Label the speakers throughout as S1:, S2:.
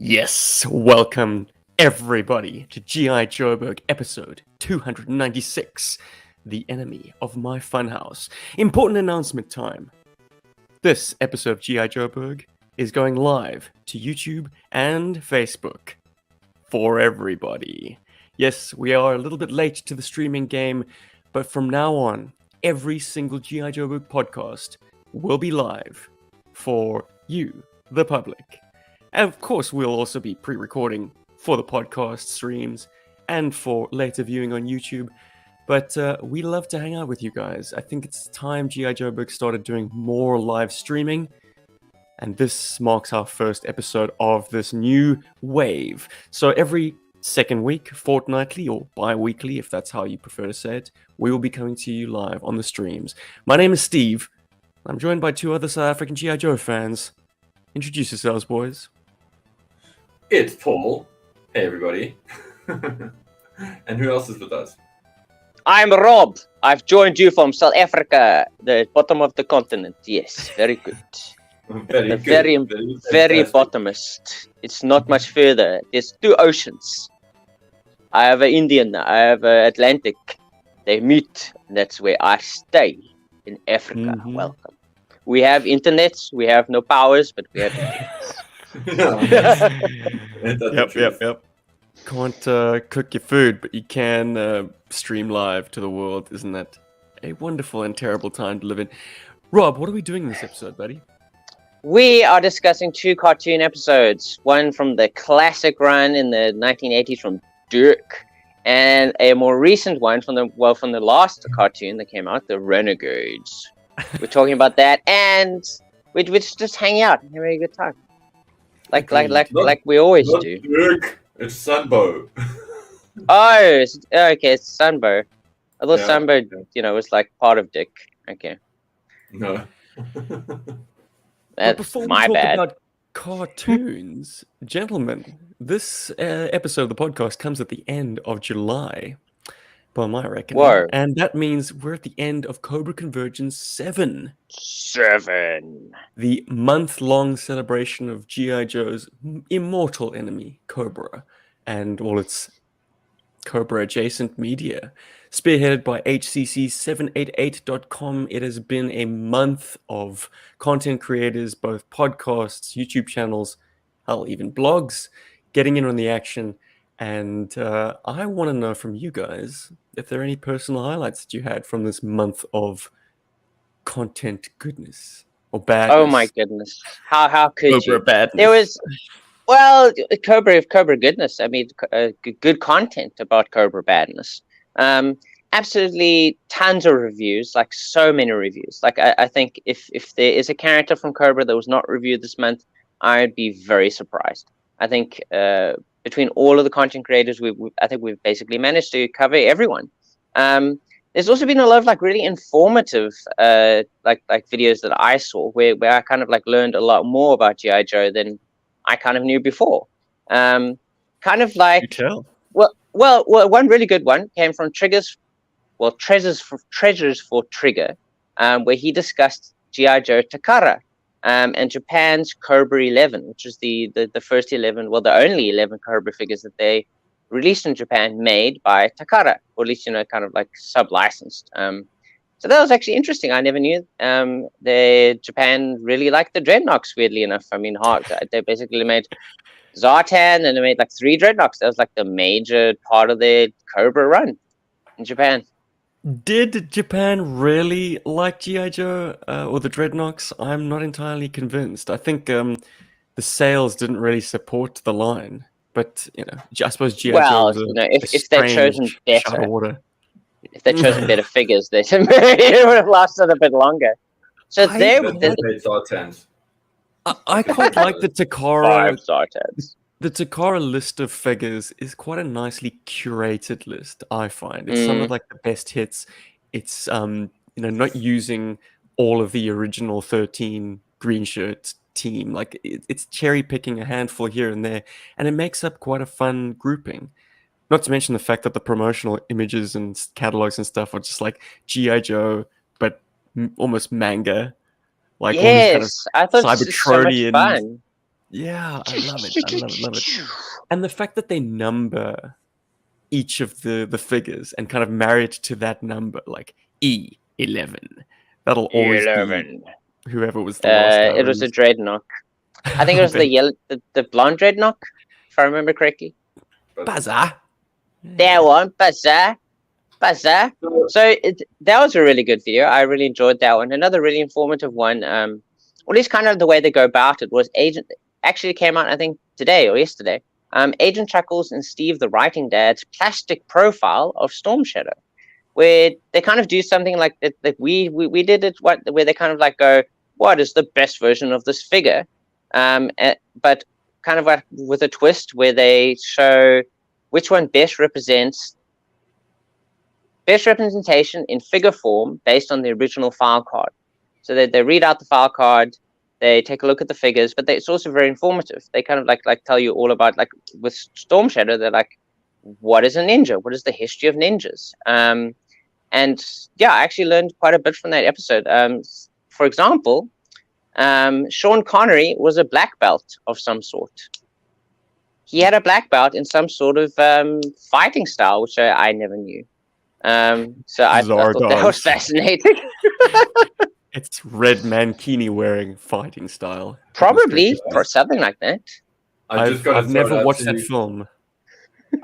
S1: Yes, welcome everybody to GI Joburg episode 296, The Enemy of My Funhouse. Important announcement time. This episode of GI Joburg is going live to YouTube and Facebook for everybody. Yes, we are a little bit late to the streaming game, but from now on, every single GI Joburg podcast will be live for you, the public. And of course, we'll also be pre-recording for the podcast streams and for later viewing on YouTube. But we love to hang out with you guys. I think it's time GI Joburg started doing more live streaming. And this marks our first episode of this new wave. So every second week, fortnightly, or bi-weekly, if that's how you prefer to say it, we will be coming to you live on the streams. My name is Steve. I'm joined by two other South African GI Joe fans. Introduce yourselves, boys.
S2: It's Paul. Hey, everybody. And who else is with us?
S3: I'm Rob. I've joined you from South Africa, the bottom of the continent. Yes, very good.
S2: Very
S3: bottomest. It's not much further. There's two oceans. I have an Indian. I have an Atlantic. They meet. And that's where I stay in Africa.
S1: Mhm.
S3: Welcome. We have internet. We have no powers, but we have internet.
S1: Yep. Can't cook your food, but you can stream live to the world. Isn't that a wonderful and terrible time to live in? Rob, what are we doing in this episode, buddy?
S3: We are discussing two cartoon episodes. One from the classic run in the 1980s from Dirk, and a more recent one from the last cartoon that came out, the Renegades. We're talking about that, and we're just hanging out and having a good time. Like we always do.
S2: Dirk, it's Sunbow.
S3: Oh, okay, it's Sunbow. I thought
S2: Yeah.
S3: Sunbow, was like part of Dick. Okay,
S2: No.
S1: But
S3: that's
S1: before
S3: my
S1: we talk
S3: bad.
S1: about cartoons, gentlemen, this episode of the podcast comes at the end of July, by my reckoning.
S3: Whoa.
S1: And that means we're at the end of Cobra Convergence VII.
S3: 7.
S1: The month-long celebration of G.I. Joe's immortal enemy, Cobra, and all its Cobra-adjacent media. Spearheaded by HCC788.com, it has been a month of content creators, both podcasts, YouTube channels, hell, even blogs, getting in on the action. And I want to know from you guys if there are any personal highlights that you had from this month of content goodness. Or badness.
S3: Oh my goodness! How could
S1: Cobra
S3: you?
S1: badness.
S3: There was, Cobra goodness. I mean, good content about Cobra badness. Absolutely tons of reviews, like so many reviews. Like I think if there is a character from Cobra that was not reviewed this month, I'd be very surprised. I think between all of the content creators, I think we've basically managed to cover everyone. There's also been a lot of like really informative like videos that I saw where I kind of like learned a lot more about GI Joe than I kind of knew before. Kind of like
S1: You tell.
S3: well, one really good one came from Treasures for Trigger, where he discussed GI Joe Takara and Japan's Cobra 11, which is the first 11, well, the only 11 Cobra figures that they released in Japan, made by Takara, or at least kind of like sub-licensed. So that was actually interesting. I never knew. Japan really liked the Dreadnoks, weirdly enough. I mean, they basically made Zartan, and they made like 3 Dreadnoks. That was like the major part of their Cobra run in Japan.
S1: Did Japan really like G.I. Joe or the Dreadnoks? I'm not entirely convinced. I think the sales didn't really support the line. But, I suppose G.I. Joe
S3: Well,
S1: was
S3: if they'd chosen better,
S1: water.
S3: if they'd chosen better figures, it would have lasted a bit longer. So
S1: I quite like the Takara.
S3: 5 Zartans.
S1: The Takara list of figures is quite a nicely curated list, I find. It's some of like the best hits. It's not using all of the original 13 green shirts team. Like it's cherry picking a handful here and there, and it makes up quite a fun grouping. Not to mention the fact that the promotional images and catalogs and stuff are just like G.I. Joe, but almost manga. Like
S3: Yes, I thought it's so much
S1: Cybertronian
S3: fun.
S1: Yeah, I love it. I love it. Love it. And the fact that they number each of the figures and kind of marry it to that number, like E11. That'll always be
S3: 11.
S1: whoever was the last guy.
S3: It was a dreadnought. I think it was the yellow, the blonde dreadnought, if I remember correctly.
S1: Buzzer.
S3: That one, buzzer. So that was a really good video. I really enjoyed that one. Another really informative one. Or at least kind of the way they go about it was Agent actually came out I think today or yesterday. Agent Chuckles and Steve the Writing Dad's plastic profile of Storm Shadow, where they kind of do something like that we did it where they kind of like go, what is the best version of this figure? But kind of like with a twist where they show which one best representation in figure form based on the original file card. So they read out the file card, they take a look at the figures, but it's also very informative. They kind of like tell you all about, like with Storm Shadow, they're like, what is a ninja? What is the history of ninjas? And yeah, I actually learned quite a bit from that episode. For example, Sean Connery was a black belt of some sort. He had a black belt in some sort of fighting style, which I never knew. So I thought that was fascinating.
S1: It's Red Mankini wearing fighting style.
S3: Probably, or something like that.
S1: I've never watched that film.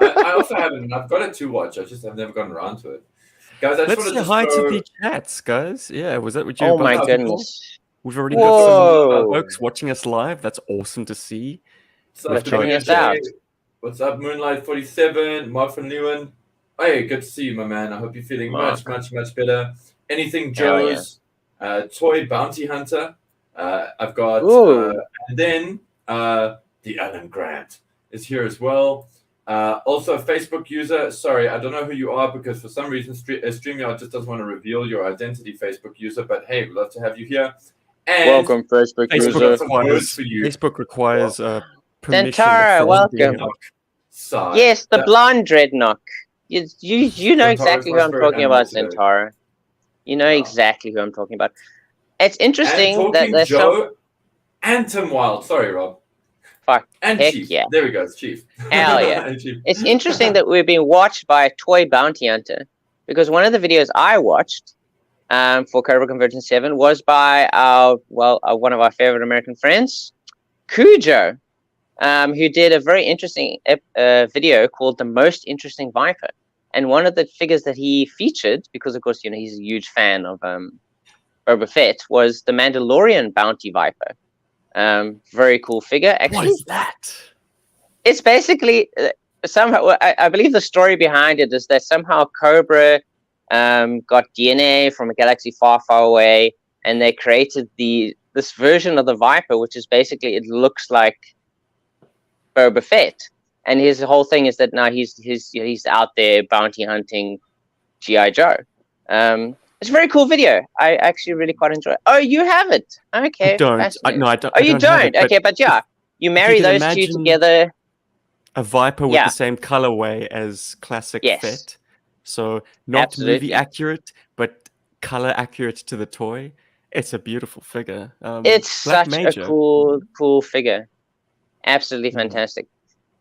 S2: I also haven't. I've got it to watch. I've never gotten around to it. Guys,
S1: let's say hi to the chats, guys. Yeah, was that what you?
S3: Oh my goodness!
S1: We've already got some folks watching us live. That's awesome to see.
S2: What's up, Moonlight 47, Mark from Leeuwen? Hey, good to see you, my man. I hope you're feeling much better. Anything Joe's, Toy Bounty Hunter. I've got, and then the Alan Grant is here as well. Also, a Facebook user. Sorry, I don't know who you are because for some reason StreamYard just doesn't want to reveal your identity, Facebook user. But hey, we'd love to have you here. And
S3: welcome, Facebook user.
S1: Facebook requires permission.
S3: Dentara, welcome. Yes, the blonde dreadnought. You know exactly who I'm talking about, Dentara. You know exactly who I'm talking about. It's interesting that there's
S2: Joe and Tim Wild. Sorry, Rob.
S3: Fuck.
S2: And Chief.
S3: Yeah.
S2: There we go. It's Chief.
S3: Hell yeah. It's interesting that we're being watched by a toy bounty hunter, because one of the videos I watched for Cobra Convergence VII was by one of our favorite American friends, Cujo, who did a very interesting video called The Most Interesting Viper. And one of the figures that he featured, because of course, he's a huge fan of Boba Fett, was the Mandalorian Bounty Viper. Very cool figure. Actually,
S1: what is that?
S3: It's basically somehow, I believe the story behind it is that somehow Cobra got DNA from a galaxy far, far away, and they created this version of the Viper, which is basically, it looks like Boba Fett. And his whole thing is that now he's out there bounty hunting GI Joe. It's a very cool video. I actually really quite enjoy it. Oh, you have it. Okay.
S1: I don't. I don't.
S3: Oh, you don't? Okay, but yeah. You marry those two together.
S1: A Viper with the same colorway as classic Fett. So not movie accurate, but color accurate to the toy. It's a beautiful figure.
S3: It's such a cool figure. Absolutely fantastic.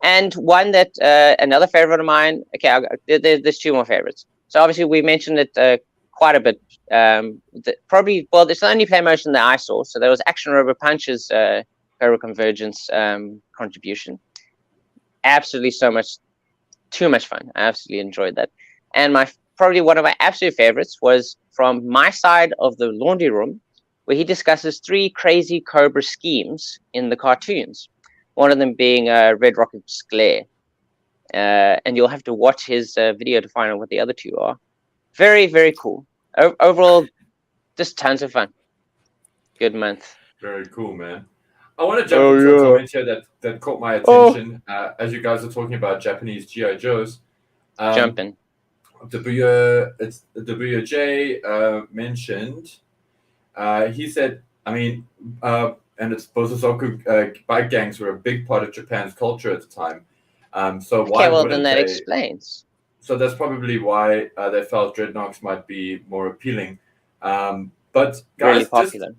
S3: And one that another favorite of mine. Okay, there's two more favorites. So obviously we mentioned it quite a bit. Probably, well, it's the only play motion that I saw. So there was Action Robot Punch's Cobra Convergence contribution. Absolutely too much fun. I absolutely enjoyed that. And probably one of my absolute favorites was from my side of the laundry room, where he discusses 3 crazy Cobra schemes in the cartoons. One of them being Red Rocket's Glare. And you'll have to watch his video to find out what the other 2 are. Very, very cool. Overall, just tons of fun. Good month.
S2: Very cool, man. I want to jump into a comment here that caught my attention as you guys are talking about Japanese GI Joes.
S3: Jumping.
S2: WJ mentioned. He said, and it's Bosozoku bike gangs were a big part of Japan's culture at the time. So why?
S3: Okay, well then that explains.
S2: So that's probably why they felt dreadnoughts might be more appealing. But guys,
S3: really popular.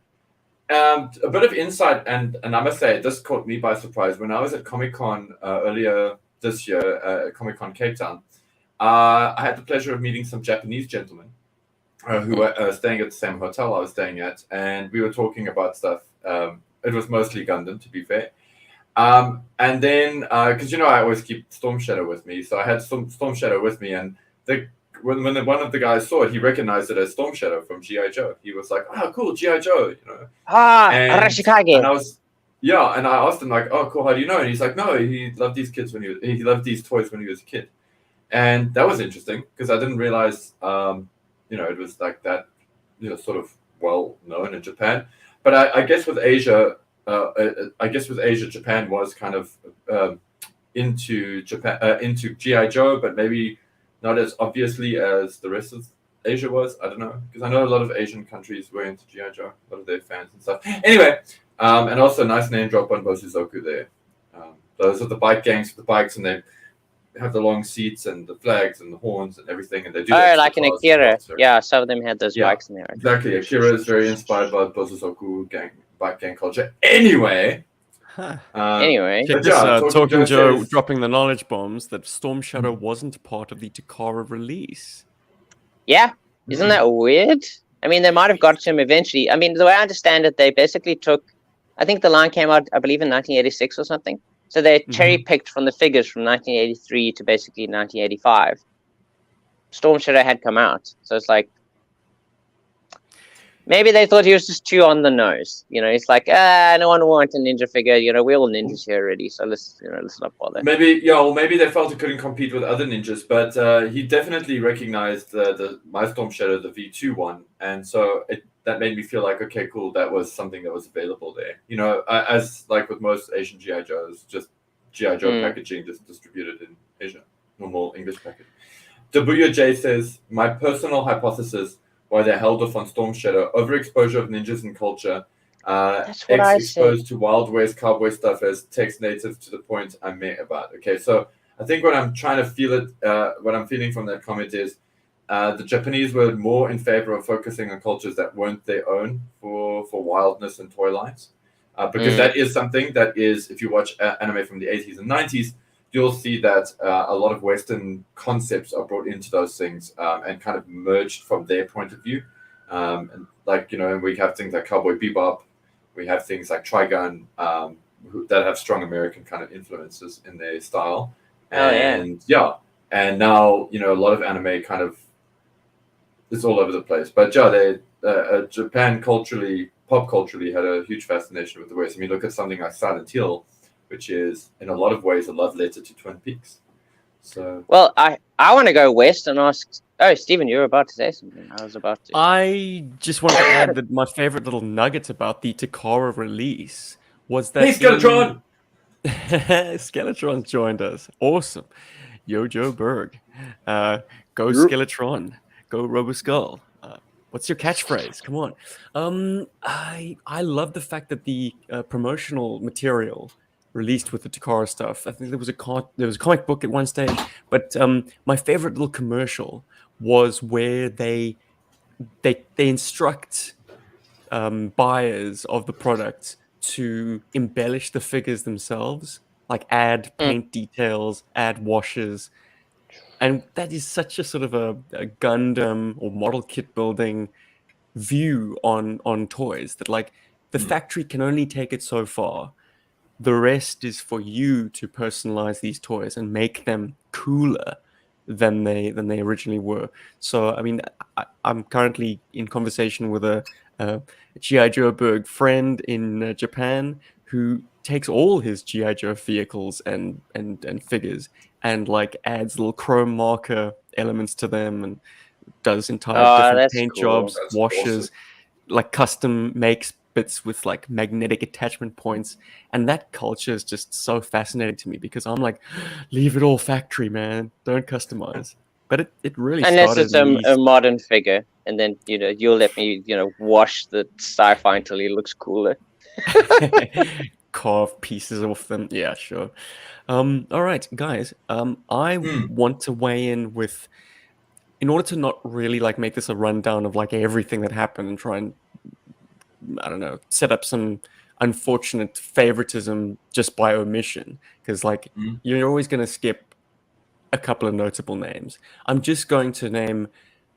S2: a bit of insight, and I must say this caught me by surprise when I was at Comic-Con earlier this year, Comic-Con Cape Town. I had the pleasure of meeting some Japanese gentlemen who were staying at the same hotel I was staying at, and we were talking about stuff. It was mostly Gundam, to be fair. And then, because I always keep Storm Shadow with me, so I had Storm Shadow with me, and when one of the guys saw it, he recognized it as Storm Shadow from GI Joe. He was like, "Oh, cool, GI Joe,"
S3: Arashikage.
S2: And I was, and I asked him like, "Oh, cool, how do you know?" And he's like, "No, he loved these kids he loved these toys when he was a kid," and that was interesting because I didn't realize, it was like that, sort of well known in Japan. But I guess with Asia. Japan was kind of into GI Joe, but maybe not as obviously as the rest of Asia was. I don't know, because I know a lot of Asian countries were into GI Joe, a lot of their fans and stuff. Anyway, and also nice name drop on Bosuzoku there. Those are the bike gangs with the bikes, and they have the long seats and the flags and the horns and everything, and they do.
S3: Oh, like in Akira. Yeah, some of them had those bikes in there.
S2: Exactly, Akira is very inspired by Bosuzoku bike gang culture. Anyway.
S1: Talking Joe says, dropping the knowledge bombs that Storm Shadow wasn't part of the Takara release.
S3: Yeah, isn't that weird? I mean, they might have got to him eventually. I mean, the way I understand it, they basically took, I think the line came out, I believe, in 1986 or something. So they cherry-picked from the figures from 1983 to basically 1985. Storm Shadow had come out. So it's like, maybe they thought he was just too on the nose. It's like, no one wants a ninja figure. We're all ninjas here already, so let's not bother.
S2: Maybe, maybe they felt he couldn't compete with other ninjas, but he definitely recognized my Storm Shadow, the V2 one, and so that made me feel like, okay, cool, that was something that was available there. As like with most Asian GI Joes, just GI Joe packaging just distributed in Asia, normal English package. Dabuya J says, my personal hypothesis why they held off on Storm Shadow, overexposure of ninjas in culture, exposed to Wild West cowboy stuff as text native to the point I met about. Okay, so I think what I'm trying to what I'm feeling from that comment is the Japanese were more in favor of focusing on cultures that weren't their own for wildness and toy lines. Because that is something that is, if you watch anime from the 80s and 90s, you'll see that a lot of Western concepts are brought into those things and kind of merged from their point of view. And like, we have things like Cowboy Bebop, we have things like Trigun that have strong American kind of influences in their style. And and now, a lot of anime kind of is all over the place. But Japan pop culturally had a huge fascination with the West. I mean, look at something like Silent Hill, which is in a lot of ways a love letter to Twin Peaks. So,
S3: well, I want to go west and ask. Oh, Stephen, you were about to say something. I was about to.
S1: I just wanted to add that my favorite little nugget about the Takara release was that.
S2: Hey, Skeletron!
S1: Skeletron joined us. Awesome. Yo, Joe Berg. Go Skeletron. Go Roboskull. What's your catchphrase? Come on. I love the fact that the promotional material released with the Takara stuff. I think there was a comic book at one stage, but my favorite little commercial was where they instruct buyers of the product to embellish the figures themselves, like add paint details, add washes, and that is such a sort of a Gundam or model kit building view on toys that like the factory can only take it so far. The rest is for you to personalize these toys and make them cooler than they originally were. So, I mean, I'm currently in conversation with a GI Joburg friend in Japan who takes all his GI Joe vehicles and figures and like adds little chrome marker elements to them and does entire different paint jobs, washes, like custom makes bits with like magnetic attachment points, and that culture is just so fascinating to me because I'm like, leave it all factory, man, don't customize. But it really
S3: unless
S1: started
S3: it's a modern figure, and then you'll let me wash the sci-fi until he looks cooler.
S1: Carve pieces off them, yeah, sure. All right, guys, I want to weigh in with, in order to not really like make this a rundown of like everything that happened and try and I don't know, set up some unfortunate favoritism just by omission, because like you're always going to skip a couple of notable names. I'm just going to name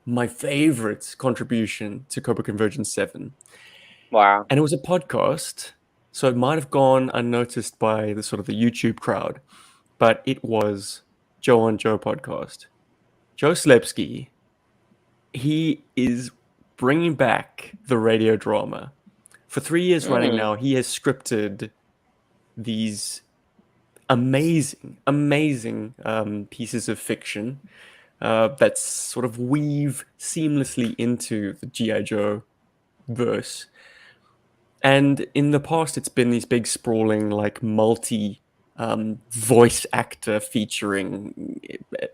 S1: my favorite contribution to Cobra Convergence VII.
S3: Wow.
S1: And it was a podcast, so it might have gone unnoticed by the sort of the YouTube crowd, but it was Joe on Joe podcast. Joe Slepsky, he is bringing back the radio drama. For 3 years running now, he has scripted these amazing pieces of fiction that sort of weave seamlessly into the GI Joe verse. And in the past, it's been these big sprawling, like multi voice actor featuring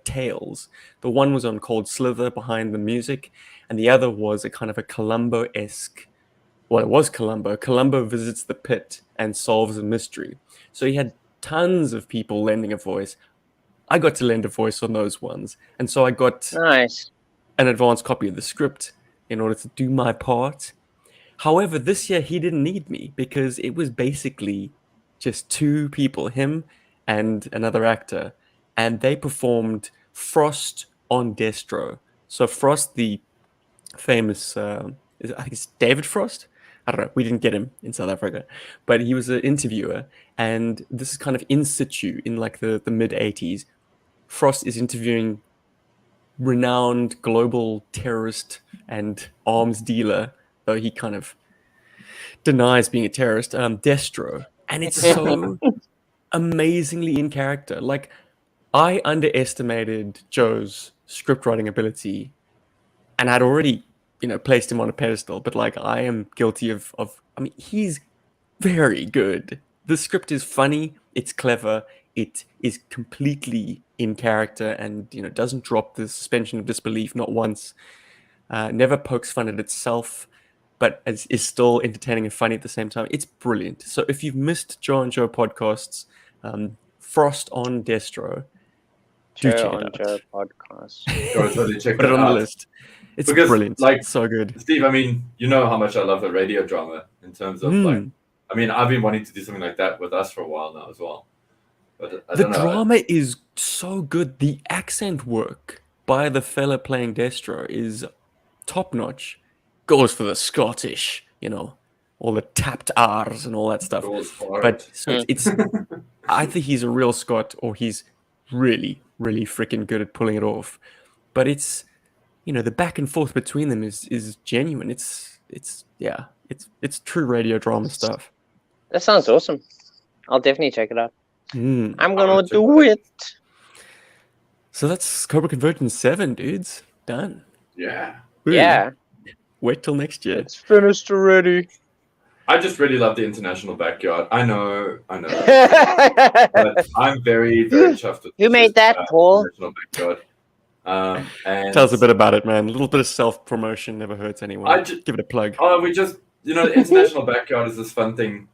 S1: tales. The one was on Cold Slither behind the music, and the other was a kind of a Columbo-esque. Well, it was Columbo. Columbo visits the pit and solves a mystery. So he had tons of people lending a voice. I got to lend a voice on those ones, and so I got
S3: Nice.
S1: an advanced copy of the script in order to do my part. However, this year he didn't need me because it was basically just two people, him and another actor, and they performed Frost on Destro. So Frost, the famous, I think it's David Frost. I don't know. We didn't get him in South Africa, but he was an interviewer, and this is kind of in situ in like the mid 80s. Frost is interviewing renowned global terrorist and arms dealer, though he kind of denies being a terrorist, Destro. And it's so amazingly in character. Like, I underestimated Joe's script writing ability, and I'd already, placed him on a pedestal, but like, I am guilty of I mean, he's very good. The script is funny, it's clever, it is completely in character, and doesn't drop the suspension of disbelief not once. Never pokes fun at itself, but is still entertaining and funny at the same time. It's brilliant. So if you've missed Joe and Joe podcasts, Frost on Destro, do check it out.
S3: Joe podcast.
S2: Go totally check
S1: Put it
S2: that
S1: on
S2: out.
S1: the list. It's
S2: Because,
S1: brilliant.
S2: like,
S1: It's so good.
S2: Steve, I mean, you know how much I love the radio drama in terms of like, I mean, I've been wanting to do something like that with us for a while now as well. But I
S1: The
S2: don't know.
S1: drama is so good. The accent work by the fella playing Destro is top notch. Goes for the Scottish, all the tapped R's and all that stuff. But so it's either he's a real Scot or he's really, really freaking good at pulling it off. But it's, the back and forth between them is genuine. It's true radio drama stuff.
S3: That sounds awesome. I'll definitely check it out.
S1: Mm.
S3: I'm gonna do it.
S1: So that's Cobra Convergence 7, dudes. Done.
S2: Yeah.
S1: Boom.
S3: Yeah.
S1: Wait till next year.
S3: It's finished already.
S2: I just really love the international backyard. I know. But I'm very, very chuffed with
S3: Who made that, Paul?
S2: International backyard. And
S1: Tell us a bit about it, man. A little bit of self-promotion never hurts anyone. Give it a plug.
S2: Oh, we just, the international backyard is this fun thing.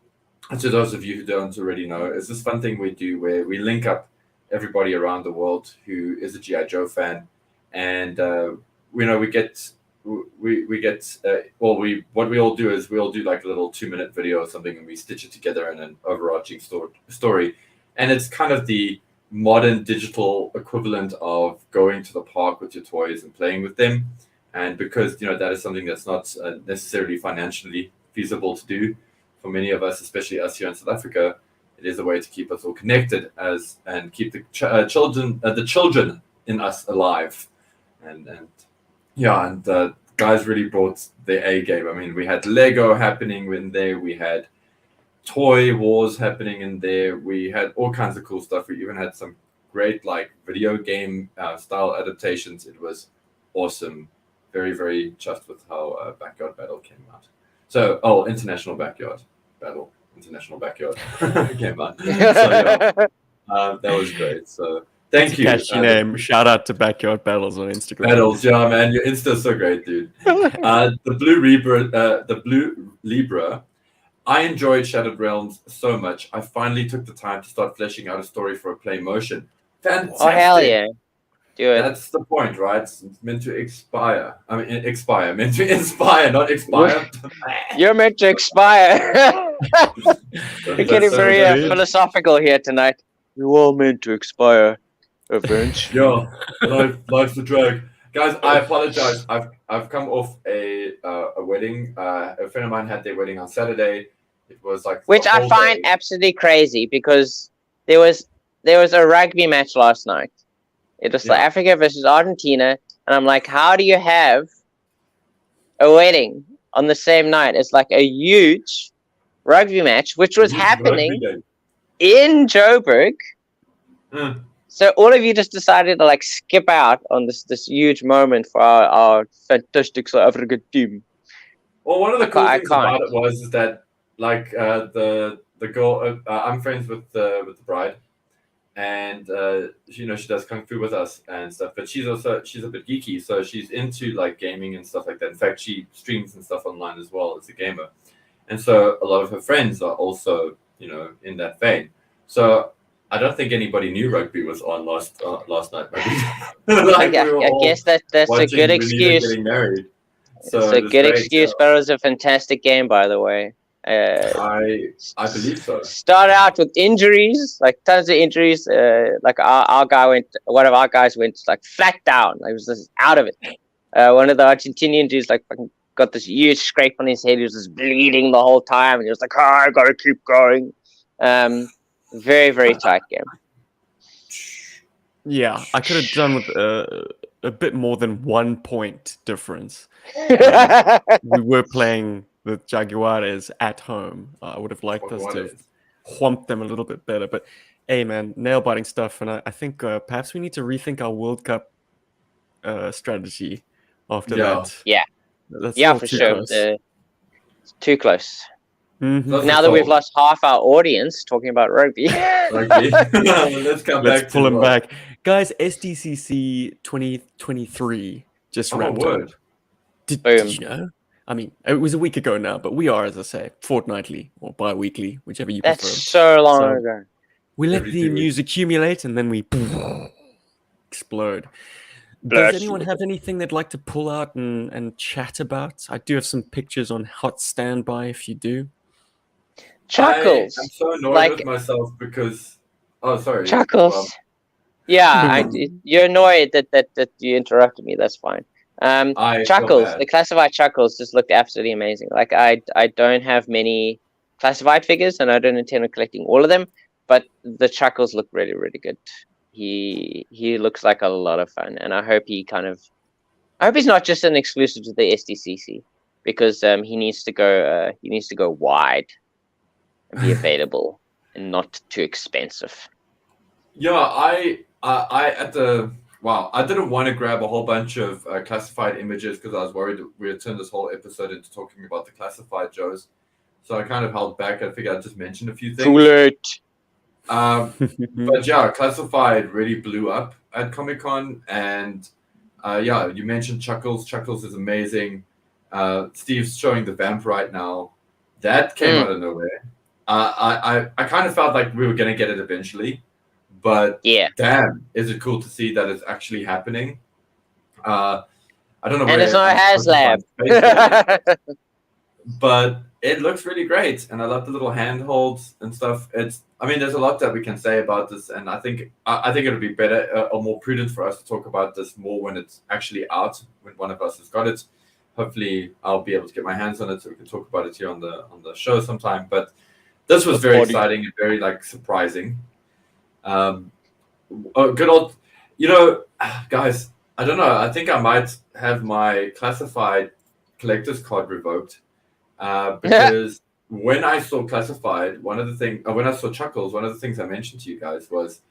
S2: And to those of you who don't already know, it's this fun thing we do where we link up everybody around the world who is a GI Joe fan, and what we all do is we all do like a little 2-minute video or something, and we stitch it together in an overarching story, and it's kind of the modern digital equivalent of going to the park with your toys and playing with them. And because that is something that's not necessarily financially feasible to do for many of us, especially us here in South Africa, it is a way to keep us all connected and keep the children in us alive. And guys really brought their A game. I mean, we had Lego happening in there. We had toy wars happening in there. We had all kinds of cool stuff. We even had some great like video game style adaptations. It was awesome. Very, very chuffed with how Backyard Battle came out. So, International Backyard Battle. International Backyard came out. So, that was great. So, thank you.
S1: Catchy name. Shout out to Backyard Battles on Instagram.
S2: Battles, yeah, man. Your Insta's so great, dude. The Blue Libra. I enjoyed Shattered Realms so much. I finally took the time to start fleshing out a story for a play motion. Fantastic.
S3: Oh, hell yeah. Do it.
S2: That's the point, right? It's meant to expire. I mean, expire. Meant to inspire, not expire.
S3: You're meant to expire. We're getting very philosophical here tonight. We're all meant to expire eventually.
S2: Yeah, life's a drag. Guys, I apologize. I've come off a wedding. A friend of mine had their wedding on Saturday. It was like
S3: which I find absolutely crazy because there was a rugby match last night. It was South Africa versus Argentina, and I'm like, how do you have a wedding on the same night? It's like a huge rugby match, which was happening in Joburg. So all of you just decided to like skip out on this huge moment for our fantastic South African team.
S2: Well, one of the cool things about it was that like the girl, I'm friends with the bride, and she does kung fu with us and stuff. But she's a bit geeky, so she's into like gaming and stuff like that. In fact, she streams and stuff online as well as a gamer, and so a lot of her friends are also in that vein. So I don't think anybody knew rugby was on last night.
S3: Like, I guess that's a good excuse.
S2: Getting married. So
S3: it's a good excuse, but it was a fantastic game, by the way.
S2: I believe so.
S3: Start out with injuries, like tons of injuries. Like one of our guys went like flat down. Like, he was just out of it. One of the Argentinian dudes like fucking got this huge scrape on his head. He was just bleeding the whole time, and he was like, I gotta keep going. Very, very tight game.
S1: Yeah, I could have done with a bit more than 1 point difference. We were playing the Jaguares at home. I would have liked us to whomp them a little bit better. But hey, man, nail-biting stuff. And I think perhaps we need to rethink our World Cup strategy after that.
S3: Yeah.
S1: That's
S3: for sure. It's too close.
S1: Mm-hmm.
S3: Now that we've lost half our audience talking about rugby.
S2: Let's
S1: pull them back. Guys, SDCC 2023 just wrapped up. Did you know? I mean, it was a week ago now, but we are, as I say, fortnightly or bi-weekly, whichever you prefer.
S3: That's so long ago.
S1: We let the news accumulate and then we explode. Does anyone have anything they'd like to pull out and chat about? I do have some pictures on hot standby if you do.
S3: Chuckles.
S2: I'm so annoyed with myself because... Oh, sorry.
S3: Chuckles. You're annoyed that you interrupted me. That's fine. Chuckles. The classified Chuckles just looked absolutely amazing. Like, I don't have many classified figures, and I don't intend on collecting all of them, but the Chuckles look really, really good. He looks like a lot of fun, and I hope he's not just an exclusive to the SDCC, because he needs to go wide and be available and not too expensive.
S2: Yeah, I didn't want to grab a whole bunch of classified images because I was worried we would turn this whole episode into talking about the classified Joes. So I kind of held back. I figured I'd just mention a few things.
S3: Too late.
S2: But yeah, classified really blew up at Comic-Con, and you mentioned Chuckles. Chuckles is amazing. Steve's showing the Vamp right now. That came out of nowhere. I kind of felt like we were going to get it eventually, but damn, is it cool to see that it's actually happening. I don't know where.
S3: And it's not HasLab.
S2: But it looks really great, and I love the little handholds and stuff. There's a lot that we can say about this, and I think it'll be better or more prudent for us to talk about this more when it's actually out, when one of us has got it. Hopefully, I'll be able to get my hands on it so we can talk about it here on the show sometime. But this was very exciting and very surprising. Good old, guys. I don't know. I think I might have my classified collector's card revoked. Because when I saw classified, when I saw Chuckles, one of the things I mentioned to you guys was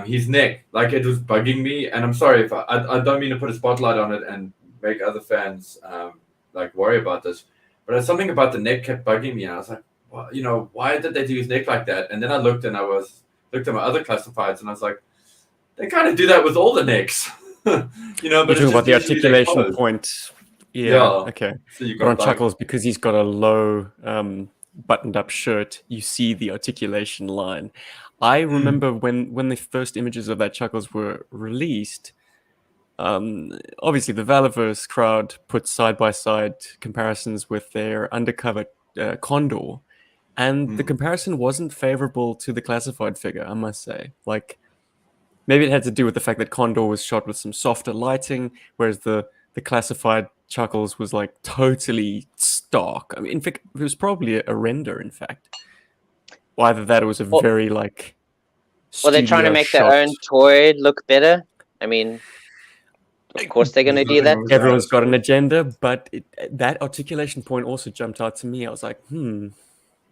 S2: his neck. Like, it was bugging me, and I'm sorry if I don't mean to put a spotlight on it and make other fans worry about this, but it's something about the neck kept bugging me, and I was like, well, why did they do his neck like that? And then I looked at my other classifieds, and I was like, they kind of do that with all the necks, But
S1: you're talking about the articulation point. Yeah. Okay.
S2: So you
S1: got on Chuckles, because he's got a low buttoned up shirt, you see the articulation line. I remember when the first images of that Chuckles were released, Obviously, the Valaverse crowd put side-by-side comparisons with their undercover Condor, and the comparison wasn't favorable to the classified figure, I must say. Like, maybe it had to do with the fact that Condor was shot with some softer lighting, whereas the classified Chuckles was like totally stark. I mean, in fact, it was probably a render, in fact. Either that or it was a very like.
S3: Well, they're trying to make their own toy look better. I mean, of course they're going to do that.
S1: Everyone's got an agenda, but that articulation point also jumped out to me. I was like,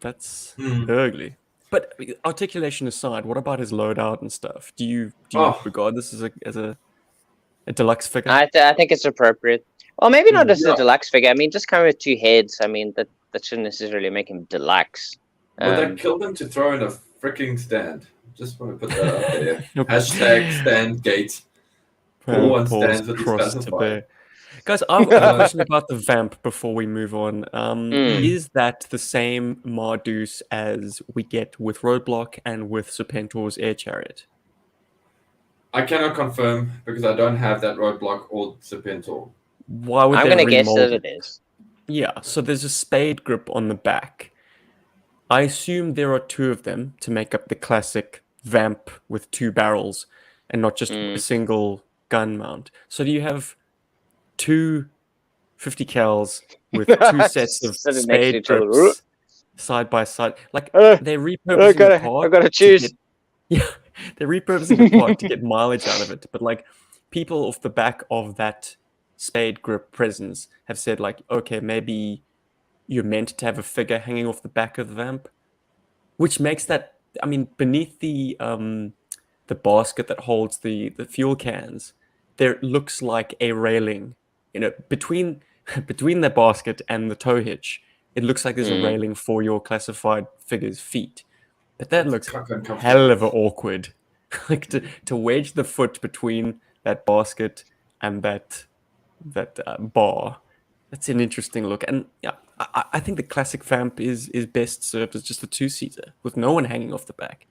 S1: that's ugly. But articulation aside, what about his loadout and stuff? Do you regard this as a deluxe figure?
S3: I think it's appropriate. Well, maybe not as a deluxe figure. I mean, just coming with 2 heads. I mean, that shouldn't necessarily make him deluxe.
S2: Would that kill them to throw in a freaking stand? Just want to put that out there. Hashtag stand gate. Pull one stands with classified.
S1: Guys, I have a question about the Vamp before we move on. Is that the same Mardus as we get with Roadblock and with Serpentor's Air Chariot?
S2: I cannot confirm because I don't have that Roadblock or Serpentor.
S1: Why would
S3: I'm going to guess that it is.
S1: Yeah, so there's a spade grip on the back. I assume there are 2 of them to make up the classic Vamp with 2 barrels and not just a single gun mount. So do you have 2 50 cals with 2 sets of spade grips side by side? Like they're repurposing the pod.
S3: I've got to choose.
S1: They're repurposing the pod to get mileage out of it. But like people off the back of that spade grip presence have said like, okay, maybe you're meant to have a figure hanging off the back of the Vamp, which makes that. I mean, beneath the basket that holds the fuel cans, there looks like a railing. You know, between the basket and the tow hitch, it looks like there's a railing for your classified figure's feet. But that looks hell of awkward. Like to wedge the foot between that basket and that bar. That's an interesting look. And yeah, I think the classic Vamp is best served as just a 2-seater with no one hanging off the back.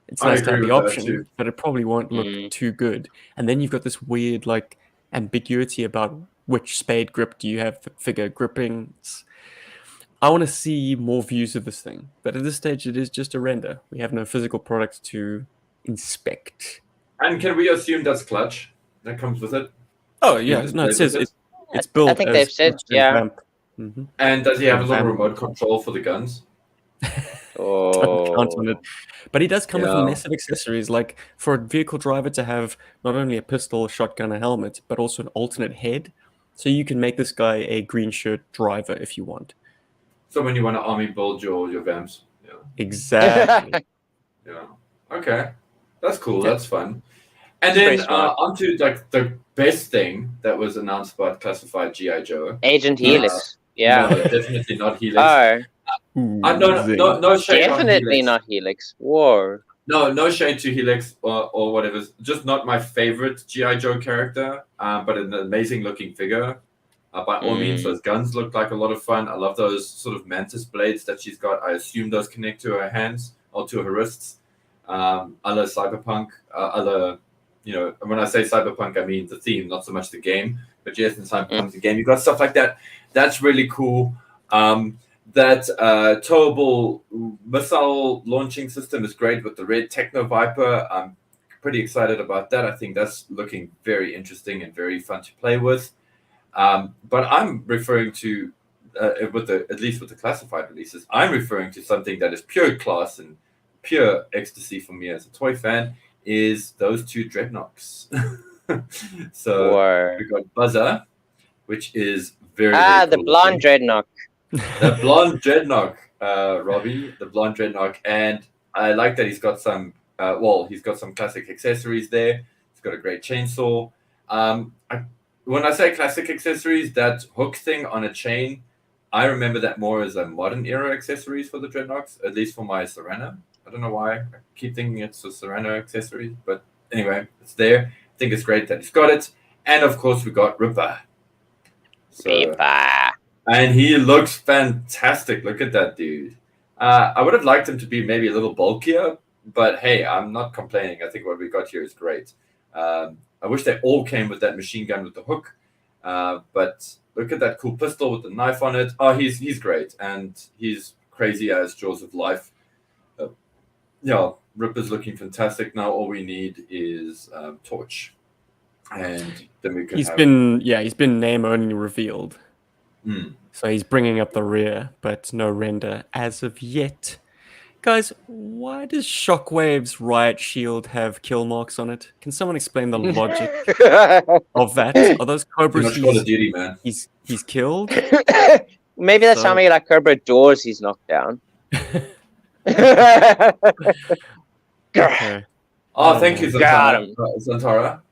S1: It's nice to have the option, but it probably won't look too good. And then you've got this weird like ambiguity about which spade grip do you have the figure gripping. I want to see more views of this thing, but at this stage it is just a render. We have no physical product to inspect.
S2: And can we assume that's clutch that comes with it?
S1: Oh yeah, no, it says it's built.
S3: I think they've said
S1: Vamp.
S2: And does he have a little remote control for the guns?
S1: Don't count on it. But he does come with a mess of accessories, like for a vehicle driver to have not only a pistol, a shotgun, a helmet, but also an alternate head. So you can make this guy a green shirt driver if you want.
S2: So when you want to army build your Vamps. Yeah.
S1: Exactly.
S2: Yeah. Okay. That's cool. That's fun. And then onto like the best thing that was announced about classified GI Joe.
S3: Agent Helix.
S2: No, definitely not Helix.
S3: Oh.
S2: No shade.
S3: Definitely not Helix. Whoa.
S2: No shade to Helix or whatever. Just not my favorite GI Joe character, but an amazing looking figure. By all means, those guns look like a lot of fun. I love those sort of mantis blades that she's got. I assume those connect to her hands or to her wrists. A la Cyberpunk, when I say Cyberpunk, I mean the theme, not so much the game. But yes, in Cyberpunk, the game, you've got stuff like that. That's really cool. That towable missile launching system is great with the red Techno Viper. I'm pretty excited about that. I think that's looking very interesting and very fun to play with. But I'm referring to, at least with the classified releases, I'm referring to something that is pure class and pure ecstasy for me as a toy fan, is those 2 Dreadnoks. So we've got Buzzer, which is very cool.
S3: The blonde Dreadnok.
S2: The blonde Dreadnok, Robbie, the blonde Dreadnok. And I like that he's got some, he's got some classic accessories there. He's got a great chainsaw. When I say classic accessories, that hook thing on a chain, I remember that more as a modern era accessories for the Dreadnoks, at least for my Serrano. I don't know why. I keep thinking it's a Serrano accessory, but anyway, it's there. I think it's great that he's got it. And of course, we got Ripper.
S3: Ripper.
S2: And he looks fantastic. Look at that dude. I would have liked him to be maybe a little bulkier, but hey, I'm not complaining. I think what we got here is great. I wish they all came with that machine gun with the hook. But look at that cool pistol with the knife on it. Oh, he's great, and he's crazy as Jaws of Life. Ripper's looking fantastic. Now all we need is Torch, and then we can.
S1: He's been name only revealed.
S2: Mm.
S1: So he's bringing up the rear, but no render as of yet. Guys, why does Shockwave's riot shield have kill marks on it? Can someone explain the logic of that? Are those Cobras
S2: Call of Duty, man.
S1: He's killed?
S3: Maybe that's how many like Cobra doors he's knocked down.
S1: Okay.
S2: Oh, thank you, Zantara.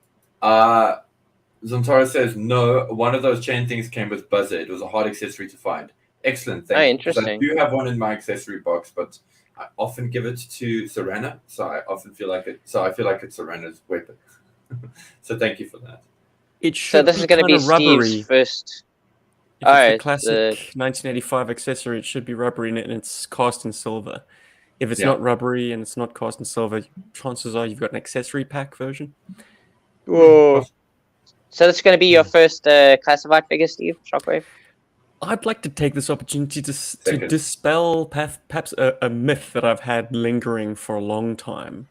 S2: Zantara says, no, one of those chain things came with buzzer. It was a hard accessory to find. Excellent, thank you.
S3: Interesting.
S2: I do have one in my accessory box, but I often give it to Serena, so I feel like it's Serena's weapon. So thank you for that.
S1: So
S3: this is going to be Steve's first.
S1: If it's the classic 1985 accessory, it should be rubbery and it's cast in silver. If it's not rubbery and it's not cast in silver, chances are you've got an accessory pack version.
S3: Whoa. So this is going to be your first classified figure, Steve? Shockwave?
S1: I'd like to take this opportunity to dispel perhaps a myth that I've had lingering for a long time.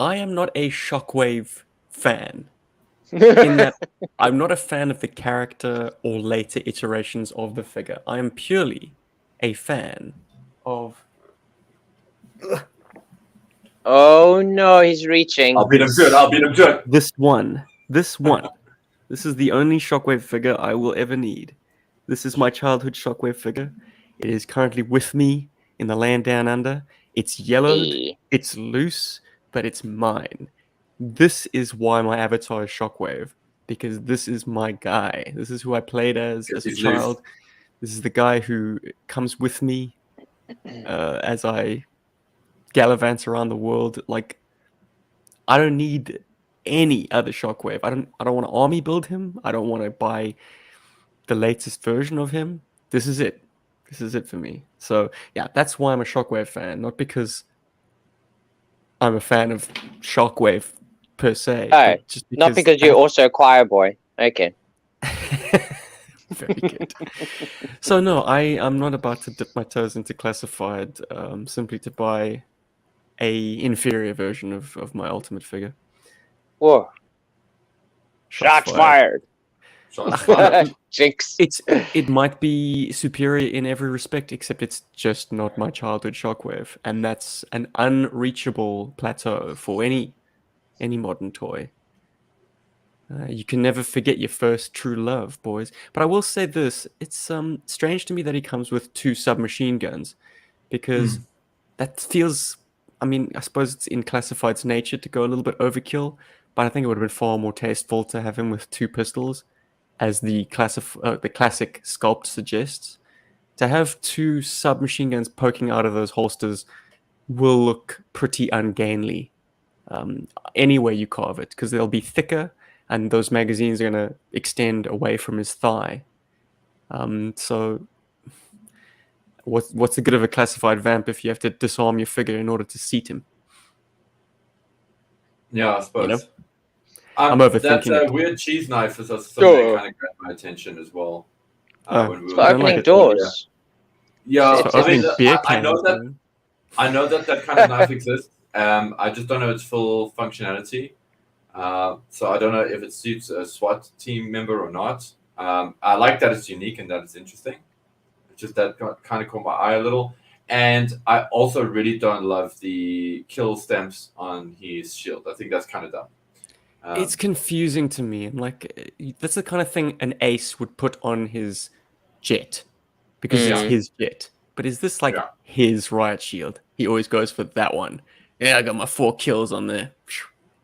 S1: I am not a Shockwave fan. In that I'm not a fan of the character or later iterations of the figure. I am purely a fan of...
S3: Oh no, he's reaching.
S2: I'll beat him good.
S1: This one. This is the only Shockwave figure I will ever need. This is my childhood Shockwave figure. It is currently with me in the land down under. It's yellowed, it's loose, but it's mine. This is why my avatar is Shockwave, because this is my guy. This is who I played as a child. This is the guy who comes with me as I gallivant around the world. Like, I don't need any other Shockwave. I don't want to army build him. I don't want to buy the latest version of him. This is it. This is it for me. So yeah, that's why I'm a Shockwave fan, not because I'm a fan of Shockwave per se.
S3: Oh, just because not because you're also a choir boy. Okay.
S1: Very good. So no, I'm not about to dip my toes into classified simply to buy a inferior version of my ultimate figure.
S3: Whoa. Shots fired. Jinx.
S1: It might be superior in every respect, except it's just not my childhood Shockwave, and that's an unreachable plateau for any modern toy. You can never forget your first true love, boys. But I will say this: it's strange to me that he comes with 2 submachine guns, because that feels. I mean, I suppose it's in Classified's nature to go a little bit overkill, but I think it would have been far more tasteful to have him with 2 pistols. As the classic sculpt suggests, to have 2 submachine guns poking out of those holsters will look pretty ungainly any way you carve it, because they'll be thicker and those magazines are going to extend away from his thigh. So what's the good of a classified vamp if you have to disarm your figure in order to seat him?
S2: Yeah, I suppose.
S1: You know? I'm overthinking
S2: that weird cheese knife is something that kind of grabbed my attention as well.
S3: When we were opening doors.
S2: Yeah,
S1: I
S2: know that kind of knife exists. I just don't know its full functionality. So I don't know if it suits a SWAT team member or not. I like that it's unique and that it's interesting. It's just that kind of caught my eye a little. And I also really don't love the kill stamps on his shield. I think that's kind of dumb.
S1: It's confusing to me. I'm like, that's the kind of thing an ace would put on his jet, because it's his jet. But is this like his riot shield? He always goes for that one. Yeah, I got my 4 kills on there.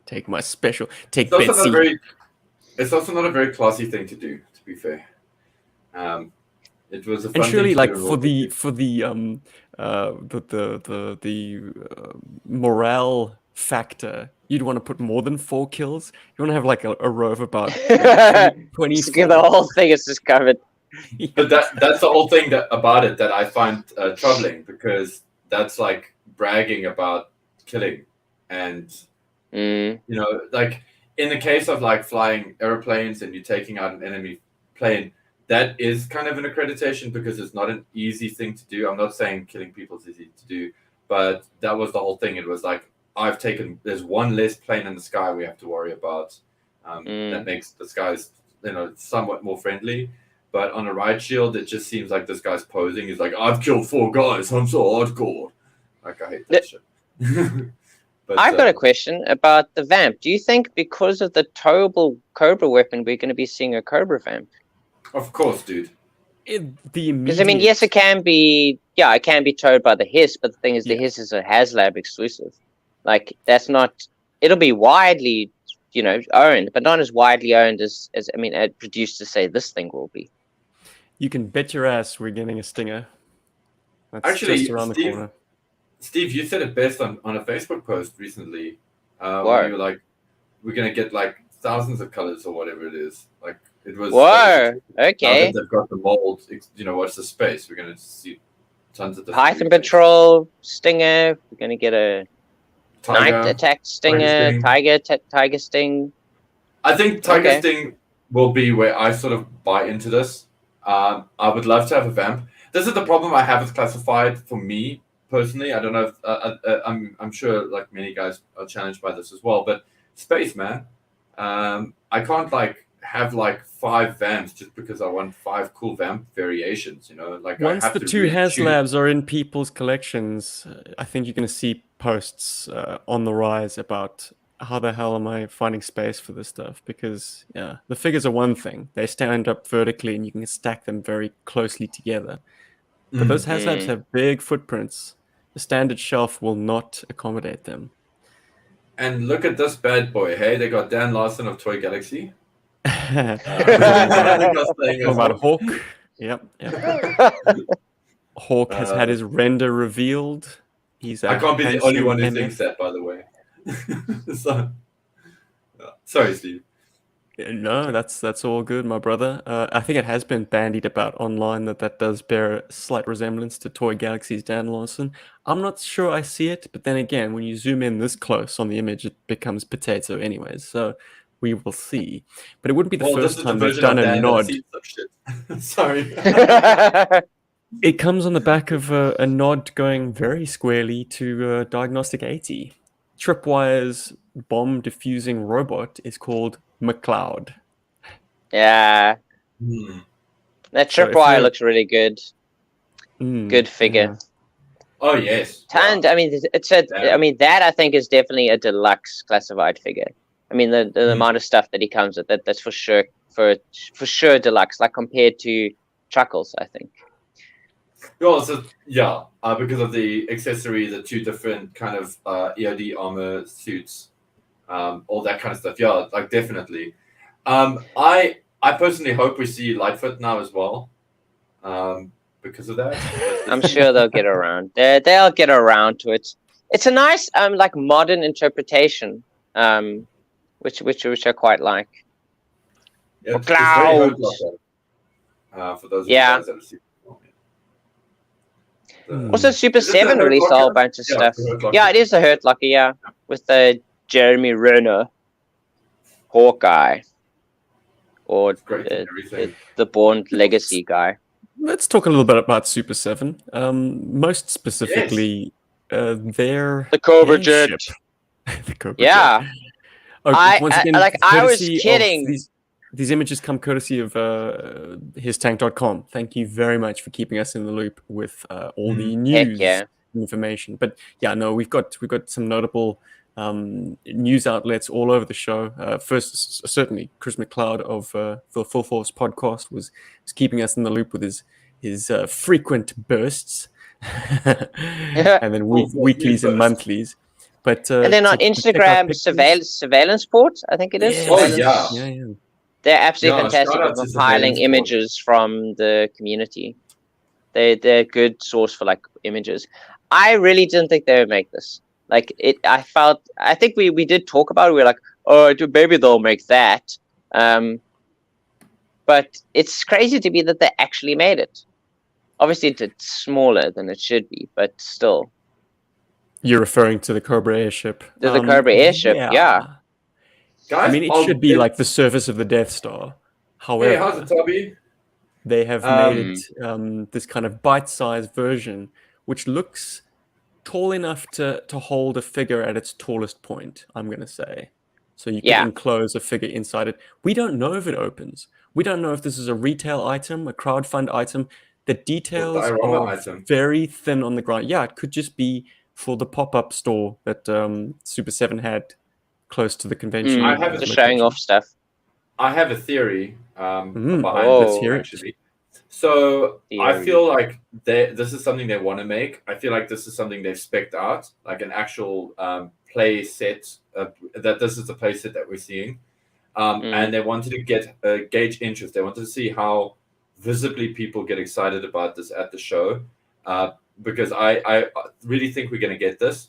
S1: Take my special. Take Betsy.
S2: It's also not a very classy thing to do, to be fair. It was a fun
S1: and surely,
S2: thing
S1: like
S2: to
S1: for the morale factor, you'd want to put more than 4 kills. You want to have like a row of about 20.
S3: Just give the whole thing is just covered.
S2: But that's the whole thing about it that I find troubling, because that's like bragging about killing, and you know, like in the case of like flying airplanes and you taking out an enemy plane, that is kind of an accreditation because it's not an easy thing to do. I'm not saying killing people is easy to do, but that was the whole thing. It was like, there's one less plane in the sky we have to worry about. That makes the skies, somewhat more friendly. But on a riot shield, it just seems like this guy's posing. He's like, I've killed 4 guys. I'm so hardcore. Like, I hate that shit. But,
S3: I've got a question about the vamp. Do you think because of the towable Cobra weapon, we're going to be seeing a Cobra vamp?
S2: Of course, dude.
S3: Because I mean, yes, it can be towed by the Hiss, but the thing is, the Hiss is a HasLab exclusive. Like, that's not. It'll be widely, owned, but not as widely owned as producers say this thing will be.
S1: You can bet your ass we're getting a Stinger. That's
S2: actually
S1: just around the corner.
S2: Steve, you said it best on a Facebook post recently. Where you were like, we're gonna get like thousands of colors or whatever it is. Like it was.
S3: Whoa! Okay.
S2: Now that they've got the mold. Watch the space. We're gonna see tons of
S3: Python Patrol Stinger. We're gonna get a Night Attack Stinger, Tiger Sting.
S2: I think Tiger Sting will be where I sort of buy into this. I would love to have a vamp. This is the problem I have with classified for me personally. I don't know if I'm sure like many guys are challenged by this as well. But space, man, I can't like have like 5 vamps just because I want 5 cool vamp variations. Like
S1: once the 2 HasLabs are in people's collections, I think you're going to see posts on the rise about how the hell am I finding space for this stuff? Because the figures are one thing; they stand up vertically, and you can stack them very closely together. But those HasLabs have big footprints. The standard shelf will not accommodate them.
S2: And look at this bad boy, hey? They got Dan Larson of Toy Galaxy.
S1: About Hawk. Yep. Hawk has had his render revealed. I
S2: can't be the only one who thinks that, by the way. Sorry, Steve.
S1: No, that's all good, my brother. I think it has been bandied about online that does bear a slight resemblance to Toy Galaxy's Dan Lawson. I'm not sure I see it, but then again, when you zoom in this close on the image, it becomes potato anyways. So we will see. But it wouldn't be the first time they've done a nod.
S2: Sorry.
S1: It comes on the back of a nod going very squarely to Diagnostic 80. Tripwire's bomb diffusing robot is called McCloud.
S3: Yeah. That Tripwire looks really good. Good figure.
S2: Yeah. Oh yes.
S3: And I mean, that I think is definitely a deluxe classified figure. I mean, the amount of stuff that he comes with, that's for sure deluxe, like compared to Chuckles, I think.
S2: Also, because of the accessory, the 2 different kind of EOD armor suits, all that kind of stuff. Yeah, like definitely. I personally hope we see Lightfoot now as well, because of that.
S3: I'm sure they'll get around. They'll get around to it. It's a nice like modern interpretation, which I quite like.
S2: Yeah, Cloud. For those of you guys that have seen.
S3: Also, Super 7 released a whole bunch of stuff. Yeah, it is the Hurt Locker, with the Jeremy Renner Hawkeye, or the Bourne Legacy guy.
S1: Let's talk a little bit about Super 7. Most specifically, their
S3: the Cobra Jet.
S1: The Cobra Jet.
S3: Okay, I was kidding.
S1: These images come courtesy of histank.com. Thank you very much for keeping us in the loop with all the news information. But we've got some notable news outlets all over the show. First, certainly, Chris McLeod of the Full Force podcast was keeping us in the loop with his frequent bursts, and then weeklies and monthlies. But
S3: and then on Instagram, surveillance ports, I think it is.
S1: Yeah.
S3: They're absolutely fantastic at compiling images from the community. They're a good source for like images. I really didn't think they would make this. Like I think we did talk about it. We were like, oh, maybe they'll make that. But it's crazy to me that they actually made it. Obviously, it's smaller than it should be, but still.
S1: You're referring to the Cobra airship.
S3: The Cobra airship, yeah.
S2: Guys,
S1: I mean, it should be like the surface of the Death Star. However,
S2: hey, how's it, Toby?
S1: they have made it this kind of bite-sized version, which looks tall enough to hold a figure at its tallest point, I'm going to say. So you can enclose a figure inside it. We don't know if it opens. We don't know if this is a retail item, a crowdfund item. The details are very thin on the ground. Yeah, it could just be for the pop-up store that Super 7 had close to the convention.
S2: I have
S3: just showing off stuff.
S2: I have a theory behind
S1: let's hear
S2: this, actually. So I feel like this is something they want to make. I feel like this is something they've spec'd out, like an actual play set, that this is the play set that we're seeing. And they wanted to gauge interest. They wanted to see how visibly people get excited about this at the show. Because I really think we're going to get this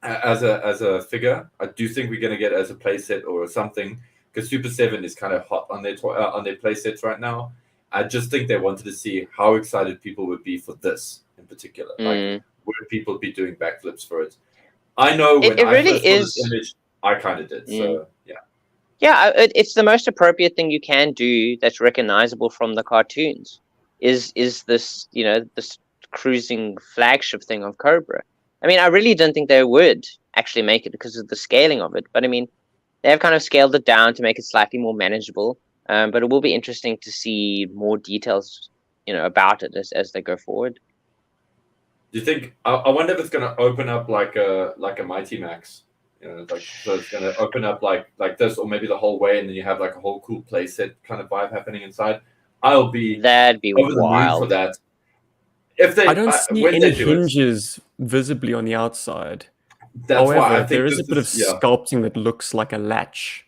S2: as a figure. I do think we're going to get it as a play set or something, because Super 7 is kind of hot on their play sets right now. I just think they wanted to see how excited people would be for this in particular. Like, would people be doing backflips for it? I know when I first saw this image, I kind of did. So, yeah.
S3: Yeah, it's the most appropriate thing you can do that's recognizable from the cartoons. Is this, this cruising flagship thing of Cobra? I mean, I really didn't think they would actually make it because of the scaling of it. But I mean, they have kind of scaled it down to make it slightly more manageable. But it will be interesting to see more details, about it as they go forward.
S2: Do you think? I wonder if it's going to open up like a Mighty Max, so it's going to open up like this, or maybe the whole way, and then you have like a whole cool playset kind of vibe happening inside. That'd be over the moon for that. If they,
S1: I don't see any hinges visibly on the outside. However, there is a bit of sculpting that looks like a latch.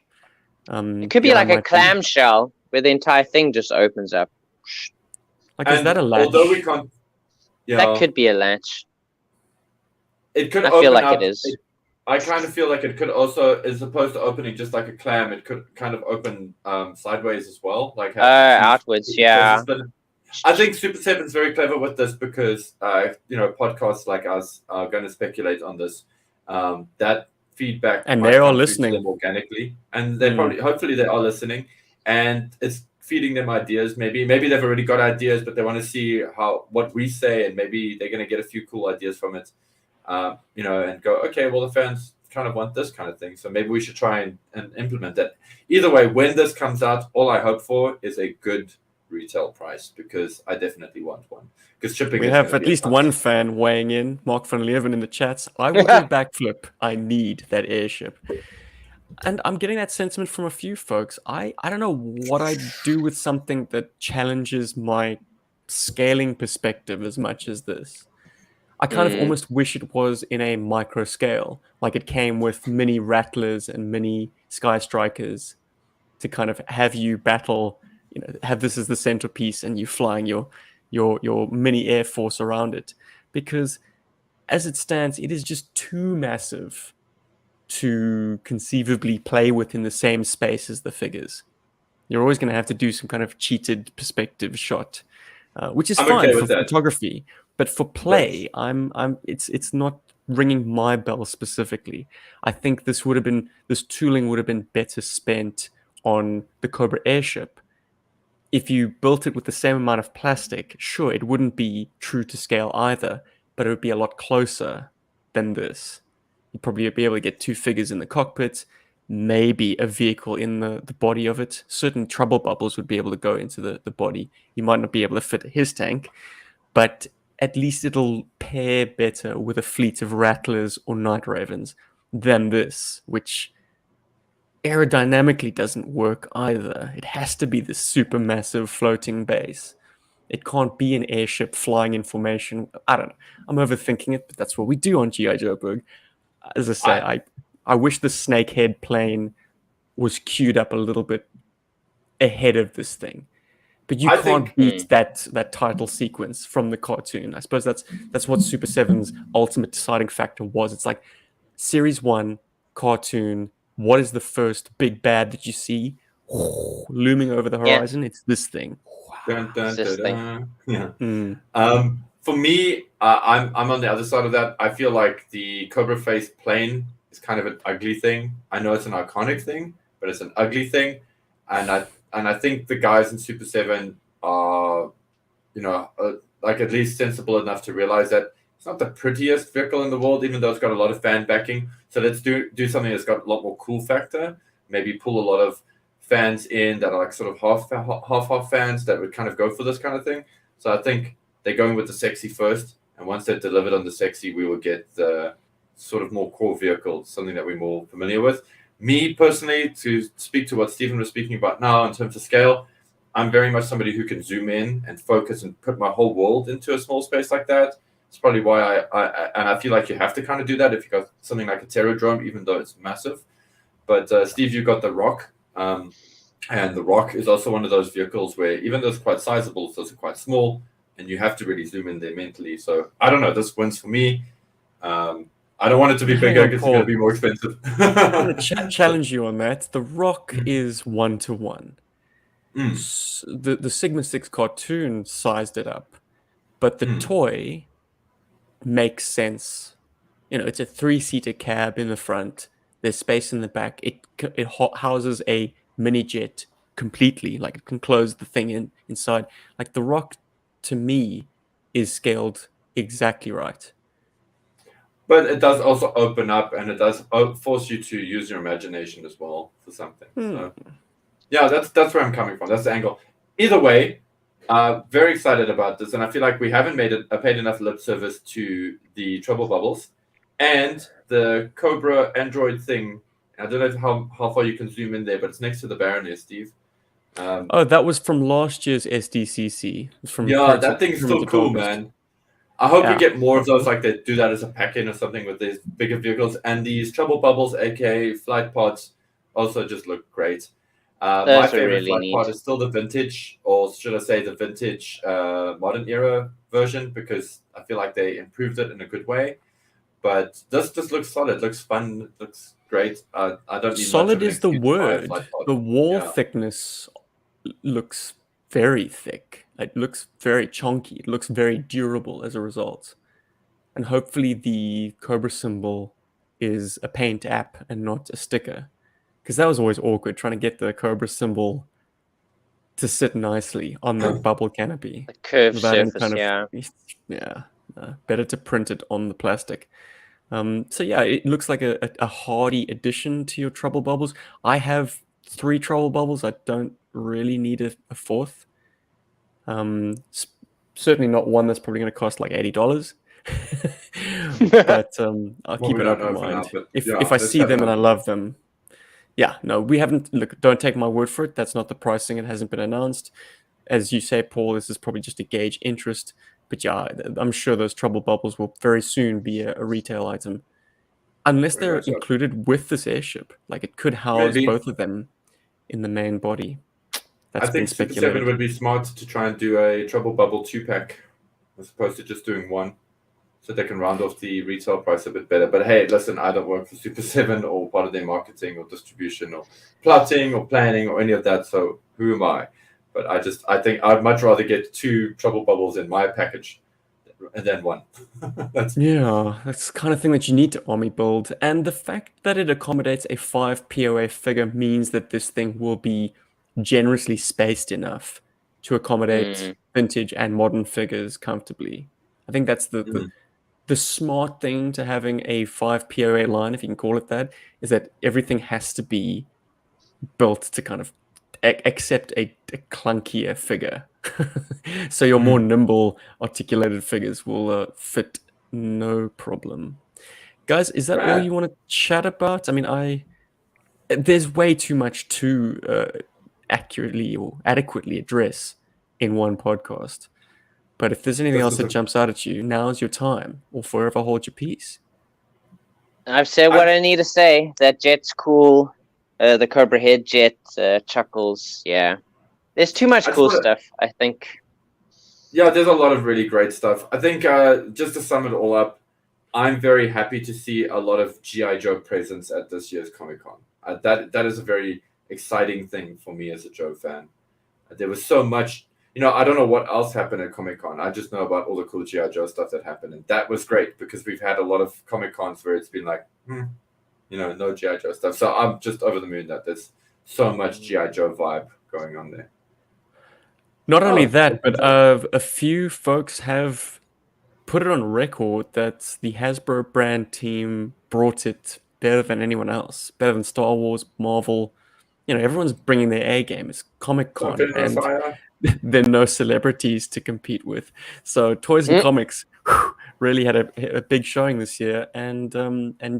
S3: It could be like a clamshell where the entire thing just opens up.
S1: Like, is that a latch?
S2: Although we can't,
S3: that could be a latch.
S2: It could.
S3: I feel like it is.
S2: I kind of feel like it could also, as opposed to opening just like a clam, it could kind of open sideways as well, like
S3: outwards. Yeah.
S2: I think Super 7 is very clever with this because podcasts like us are going to speculate on this. That feedback,
S1: and they are listening
S2: them organically, and they hopefully they are listening, and it's feeding them ideas. Maybe they've already got ideas, but they want to see what we say, and maybe they're going to get a few cool ideas from it, and go, okay, well, the fans kind of want this kind of thing, so maybe we should try and implement that. Either way, when this comes out, all I hope for is a good retail price, because I definitely want one. Because shipping,
S1: we have at least one fan weighing in, Mark van Leeuwen in the chats. I want a backflip. I need that airship. And I'm getting that sentiment from a few folks. I don't know what I'd do with something that challenges my scaling perspective as much as this. I kind of almost wish it was in a micro scale, like it came with mini Rattlers and mini Sky Strikers to kind of have you battle, have this as the centerpiece and you flying your mini air force around it, because as it stands, it is just too massive to conceivably play with in the same space as the figures. You're always going to have to do some kind of cheated perspective shot, which is fine for photography, but for play, it's not ringing my bell specifically. I think this tooling would have been better spent on the Cobra airship. If you built it with the same amount of plastic, sure, it wouldn't be true to scale either, but it would be a lot closer than this. You'd probably be able to get two figures in the cockpit, maybe a vehicle in the body of it. Certain trouble bubbles would be able to go into the body. You might not be able to fit his tank, but at least it'll pair better with a fleet of Rattlers or Night Ravens than this, which aerodynamically doesn't work either. It has to be this supermassive floating base. It can't be an airship flying in formation. I don't know. I'm overthinking it, but that's what we do on GI Joburg. As I say, I wish the snakehead plane was queued up a little bit ahead of this thing. But you can't beat that title sequence from the cartoon. I suppose that's what Super 7's ultimate deciding factor was. It's like Series 1, cartoon, what is the first big bad that you see looming over the horizon? It's this thing.
S2: Dun, dun, dun, dun. Yeah. For me, I'm on the other side of that. I feel like the Cobra Face plane is kind of an ugly thing. I know it's an iconic thing, but it's an ugly thing. And I think the guys in Super 7 are, like at least sensible enough to realize that it's not the prettiest vehicle in the world, even though it's got a lot of fan backing. So let's do something that's got a lot more cool factor. Maybe pull a lot of fans in that are like sort of half fans that would kind of go for this kind of thing. So I think they're going with the sexy first, and once they're delivered on the sexy, we will get the sort of more core vehicle, something that we're more familiar with. Me personally, to speak to what Stephen was speaking about now in terms of scale, I'm very much somebody who can zoom in and focus and put my whole world into a small space like that. It's probably why I feel like you have to kind of do that if you got something like a Pterodrome, even though it's massive. But Steve, you got the Rock, and the Rock is also one of those vehicles where even though it's quite sizable, it's also quite small, and you have to really zoom in there mentally. So I don't know, this wins for me. I don't want it to be bigger because it's going to be more expensive.
S1: I'm going to challenge you on that. The Rock is 1-to-1. The Sigma 6 cartoon sized it up, but the toy makes sense. It's a 3-seater cab in the front. There's space in the back. It houses a mini jet completely. Like it can close the thing inside. Like the Rock, to me, is scaled exactly right.
S2: But it does also open up, and it does force you to use your imagination as well for something. So, yeah, that's where I'm coming from. That's the angle. Either way, very excited about this, and I feel like we haven't paid enough lip service to the Trouble Bubbles and the Cobra Android thing. I don't know how far you can zoom in there, but it's next to the Baroness, Steve.
S1: That was from last year's SDCC.
S2: That thing's so cool, man. I hope we get more of those, like they do that as a pack-in or something with these bigger vehicles. And these Trouble Bubbles, aka flight pods, also just look great. My favorite flight pod is still the vintage, or should I say the vintage modern era version, because I feel like they improved it in a good way. But this just looks solid, looks fun, looks great. I don't need
S1: solid is the word. The wall thickness looks very thick. It looks very chunky. It looks very durable as a result. And hopefully the Cobra symbol is a paint app and not a sticker. Because that was always awkward, trying to get the Cobra symbol to sit nicely on the bubble canopy.
S3: The curved surface,
S1: better to print it on the plastic. So yeah, it looks like a hardy addition to your Trouble Bubbles. I have 3 Trouble Bubbles. I don't really need a fourth. Certainly not one that's probably going to cost like $80. But I'll keep it open mind. If I see them and I love them, we haven't. Look, don't take my word for it. That's not the pricing. It hasn't been announced. As you say, Paul, this is probably just to gauge interest. But yeah, I'm sure those Trouble Bubbles will very soon be a retail item, unless they're included with this airship. Like it could house both of them in the main body.
S2: I think Super 7 would be smart to try and do a Trouble Bubble 2-pack as opposed to just doing one, so they can round off the retail price a bit better. But hey, listen, I don't work for Super 7 or part of their marketing or distribution or plotting or planning or any of that, so who am I? But I think I'd much rather get 2 Trouble Bubbles in my package than one.
S1: That's the kind of thing that you need to army build. And the fact that it accommodates a 5 POA figure means that this thing will be generously spaced enough to accommodate vintage and modern figures comfortably. I think that's the smart thing to having a 5 POA line, if you can call it that, is that everything has to be built to kind of accept a clunkier figure. So your more nimble, articulated figures will fit no problem. Guys, is that all you want to chat about? I mean, there's way too much to accurately or adequately address in one podcast. But if there's anything else that jumps out at you, now's your time, or forever hold your peace.
S3: I've said what I need to say. That jet's cool. The Cobra head jet, Chuckles, There's too much cool stuff, I think.
S2: Yeah, there's a lot of really great stuff. I think just to sum it all up, I'm very happy to see a lot of GI Joe presence at this year's Comic-Con. That is a very exciting thing for me as a Joe fan. There was so much, I don't know what else happened at Comic-Con. I just know about all the cool GI Joe stuff that happened, and that was great because we've had a lot of Comic-Cons where it's been like, no GI Joe stuff. So I'm just over the moon that there's so much GI Joe vibe going on there.
S1: Not only that, but a few folks have put it on record that the Hasbro brand team brought it better than anyone else, better than Star Wars, Marvel. Everyone's bringing their A game. It's Comic-Con, and there are no celebrities to compete with. So toys and comics really had a big showing this year, and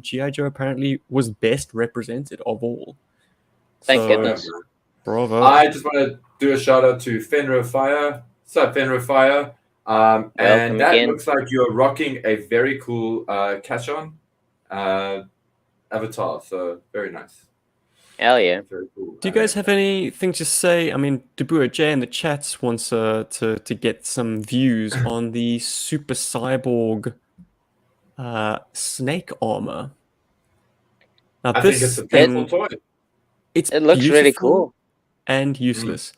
S1: GI Joe apparently was best represented of all.
S3: Thank goodness.
S1: Bravo.
S2: I just want to do a shout out to Fenrir Fire. What's up, Fenrir Fire? And that again. Looks like you're rocking a very cool Cash-On avatar. So very nice.
S3: Hell yeah.
S2: Very cool.
S1: Do you guys have anything to say? I mean, Dabua J in the chats wants to get some views on the Super Cyborg snake armor. Now,
S2: I think it's a beautiful toy.
S1: It
S3: looks really cool.
S1: And useless.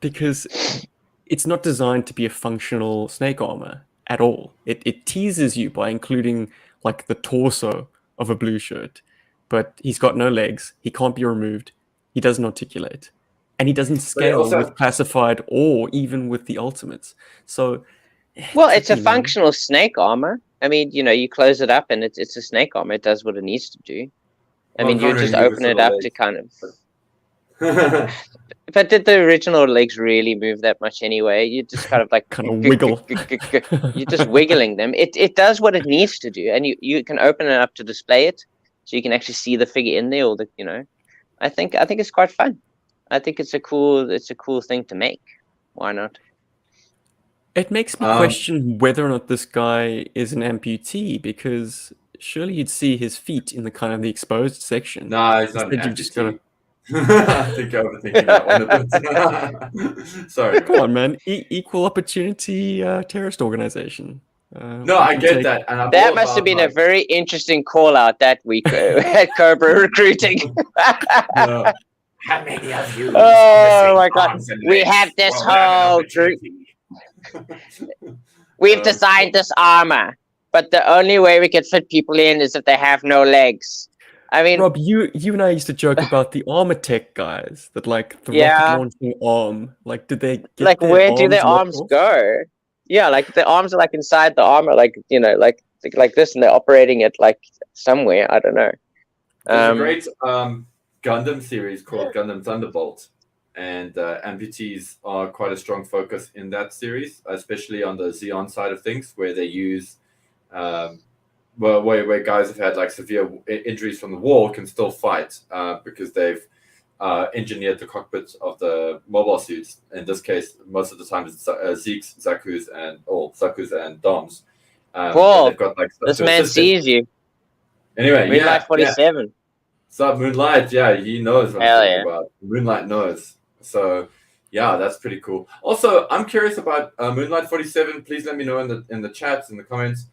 S1: Because it's not designed to be a functional snake armor at all. It teases you by including like the torso of a blue shirt, but he's got no legs. He can't be removed. He doesn't articulate, and he doesn't scale with classified or even with the ultimates. So,
S3: well, it's a functional snake armor. I mean, you close it up and it's a snake armor. It does what it needs to do. I mean, you just open it up to kind of. But did the original legs really move that much anyway? You just kind of like
S1: wiggle.
S3: You're just wiggling them. It does what it needs to do, and you can open it up to display it, so you can actually see the figure in there. Or I think it's quite fun. I think it's a cool thing to make. Why not?
S1: It makes me question whether or not this guy is an amputee, because surely you'd see his feet in the kind of the exposed section.
S2: No, he's not an amputee. I think I'm overthinking that one a bit. Sorry.
S1: Come on, man. Equal opportunity terrorist organization.
S2: No, I get that. And
S3: that must have been a very interesting call out that week at Cobra Recruiting.
S2: No. How many of you?
S3: Oh my God. We have this whole group. We've designed this armor, but the only way we could fit people in is if they have no legs. I mean,
S1: Rob, you and I used to joke about the armor tech guys that like the rocket launching arm. Like, did they get
S3: like where do their arms go? Yeah, like the arms are like inside the armor, like like this, and they're operating it like somewhere. I don't know.
S2: There's a great Gundam series called Gundam Thunderbolt, and amputees are quite a strong focus in that series, especially on the Xeon side of things, where they use. Where guys have had like severe injuries from the war can still fight because they've engineered the cockpit of the mobile suits. In this case, most of the time it's Zeke's, Zaku's, and Dom's.
S3: Cool. Got, like, this man sees you.
S2: Anyway,
S3: Moonlight 47.
S2: Yeah. So Moonlight, yeah, he knows what I'm talking about. Moonlight knows. So yeah, that's pretty cool. Also, I'm curious about Moonlight 47. Please let me know in the chats, in the comments.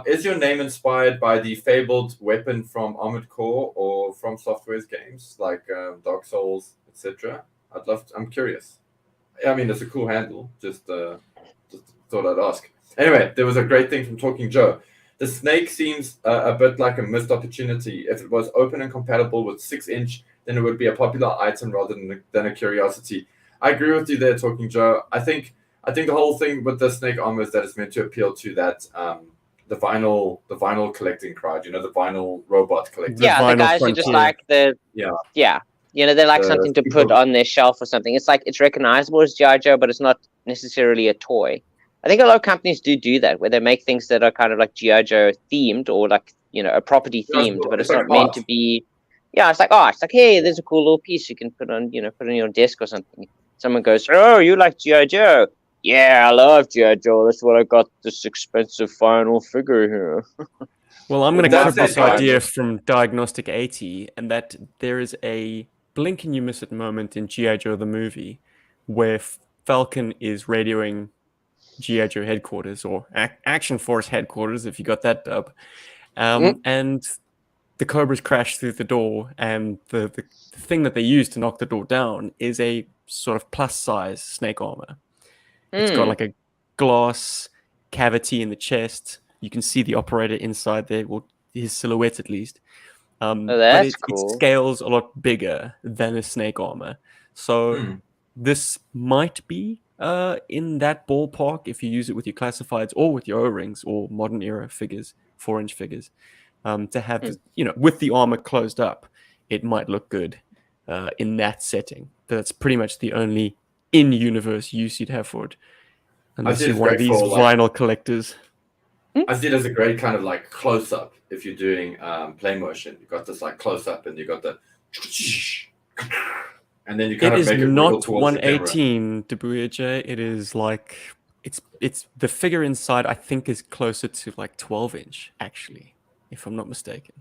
S2: Is your name inspired by the fabled weapon from Armored Core or from Software's games like Dark Souls, etc.? I'm curious. I mean, it's a cool handle. Just thought I'd ask. Anyway, there was a great thing from Talking Joe. The snake seems a bit like a missed opportunity. If it was open and compatible with 6-inch, then it would be a popular item rather than a curiosity. I agree with you there, Talking Joe. I think the whole thing with the snake armor is that it's meant to appeal to that. The vinyl collecting crowd, the vinyl robot collecting.
S3: Yeah, the guys who just like they like something to put on their shelf or something. It's like it's recognizable as GI Joe, but it's not necessarily a toy. I think a lot of companies do that, where they make things that are kind of like GI Joe themed or like a property themed, but it's not meant to be. Yeah, it's like hey, there's a cool little piece you can put on your desk or something. Someone goes, oh, you like GI Joe? Yeah, I love G.I. Joe. That's what I got this expensive final figure here.
S1: Well, I'm going to cut this idea from Diagnostic 80, and that there is a blink and you miss it moment in G.I. Joe the movie where Falcon is radioing G.I. Joe headquarters, or Action Force headquarters, if you got that dub. And the Cobras crash through the door, and the thing that they use to knock the door down is a sort of plus-size snake armor. It's got like a glass cavity in the chest. You can see the operator inside there, well, his silhouette at least. But
S3: that's
S1: it
S3: cool.
S1: scales a lot bigger than a snake armor. So this might be in that ballpark if you use it with your classifieds or with your O-rings or modern era figures, 4-inch figures. To have, with the armor closed up, it might look good in that setting. That's pretty much the only in-universe use you'd have for it. Unless you're one of these vinyl collectors.
S2: I see it as a great kind of like close-up if you're doing play motion. You've got this like close-up and you've got the... And then you kind of make it wiggle towards the camera.
S1: It is not 118, Debuye. It is like... It's the figure inside, I think, is closer to like 12-inch, actually, if I'm not mistaken.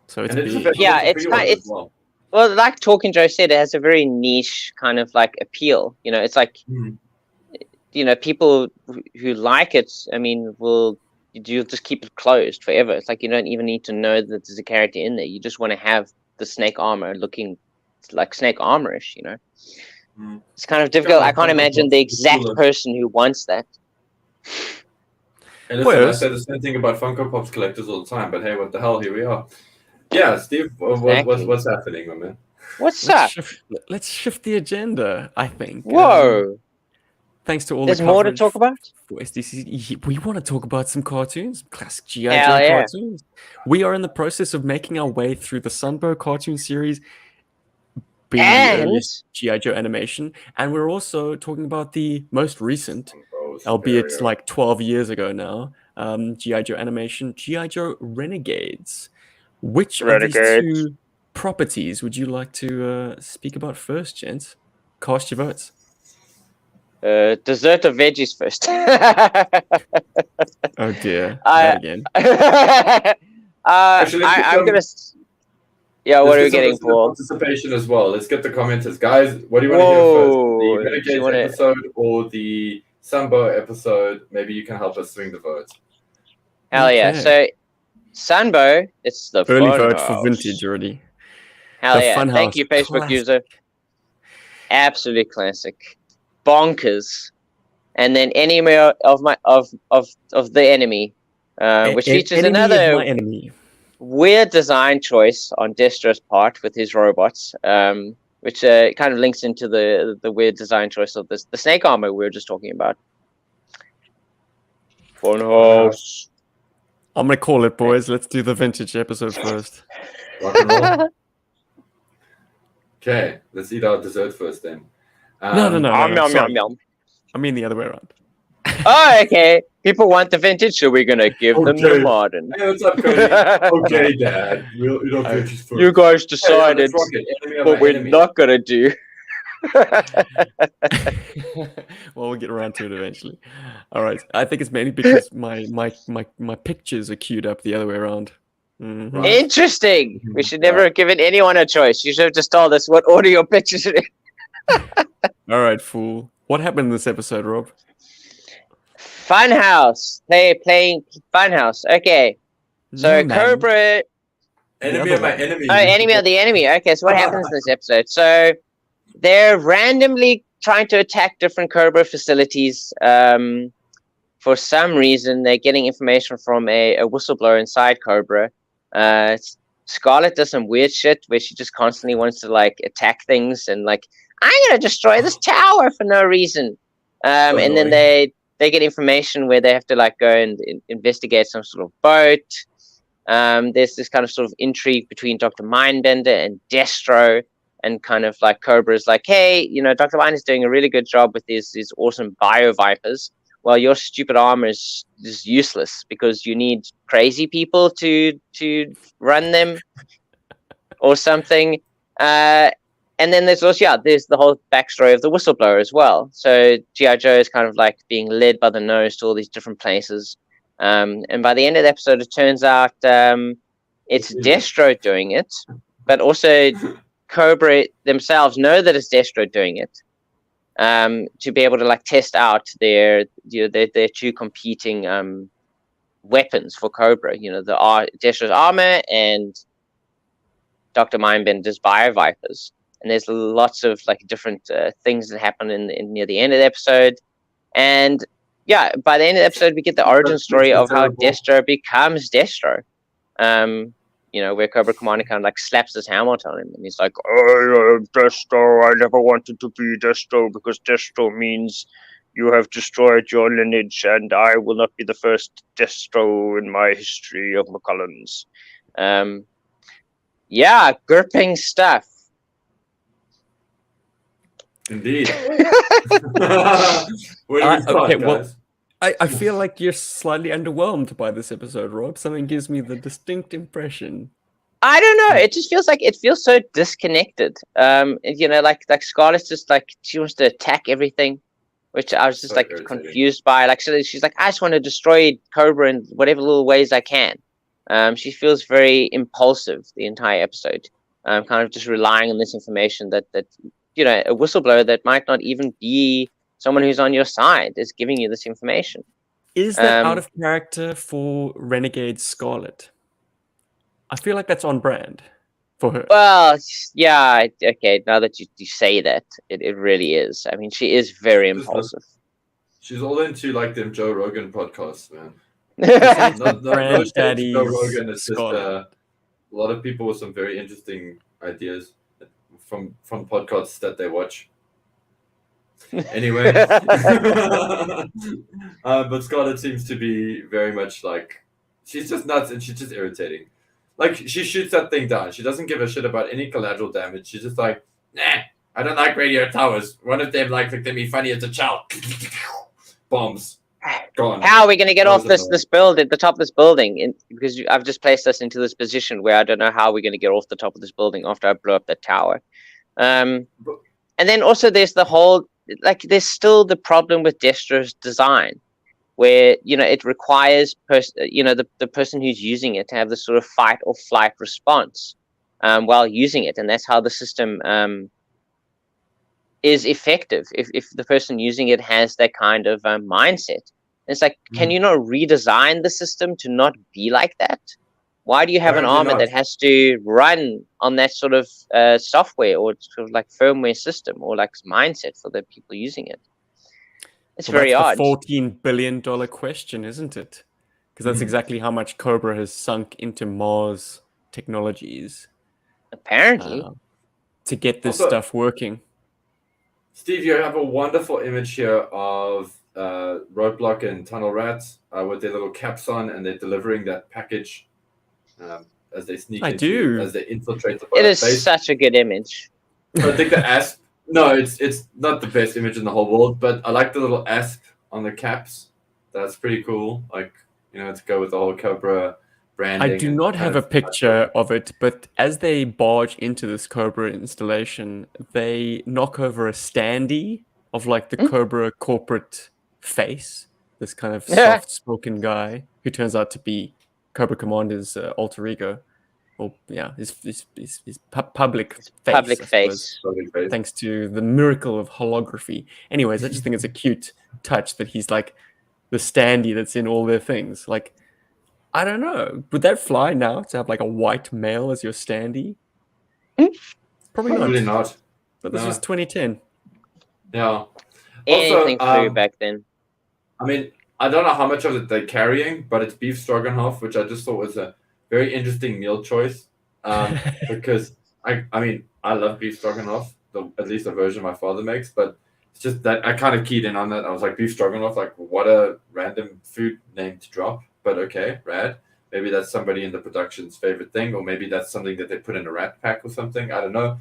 S1: So it's big.
S3: Yeah, it's well, like Talking Joe said, it has a very niche kind of like appeal. It's like, people who like it, I mean, you'll just keep it closed forever. It's like you don't even need to know that there's a character in there. You just want to have the snake armor looking like snake armorish, It's kind of difficult. I can't imagine the exact person who wants that.
S2: And listen, I say the same thing about Funko Pops collectors all the time, but hey, what the hell, here we are. Yeah, Steve, what's happening, my man?
S3: What's up?
S1: Let's shift the agenda, I think.
S3: Whoa.
S1: Thanks to all
S3: There's more to talk about?
S1: For SDCC. We want to talk about some cartoons, classic GI Joe cartoons. We are in the process of making our way through the Sunbow cartoon series, being the earliest GI Joe animation, and we're also talking about the most recent, albeit like 12 years ago now, GI Joe animation, GI Joe Renegades. Which of these two properties would you like to speak about first, gents? Cast your votes.
S3: Dessert or veggies first?
S1: Oh dear, that again.
S2: Actually,
S3: I'm gonna. Yeah, what are we getting for
S2: participation as well? Let's get the commenters, guys. What do you want to hear first? The Renegades episode or the Sunbow episode? Maybe you can help us swing the votes.
S3: Hell yeah! So Sunbow, it's the
S1: early
S3: Funhouse.
S1: vote for vintage already.
S3: Hell
S1: the
S3: yeah!
S1: Funhouse.
S3: Thank you, Facebook
S1: classic.
S3: user. Absolute classic, bonkers, and then enemy of the enemy, which features another weird design choice on Destro's part with his robots, which kind of links into the weird design choice of the snake armor we were just talking about. Funhouse.
S1: I'm gonna call it, boys. Let's do the vintage episode first.
S2: Rock and roll. Okay, let's eat our dessert first then.
S1: No.
S3: Yum.
S1: I mean the other way around.
S3: Oh, okay. People want the vintage, so we're gonna give them the modern.
S2: Hey, what's up, Cody? Okay, Dad.
S3: You guys decided what we're not gonna do.
S1: Well, we'll get around to it eventually. All right. I think it's mainly because my pictures are queued up the other way around. Mm-hmm.
S3: Interesting. We should never have given anyone a choice. You should have just told us what order your pictures are in.
S1: All right, fool. What happened in this episode, Rob?
S3: Funhouse. Playing Funhouse. Okay. So Cobra.
S2: Enemy of my enemy.
S3: Oh, enemy of the enemy. Okay, so what happens in this episode? So they're randomly trying to attack different Cobra facilities. For some reason, they're getting information from a whistleblower inside Cobra. Scarlet does some weird shit where she just constantly wants to like attack things and like, I'm gonna destroy this tower for no reason. And then they get information where they have to like go and investigate some sort of boat. There's this kind of sort of intrigue between Dr. Mindbender and Destro, and kind of like Cobra's like, hey, Dr. Mind is doing a really good job with these awesome bio vipers. Well, your stupid armor is useless because you need crazy people to run them or something. And then there's also, there's the whole backstory of the whistleblower as well. So G.I. Joe is kind of like being led by the nose to all these different places. And by the end of the episode, it turns out it's Destro doing it, but also Cobra themselves know that it's Destro doing it. To be able to like test out their two competing weapons for Cobra, Destro's armor and Dr. Mindbender's bio vipers. And there's lots of like different things that happen in near the end of the episode. And by the end of the episode, we get the origin story of how Destro becomes Destro. where Cobra Commander kind of like slaps his helmet on him, and he's like, "Oh, Destro, I never wanted to be Destro because Destro means you have destroyed your lineage, and I will not be the first Destro in my history of McCullens." Yeah, gripping stuff.
S2: Indeed. Where do we start,
S1: okay,
S2: guys?
S1: well, I feel like you're slightly underwhelmed by this episode, Rob. Something gives me the distinct impression.
S3: I don't know. It just feels so disconnected. Like Scarlett's just like she wants to attack everything, which I was just
S2: So
S3: like
S2: irritating.
S3: confused by. Like so she's like, I just want to destroy Cobra in whatever little ways I can. She feels very impulsive the entire episode. Kind of just relying on this information that a whistleblower that might not even be someone who's on your side is giving you this information.
S1: Is that out of character for Renegade Scarlet? I feel like that's on brand for her.
S3: Well, yeah, okay. Now that you say that, it really is. I mean, she is very impulsive.
S2: She's all into like them Joe Rogan podcasts, man.
S1: Granddaddy's
S2: Joe Rogan is just
S1: Scarlet.
S2: a lot of people with some very interesting ideas from podcasts that they watch. Anyway, but Scarlett seems to be very much like she's just nuts and she's just irritating. Like she shoots that thing down. She doesn't give a shit about any collateral damage. She's just like, nah, I don't like radio towers. One of them looked at me funny as a child. Bombs. Gone.
S3: How are we going to get
S2: That
S3: off
S2: was
S3: this building, the top of this building? Because I've just placed us into this position where I don't know how we're going to get off the top of this building after I blow up the tower. And then also there's the whole, like, there's still the problem with Destro's design, where it requires the person who's using it to have this sort of fight or flight response while using it, and that's how the system is effective if the person using it has that kind of mindset. It's like, can you not redesign the system to not be like that? Why do you have an armor that has to run on that sort of software or sort of like firmware system or like mindset for the people using it? It's very odd.
S1: That's the $14 billion question, isn't it? Because that's exactly how much Cobra has sunk into Mars technologies.
S3: Apparently.
S1: To get this
S2: Also,
S1: stuff working.
S2: Steve, you have a wonderful image here of Roadblock and Tunnel Rats with their little caps on, and they're delivering that package as they sneak as they infiltrate the
S3: It is
S2: base.
S3: such a good image.
S2: I think the asp. No, it's not the best image in the whole world, but I like the little asp on the caps. That's pretty cool. Like, to go with the whole Cobra branding.
S1: I do not have a picture of it, but as they barge into this Cobra installation, they knock over a standee of like the Cobra corporate face. This kind of soft-spoken guy who turns out to be Cobra Commander's alter ego. Well, yeah, his public face.
S3: Public face.
S1: Thanks to the miracle of holography. Anyways, I just think it's a cute touch that he's like the standee that's in all their things. Like, I don't know. Would that fly now to have like a white male as your standee? Probably not. But this was 2010.
S2: Yeah.
S3: Anything flew back then.
S2: I mean, I don't know how much of it they're carrying, but it's beef stroganoff, which I just thought was a very interesting meal choice. Because I love beef stroganoff, at least the version my father makes, but it's just that I kind of keyed in on that. I was like, beef stroganoff, like what a random food name to drop. But okay, rad. Maybe that's somebody in the production's favorite thing, or maybe that's something that they put in a rat pack or something. I don't know.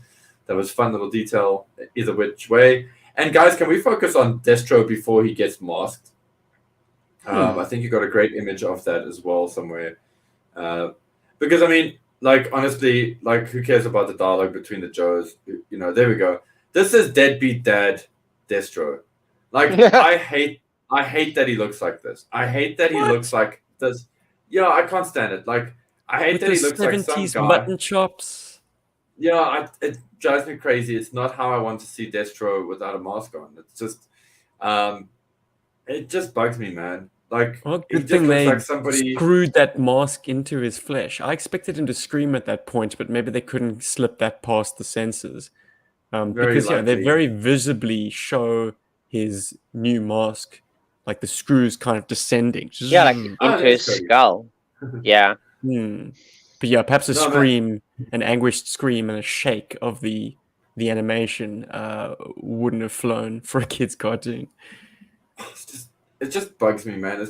S2: That was fun little detail either which way. And guys, can we focus on Destro before he gets masked? I think you got a great image of that as well somewhere. Because I mean, like honestly, like who cares about the dialogue between the Joes? There we go. This is deadbeat dad Destro. Like I hate that he looks like this. I hate that he looks like this. Yeah, I can't stand it. Like I hate that he looks like some guy.
S1: Mutton chops.
S2: Yeah, it drives me crazy. It's not how I want to see Destro without a mask on. It's just, it just bugs me, man. Like,
S1: good thing they screwed that mask into his flesh. I expected him to scream at that point, but maybe they couldn't slip that past the sensors. Because they very visibly show his new mask, like the screws kind of descending.
S3: Yeah, like into his skull. Yeah.
S1: But yeah, perhaps a
S2: No, man.
S1: scream, an anguished scream, and a shake of the animation wouldn't have flown for a kid's cartoon.
S2: It just bugs me, man.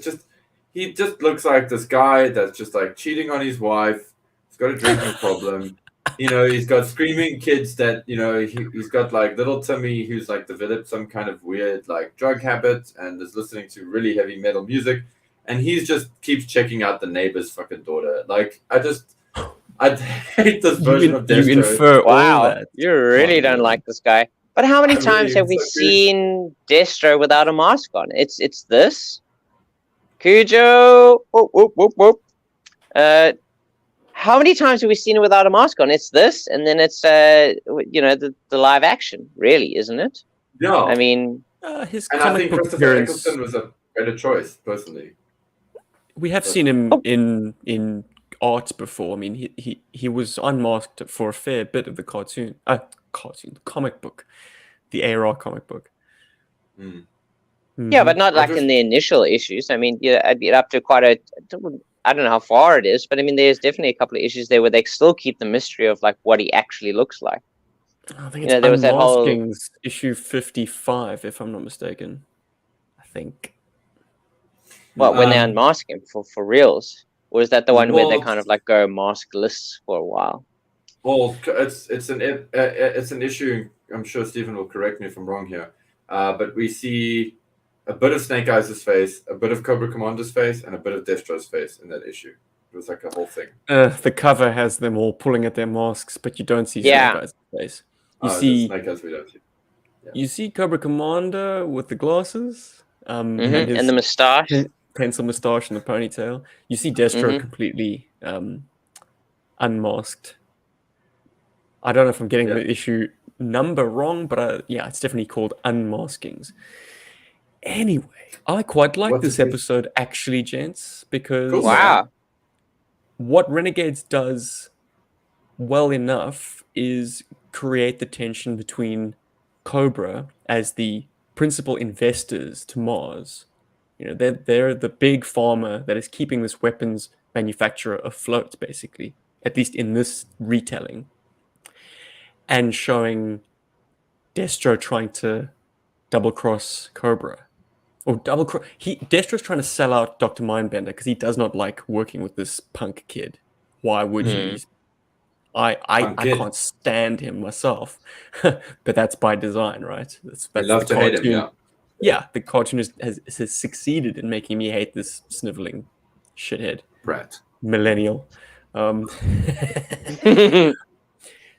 S2: He just looks like this guy that's just like cheating on his wife. He's got a drinking problem. He's got screaming kids that, he's got like little Timmy who's like developed some kind of weird like drug habit and is listening to really heavy metal music. And he just keeps checking out the neighbor's fucking daughter. Like, I hate this version of Destro.
S1: You infer all
S3: Wow,
S1: that.
S3: you really don't like this guy. But how many times have we seen Destro without a mask on? It's this. Cujo. Whoop, whoop, whoop, whoop. How many times have we seen it without a mask on? It's this, and then it's the live action, really, isn't it?
S2: Yeah.
S3: I mean,
S1: his
S2: and I think Christopher Eccleston was a better choice, personally.
S1: We have seen him in art before. I mean, he was unmasked for a fair bit of the comic book, the ARR comic book.
S2: Mm.
S3: Yeah, but not like in the initial issues. I mean, I'd be up to quite a. I don't know how far it is, but I mean, there's definitely a couple of issues there where they still keep the mystery of like what he actually looks like.
S1: I think it's
S3: there was that whole
S1: issue 55, if I'm not mistaken. I think.
S3: Well, when they unmask him for reals, or is that the one where they kind of like go maskless for a while?
S2: Well, it's an issue. I'm sure Stephen will correct me if I'm wrong here, but we see a bit of Snake Eyes' face, a bit of Cobra Commander's face, and a bit of Destro's face in that issue. It was like a whole thing.
S1: The cover has them all pulling at their masks, but you don't see Snake Eyes' face. You see
S2: Snake Eyes we don't see.
S1: Yeah. You see Cobra Commander with the glasses,
S3: and the moustache,
S1: pencil moustache, and the ponytail. You see Destro completely unmasked. I don't know if I'm getting the issue number wrong, but it's definitely called Unmaskings. Anyway, I quite like this episode, actually, gents, because what Renegades does well enough is create the tension between Cobra as the principal investors to Mars. They're the big pharma that is keeping this weapons manufacturer afloat, basically, at least in this retelling, and showing Destro trying to double-cross Cobra. Destro's trying to sell out Dr. Mindbender because he does not like working with this punk kid. Why would you? I can't stand him myself, but that's by design, right? That's
S2: love to hate him,
S1: yeah. The cartoon has succeeded in making me hate this sniveling shithead.
S2: Brat.
S1: Millennial.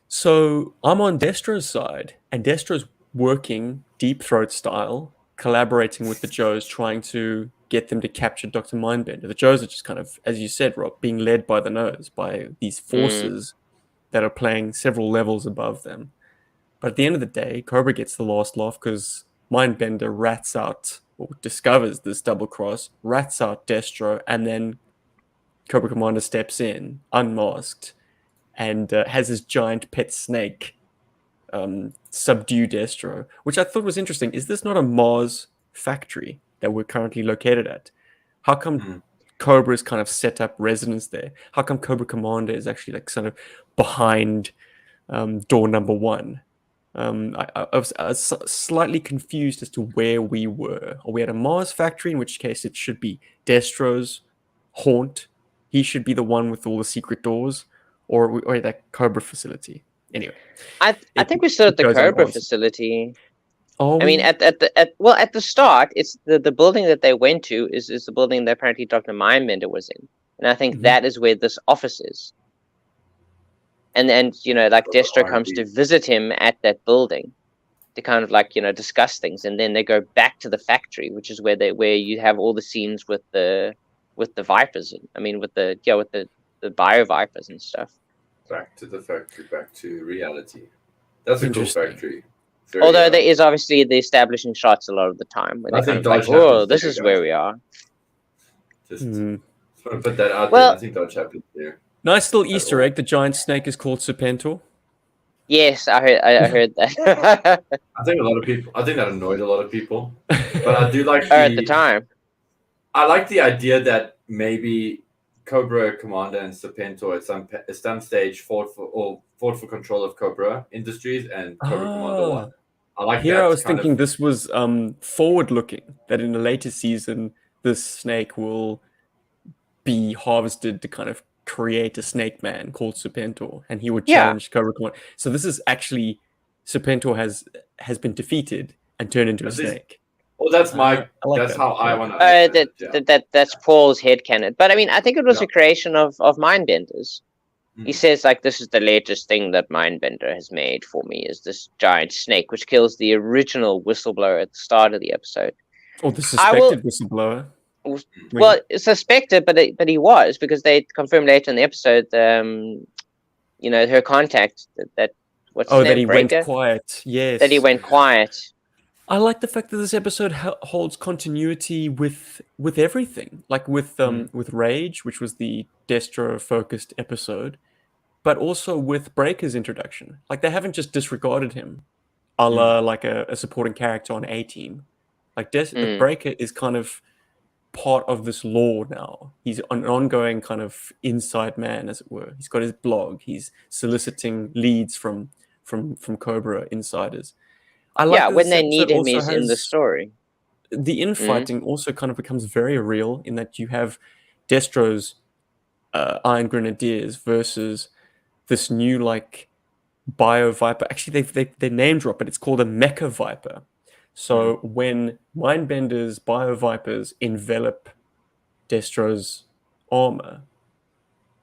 S1: So I'm on Destro's side, and Destro's working Deep Throat style, collaborating with the Joes, trying to get them to capture Dr. Mindbender. The Joes are just kind of, as you said, Rob, being led by the nose by these forces that are playing several levels above them. But at the end of the day, Cobra gets the last laugh because Mindbender rats out, or discovers this double cross, rats out Destro, and then Cobra Commander steps in, unmasked, and has his giant pet snake subdue Destro, which I thought was interesting. Is this not a Mars factory that we're currently located at? How come Cobra's kind of set up residence there? How come Cobra Commander is actually like sort of behind door number 1? I was slightly confused as to where we were. Are we at a Mars factory, in which case it should be Destro's haunt? He should be the one with all the secret doors, or at that Cobra facility. Anyway,
S3: I think we're still at the Cobra facility. I mean, at the start, it's the building that they went to is the building that apparently Dr. Mindbender was in, and I think that is where this office is. And like Destro comes to visit him at that building to kind of like discuss things, and then they go back to the factory, which is where you have all the scenes with the Vipers. I mean, with the bio Vipers and stuff.
S2: Back to the factory, back to reality. That's a cool factory.
S3: Although there is obviously the establishing shots a lot of the time where they're kind of like, "Oh, this is where we are."
S2: Just want to put that out there. I think Dodge happens there.
S1: Nice little Easter egg. The giant snake is called Serpentor.
S3: Yes, I heard that.
S2: I think that annoyed a lot of people, but I do like
S3: at the time.
S2: I like the idea that maybe Cobra Commander and Serpentor at some stage fought for control of Cobra Industries and Cobra Commander won. I like
S1: Here
S2: that.
S1: I was thinking this was forward-looking, that in a later season, this snake will be harvested to kind of create a snake man called Serpentor, and he would challenge Cobra Commander. So this is actually Serpentor has been defeated and turned into a snake.
S2: Well, that's that's how I want to.
S3: That's Paul's headcanon. But I mean, I think it was a creation of Mindbenders. He says, like, this is the latest thing that Mindbender has made for me, is this giant snake, which kills the original whistleblower at the start of the episode.
S1: Or the suspected whistleblower.
S3: Well, suspected, but he was, because they confirmed later in the episode, her contact, that what's his name?
S1: That he went quiet. Yes.
S3: That he went quiet.
S1: I like the fact that this episode holds continuity with everything, like with Rage, which was the Destro-focused episode, but also with Breaker's introduction. Like, they haven't just disregarded him, a la like a supporting character on A-Team. Like, the Breaker is kind of part of this lore now. He's an ongoing kind of inside man, as it were. He's got his blog. He's soliciting leads from Cobra insiders. I like
S3: when they need him, he's in the story.
S1: The infighting also kind of becomes very real in that you have Destro's Iron Grenadiers versus this new, like, Bio Viper. Actually, they name drop it. It's called a Mecha Viper. So when Mindbender's Bio Vipers envelop Destro's armor,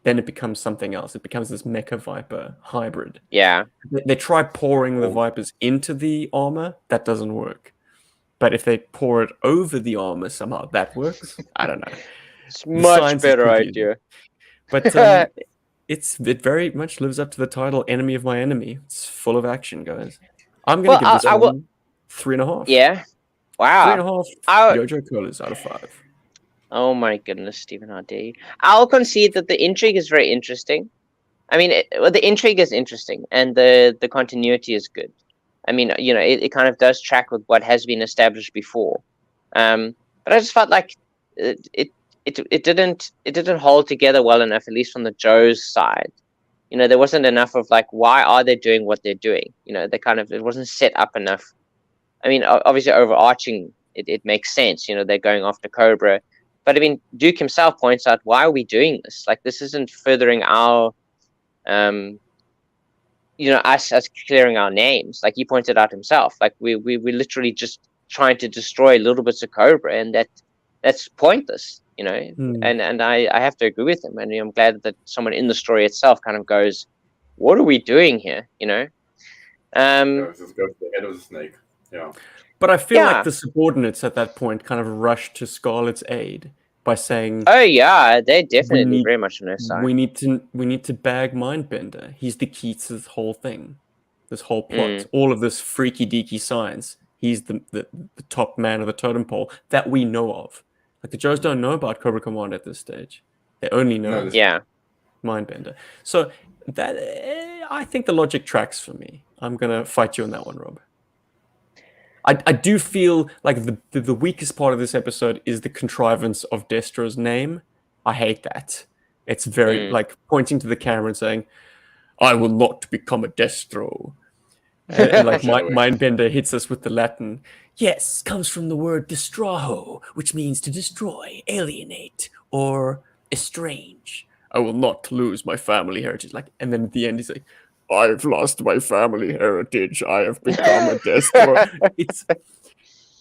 S1: then it becomes something else. It becomes this Mecha Viper hybrid.
S3: Yeah.
S1: They try pouring the Vipers into the armor. That doesn't work. But if they pour it over the armor somehow, that works. I don't know.
S3: It's much better idea.
S1: But it very much lives up to the title, Enemy of My Enemy. It's full of action, guys. I'm going to give this one 3.5.
S3: Yeah. Wow.
S1: 3.5 Yojo Colas out of 5.
S3: Oh my goodness, Stephen, how dare you? I'll concede that the intrigue is very interesting. I mean, the intrigue is interesting, and the continuity is good. I mean, it kind of does track with what has been established before. But I just felt like it didn't hold together well enough, at least from the Joe's side. There wasn't enough of, like, why are they doing what they're doing? It wasn't set up enough. I mean, obviously overarching, it makes sense. They're going after Cobra. But I mean, Duke himself points out, why are we doing this? Like, this isn't furthering our, us clearing our names. Like he pointed out himself, like we're literally just trying to destroy little bits of Cobra, and that's pointless, And I have to agree with him. And I'm glad that someone in the story itself kind of goes, what are we doing here?
S2: Just go to the head of the snake. Yeah.
S1: But I feel like the subordinates at that point kind of rushed to Scarlet's aid by saying,
S3: "Oh yeah, they're definitely very much on their side.
S1: We need to bag Mindbender. He's the key to this whole thing, this whole plot, all of this freaky deaky science. He's the top man of the totem pole that we know of. Like, the Joes don't know about Cobra Commander at this stage. They only know Mindbender. So that I think the logic tracks for me. I'm gonna fight you on that one, Rob. I do feel like the weakest part of this episode is the contrivance of Destro's name. I hate that. It's very like pointing to the camera and saying, "I will not become a Destro." And like Mindbender hits us with the Latin. Yes, comes from the word distraho, which means to destroy, alienate, or estrange. I will not lose my family heritage. Like, and then at the end he's like, I've lost my family heritage. I have become a Destro. It's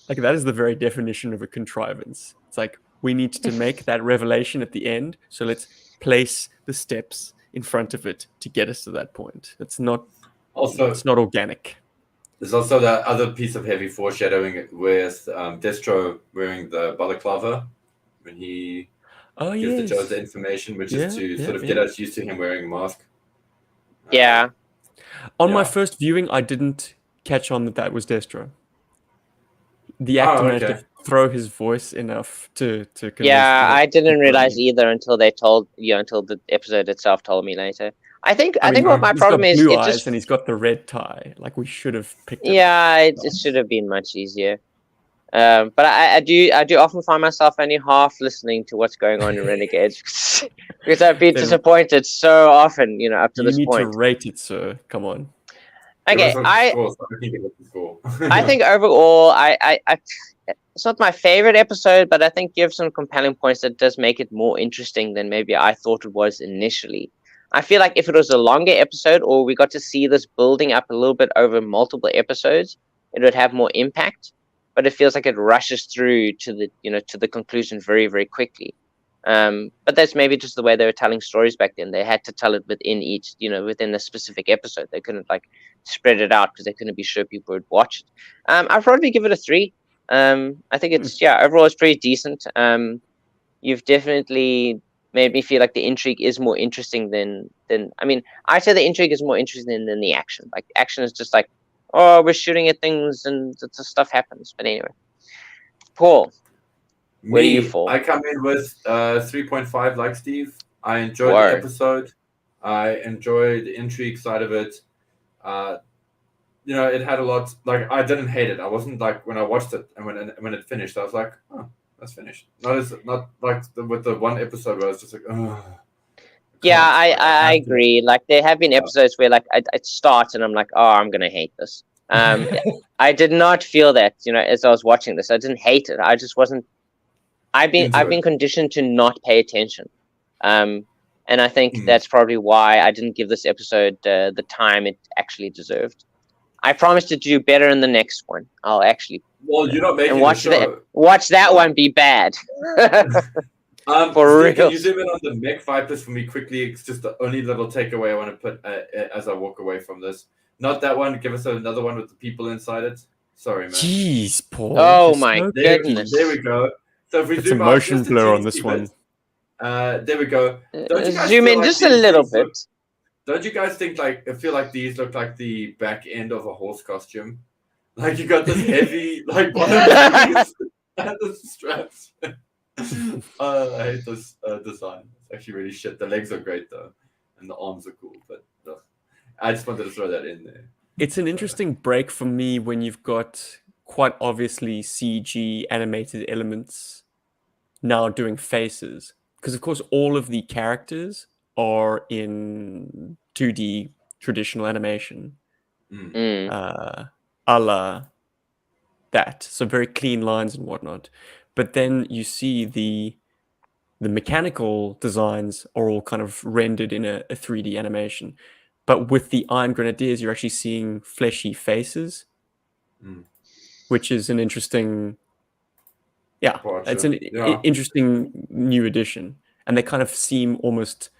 S1: like, that is the very definition of a contrivance. It's like, we need to make that revelation at the end, so let's place the steps in front of it to get us to that point. It's not organic.
S2: There's also that other piece of heavy foreshadowing with Destro wearing the balaclava when he gives the Joes the information, which is to sort of get us used to him wearing a mask.
S1: On my first viewing, I didn't catch on that was Destro. The actor managed to throw his voice enough to convince me.
S3: I didn't realize either until they told until the episode itself told me later. I think what my problem is,
S1: blue eyes and he's got the red tie. Like, we should have picked it.
S3: It should have been much easier. But I do often find myself only half listening to what's going on in Renegades because I've been disappointed so often, up to this point.
S1: You need to rate it, sir. Come on.
S3: Okay, I
S2: I
S3: think overall, I it's not my favorite episode, but I think you have some compelling points that does make it more interesting than maybe I thought it was initially. I feel like if it was a longer episode, or we got to see this building up a little bit over multiple episodes, it would have more impact. But it feels like it rushes through to the conclusion very, very quickly. But that's maybe just the way they were telling stories back then. They had to tell it within the specific episode. They couldn't spread it out because they couldn't be sure people would watch it. I'd probably give it a 3. I think it's overall it's pretty decent. You've definitely made me feel like the intrigue is more interesting than I'd say the intrigue is more interesting than the action. Like action is just like, oh, we're shooting at things and the stuff happens. But anyway, Paul, where do you fall?
S2: I come in with 3.5 like Steve. I enjoyed the episode. I enjoyed the intrigue side of it. It had a lot. Like, I didn't hate it. I wasn't like, when I watched it and when it finished, I was like, oh, that's finished. Not like with the one episode where I was just like, oh.
S3: Yeah, I agree. Like, there have been episodes where it starts and I'm like, oh, I'm gonna hate this. I did not feel that, as I was watching this. I didn't hate it. I just wasn't. I've been conditioned to not pay attention, and I think that's probably why I didn't give this episode the time it actually deserved. I promise to do better in the next one. I'll actually.
S2: Well, you're not making
S3: watch
S2: the show.
S3: Watch that one be bad.
S2: For real. Can you zoom in on the mech vipers for me quickly? It's just the only little takeaway I want to put as I walk away from this. Not that one. Give us another one with the people inside it. Sorry, man.
S1: Jeez, Paul.
S3: Oh my goodness.
S2: There we go. So if we
S1: zoom out, motion blur on this one.
S2: There we go.
S3: Zoom in just a little bit.
S2: Don't you guys think I feel like these look like the back end of a horse costume? Like you got this heavy bottom piece and the straps. I hate this design. It's actually really shit. The legs are great though, and the arms are cool. But I just wanted to throw that in there.
S1: It's an interesting break for me when you've got quite obviously CG animated elements now doing faces, because of course all of the characters are in 2D traditional animation, a la that, so very clean lines and whatnot. But then you see the mechanical designs are all kind of rendered in a 3D animation. But with the Iron Grenadiers, you're actually seeing fleshy faces, which is an interesting, it's an interesting new addition. And they kind of seem almost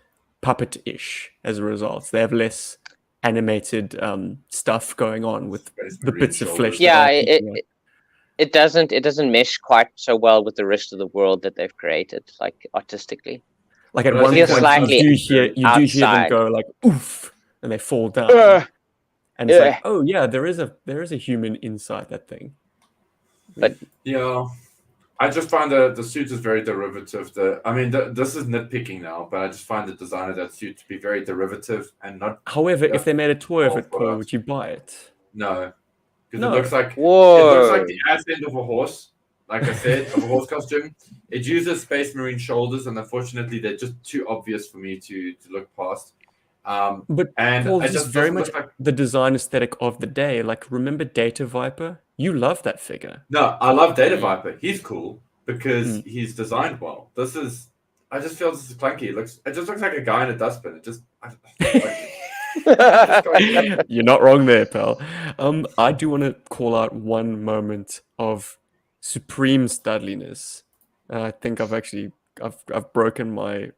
S1: puppet-ish as a result. They have less animated stuff going on with the bits of flesh.
S3: Yeah, it doesn't mesh quite so well with the rest of the world that they've created, like artistically.
S1: Like at one point, you do hear them go like oof, and they fall down, and it's like, oh yeah, there is a human inside that thing.
S3: But
S2: yeah, I just find the suit is very derivative. This is nitpicking now, but I just find the design of that suit to be very derivative and not.
S1: However, if they made a toy of it, Paul, would you buy it?
S2: No, because it looks like the ass end of a horse. Like I said, of a horse costume. It uses Space Marine shoulders, and unfortunately, they're just too obvious for me to look past.
S1: But Paul, this is very much the design aesthetic of the day. Like, remember Data Viper? You love that figure.
S2: No, I love Data Viper. He's cool because he's designed well. I just feel this is clunky. It just looks like a guy in a dustbin.
S1: You're not wrong there, pal. I do want to call out one moment of supreme studliness. I think I've broken my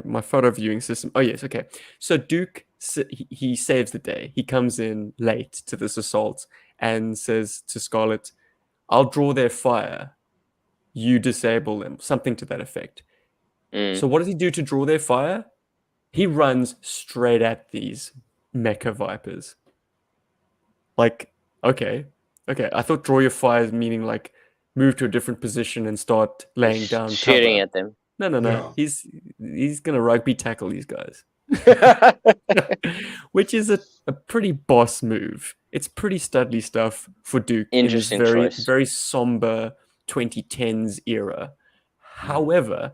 S1: my photo viewing system. Oh yes, okay. So Duke, he saves the day. He comes in late to this assault and says to Scarlet, "I'll draw their fire. You disable them." Something to that effect. So what does he do to draw their fire? He runs straight at these mecha vipers. Like, okay. I thought draw your fire meaning like move to a different position and start laying down
S3: shooting
S1: cover.
S3: at them.
S1: No. Yeah. He's gonna rugby tackle these guys. Which is a pretty boss move. It's pretty studly stuff for Duke
S3: Interesting
S1: in this very,
S3: choice.
S1: very somber 2010s era. However,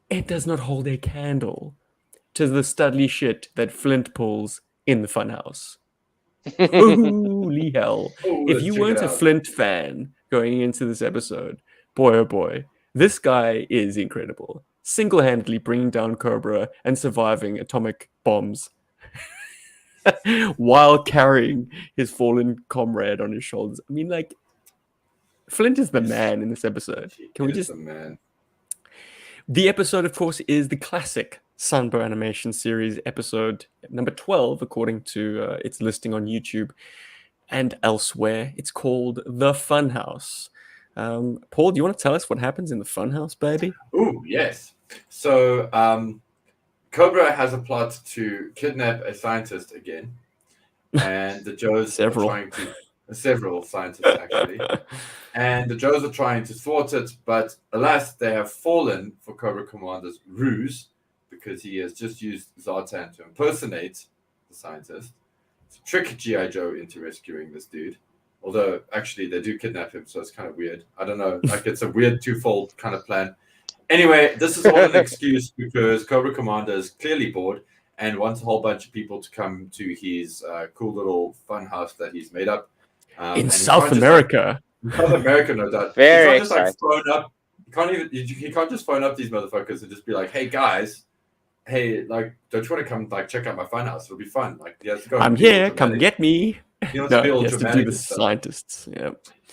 S1: it does not hold a candle to the studly shit that Flint pulls in the Funhouse. Holy hell. If
S2: let's
S1: you
S2: check it
S1: weren't a
S2: out.
S1: Flint fan going into this episode, boy oh boy, this guy is incredible. Single-handedly bringing down Cobra and surviving atomic bombs while carrying his fallen comrade on his shoulders. I mean, like, Flint is the man in this episode. Can we just...
S2: The man.
S1: The episode, of course, is the classic Sunbow animation series episode number 12, according to its listing on YouTube and elsewhere. It's called The Funhouse. Paul, do you want to tell us what happens in the Funhouse, baby?
S2: Ooh, yes. So, Cobra has a plot to kidnap a scientist again, and the Joes are trying to... Several scientists, actually. And the Joes are trying to thwart it, but alas, they have fallen for Cobra Commander's ruse, because he has just used Zartan to impersonate the scientist, to trick G.I. Joe into rescuing this dude. Although, actually, they do kidnap him, so it's kind of weird. I don't know. Like, it's a weird twofold kind of plan. Anyway, this is all an excuse because Cobra Commander is clearly bored and wants a whole bunch of people to come to his cool little fun house that he's made up.
S1: In South America.
S2: South America, no doubt.
S3: Very
S2: he can't just phone up. He can't just phone up these motherfuckers and just be like, "Hey guys, hey, like, don't you want to come like check out my fun house? It'll be fun." Like, he has to go.
S1: I'm here. Come get me.
S2: He wants to be all
S1: he has to
S2: dramatic
S1: do the
S2: and stuff.
S1: scientists. Yeah.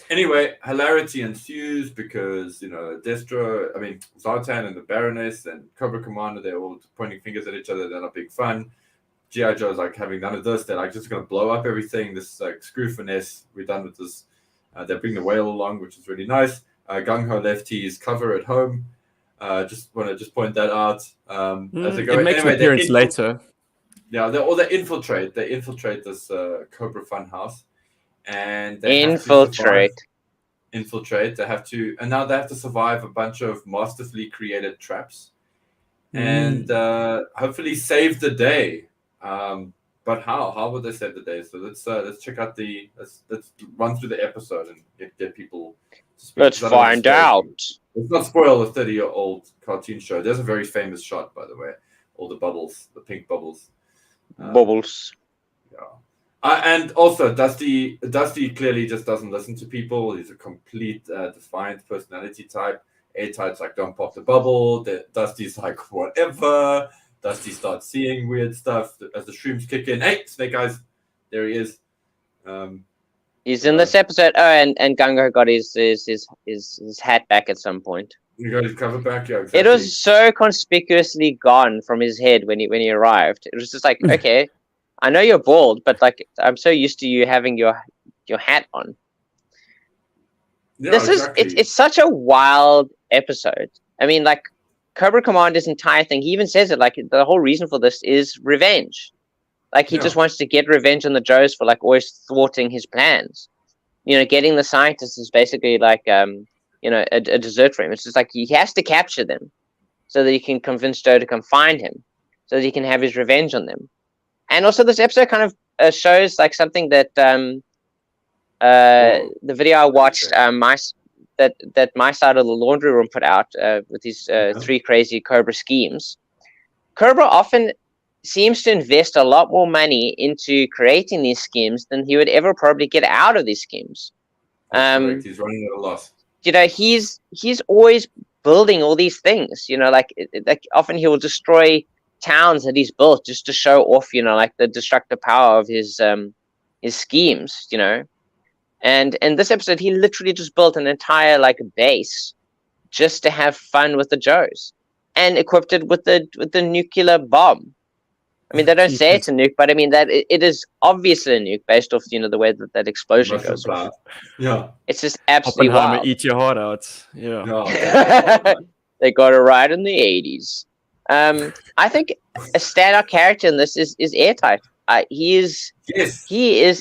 S2: Anyway, hilarity ensues because Zartan and the Baroness and Cobra Commander, they're all pointing fingers at each other. They're not being fun. G.I. Joe's like having none of this. They're like just going to blow up everything. This like screw finesse. We're done with this. They bring the whale along, which is really nice. Gung Ho left his cover at home. Just want to point that out. As they go.
S1: It makes an appearance later.
S2: Yeah, they infiltrate. They infiltrate this Cobra Funhouse, and they
S3: infiltrate.
S2: They have to, and now they have to survive a bunch of masterfully created traps, and hopefully save the day. But how? How would they save the day? So let's check out let's run through the episode and get people.
S3: Let's find out.
S2: Let's not spoil a 30-year-old cartoon show. There's a very famous shot, by the way. All the bubbles, the pink bubbles.
S3: Bubbles.
S2: Yeah. And also, Dusty clearly just doesn't listen to people. He's a complete defiant personality type. A-type's like, don't pop the bubble. Dusty's like, whatever. Dusty starts seeing weird stuff as the shrooms kick in. Hey, Snake Eyes. There he is.
S3: He's in this episode. Oh, and Gungo got his hat back at some point.
S2: You got his cover back? Yeah, exactly.
S3: It was so conspicuously gone from his head when he arrived. It was just like, okay, I know you're bald, but like I'm so used to you having your hat on.
S2: Yeah,
S3: it's such a wild episode. I mean, like Cobra Commander's entire thing, he even says it, like the whole reason for this is revenge. Like he just wants to get revenge on the Joes for like always thwarting his plans. You know, getting the scientists is basically like a dessert for him. It's just like he has to capture them so that he can convince Joe to come find him, so that he can have his revenge on them. And also, this episode kind of shows like something that the video I watched, my side of the laundry room put out with these 3 crazy Cobra schemes. Cobra often seems to invest a lot more money into creating these schemes than he would ever probably get out of these schemes.
S2: He's running at a loss.
S3: You know, he's always building all these things. You know, like often he will destroy towns that he's built just to show off, you know, like the destructive power of his schemes. You know, and in this episode, he literally just built an entire like base just to have fun with the Joes and equipped it with the nuclear bomb. I mean, they don't say it's a nuke, but I mean that it is obviously a nuke based off, you know, the way that explosion goes off. Yeah, it's just absolutely wild.
S1: Eat your heart out. Yeah,
S3: they got it right in the 80s. I think a standout character in this is Airtight. He is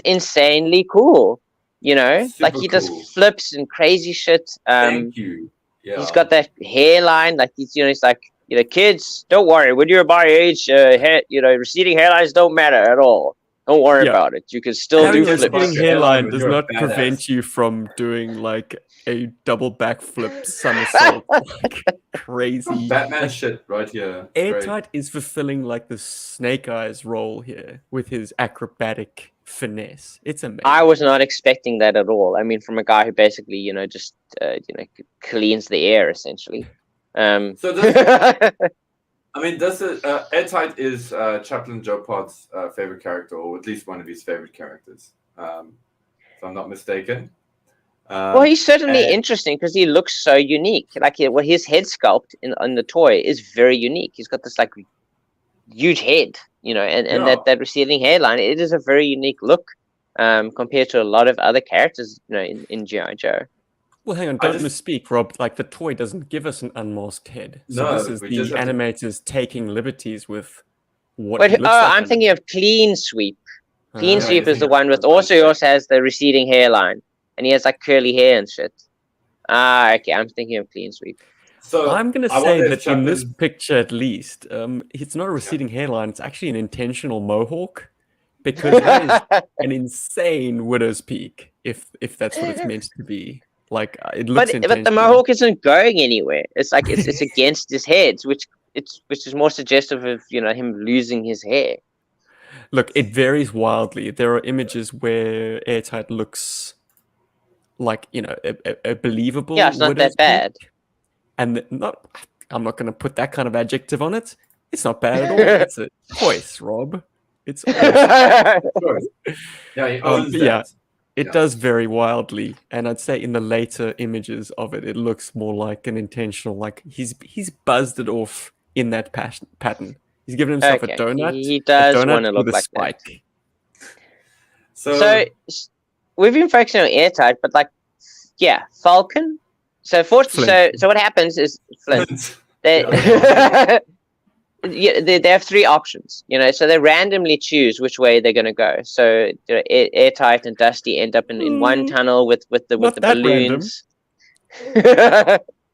S3: insanely cool. You know, super like he does flips and crazy shit.
S2: Thank you. Yeah.
S3: He's got that hairline, like he's like kids, don't worry. When you're my age, receding hairlines don't matter at all. Don't worry about it. You can still do flips.
S1: Having a receding hairline does not
S2: badass.
S1: prevent you from doing like a double backflip somersault. Like, crazy.
S2: Batman shit right here.
S1: Airtight is fulfilling like the Snake Eyes role here with his acrobatic finesse. It's amazing.
S3: I was not expecting that at all. I mean, from a guy who basically, just cleans the air essentially.
S2: So this, this is Airtight is Chaplain Joe Pod's favorite character, or at least one of his favorite characters, if I'm not mistaken.
S3: Well, he's certainly interesting because he looks so unique. Like, his head sculpt on the toy is very unique. He's got this like huge head, and that receding hairline. It is a very unique look compared to a lot of other characters, in GI Joe.
S1: Well, hang on, don't misspeak, Rob. Like, the toy doesn't give us an unmasked head. So this is the animators taking liberties with what it looks like.
S3: I'm thinking of Clean Sweep. Clean Sweep is the one with he also has the receding hairline. And he has like curly hair and shit. Okay, I'm thinking of Clean Sweep.
S1: So I'm going to say that in this picture at least, it's not a receding hairline. It's actually an intentional mohawk. Because that is an insane widow's peak, if that's what it's meant to be. Like, it looks
S3: but the mohawk isn't going anywhere. It's like it's against his head, which is more suggestive of him losing his hair.
S1: Look, it varies wildly. There are images where Airtight looks like a believable.
S3: Yeah, it's not that bad.
S1: And I'm not going to put that kind of adjective on it. It's not bad at all. It's a choice, Rob. It's awesome.
S2: Yeah, he owns that.
S1: It does vary wildly, and I'd say in the later images of it, it looks more like an intentional, like he's buzzed it off in that pattern. He's given himself a donut.
S3: He does want to look like
S1: spike.
S3: that. So we've been focusing on Airtight, but Falcon. So what happens is Flint. They have three options, so they randomly choose which way they're going to go. So Airtight and Dusty end up in one tunnel with the balloons.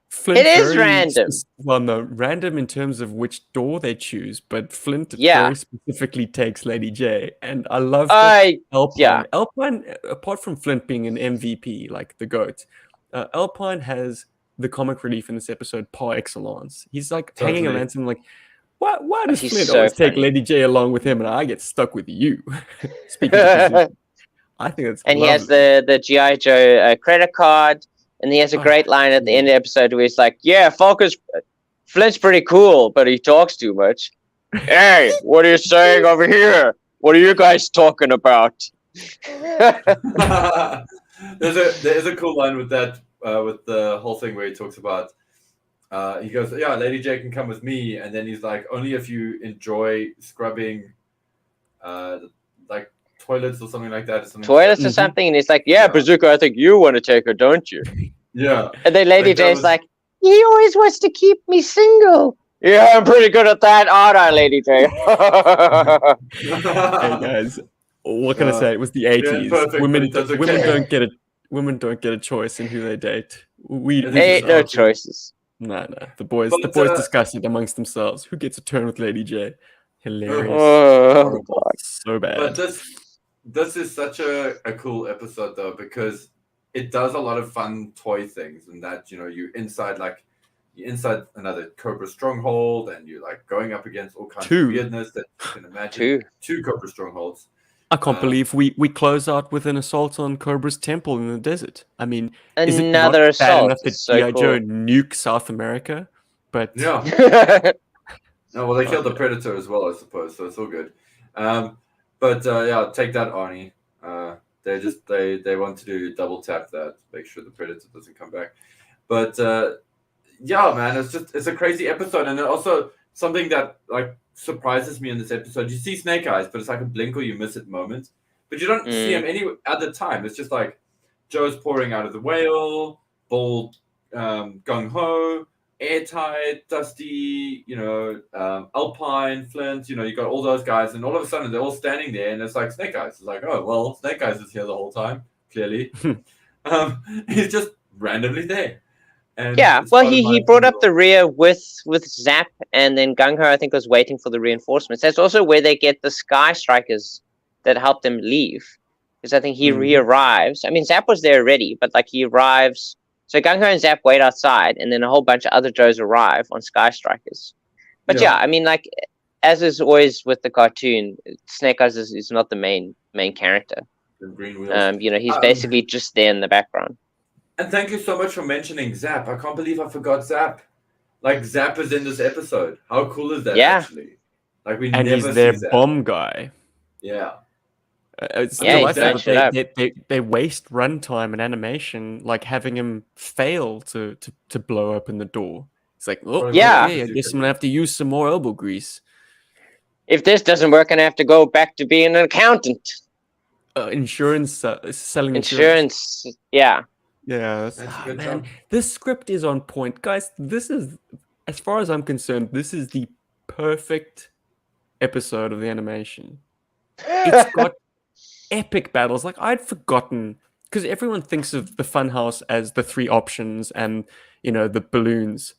S1: Flint
S3: it is random.
S1: Well, no, random in terms of which door they choose, but Flint very specifically takes Lady J, and I love Alpine. Alpine, apart from Flint being an MVP, like the GOAT, Alpine has the comic relief in this episode par excellence. He's like hanging around and like, why does Flint always take Lady J along with him, and I get stuck with you? Speaking of position, I think that's lovely.
S3: He has the GI Joe credit card. And he has a great line at the end of the episode where he's like, yeah, Flint's pretty cool, but he talks too much. Hey, what are you saying over here? What are you guys talking about?
S2: There's a cool line with that, with the whole thing where he talks about, he goes, yeah, Lady J can come with me. And then he's like, only if you enjoy scrubbing, like, toilets or something like that.
S3: Toilets or something, and he's like, yeah, Bazooka, I think you want to take her, don't you?
S2: Yeah.
S3: And then Lady J's like, he always wants to keep me single. Yeah, I'm pretty good at that, aren't I, Lady J?
S1: Hey guys, what can I say? It was the 80s. Women don't get a choice in who they date.
S3: Ain't no choices.
S1: No. The boys discuss it amongst themselves. Who gets a turn with Lady J? Hilarious. So bad.
S2: But this is such a cool episode though, because it does a lot of fun toy things, and that you're inside another Cobra stronghold, and you're like going up against all kinds of weirdness that you can imagine. Two Cobra strongholds.
S1: I can't believe we close out with an assault on Cobra's temple in the desert. I mean, is it not bad enough that GI Joe nuke South America? But
S2: yeah. No, well, they killed the Predator as well, I suppose, so it's all good. But take that, Arnie. They want to do double tap that, make sure the Predator doesn't come back. But man, it's a crazy episode, and then also something that like surprises me in this episode. You see Snake Eyes, but it's like a blink or you miss it moment. But you don't see him any other time. It's just like Joe's pouring out of the whale, Bull gung ho. Airtight, Dusty, Alpine, Flint, you got all those guys, and all of a sudden they're all standing there, and it's like Snake Eyes. It's like, oh, well, Snake Eyes is here the whole time, clearly. He's just randomly there. And
S3: Yeah,
S2: it's
S3: well,
S2: part of my
S3: he brought up
S2: general-
S3: the rear with Zap, and then Gung Ho, I think, was waiting for the reinforcements. That's also where they get the Sky Strikers that help them leave, because I think he arrives. I mean, Zap was there already, but like he arrives. So Gung Ho and Zap wait outside, and then a whole bunch of other Joes arrive on Sky Strikers. But yeah, I mean, like as is always with the cartoon, Snake Eyes is not the main character.
S2: the green wheels.
S3: You know, he's basically just there in the background.
S2: And thank you so much for mentioning Zap. I can't believe I forgot Zap. Like Zap is in this episode. How cool is that?
S3: Yeah.
S2: Actually, like we
S1: And
S2: never
S1: he's their
S2: see Zap.
S1: bomb guy.
S2: Yeah.
S1: It's
S3: Yeah, he's
S1: delightful
S3: shit up.
S1: that they waste runtime and animation, like having him fail to blow open the door. It's like, oh,
S3: Yeah.
S1: okay, I guess I'm gonna have to use some more elbow grease.
S3: If this doesn't work, I'm gonna have to go back to being an accountant.
S1: Insurance, selling
S3: Insurance, yeah.
S1: Yeah,
S2: That's a good
S1: man,
S2: job.
S1: this script is on point, guys. This is, as far as I'm concerned, this is the perfect episode of the animation. It's got epic battles. Like I'd forgotten, because everyone thinks of the Funhouse as the three options and the balloons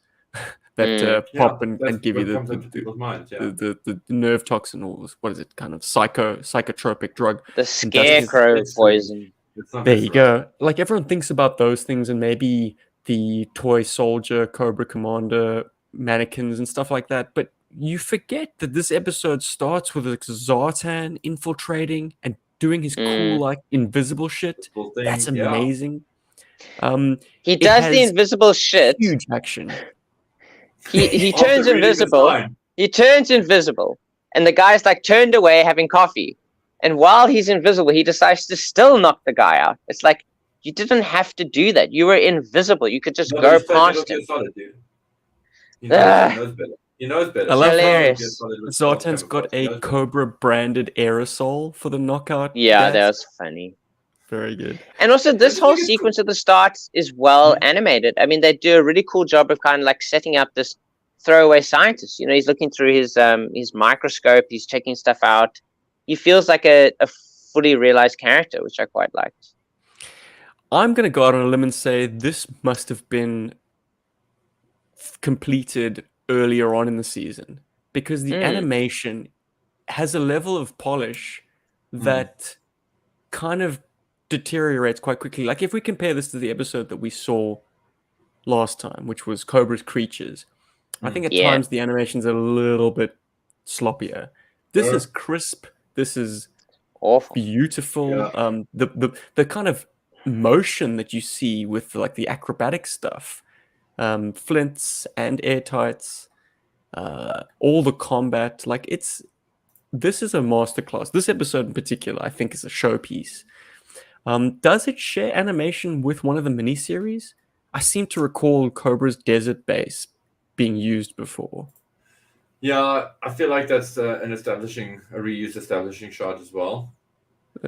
S1: that pop and give you the nerve toxin, or what is it, kind of psychotropic drug.
S3: The scarecrow poison.
S1: There you go. Like everyone thinks about those things, and maybe the toy soldier, Cobra Commander mannequins and stuff like that. But you forget that this episode starts with Zartan infiltrating and doing his cool, like, invisible shit. That's amazing.
S3: He does the invisible shit.
S1: Huge action.
S3: He turns invisible. He turns invisible, and the guy's like turned away having coffee. And while he's invisible, he decides to still knock the guy out. It's like, you didn't have to do that. You were invisible. You could just go past him.
S2: He knows better. He knows better.
S1: I love
S3: hilarious.
S1: Zartan's got a Cobra branded aerosol for the knockout.
S3: Yeah, that was funny.
S1: Very good.
S3: And also, this whole sequence at the start is well animated. I mean, they do a really cool job of kind of like setting up this throwaway scientist. You know, he's looking through his microscope. He's checking stuff out. He feels like a fully realized character, which I quite liked.
S1: I'm going to go out on a limb and say this must have been completed earlier on in the season, because the animation has a level of polish that kind of deteriorates quite quickly. Like if we compare this to the episode that we saw last time, which was Cobra's Creatures, I think at times the animation's a little bit sloppier. This is crisp. This is
S3: awful,
S1: beautiful. Yeah. The kind of motion that you see with like the acrobatic stuff, flints and airtights, all the combat, like this is a masterclass. This episode in particular, I think, is a showpiece. Does it share animation with one of the miniseries? I seem to recall Cobra's desert base being used before.
S2: Yeah, I feel like that's a reused establishing shot as well.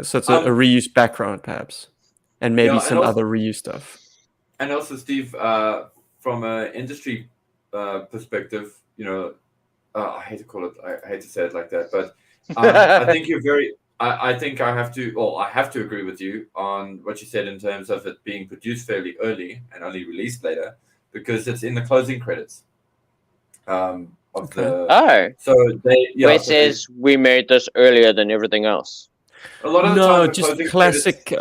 S1: So it's a reused background, perhaps, and maybe some other reused stuff.
S2: And also, Steve, from an industry perspective, I hate to call it, I hate to say it like that, but I think you're very. I think I have to agree with you on what you said in terms of it being produced fairly early and only released later, because it's in the closing credits. So it
S3: says we made this earlier than everything else.
S2: A lot of the time,
S1: just classic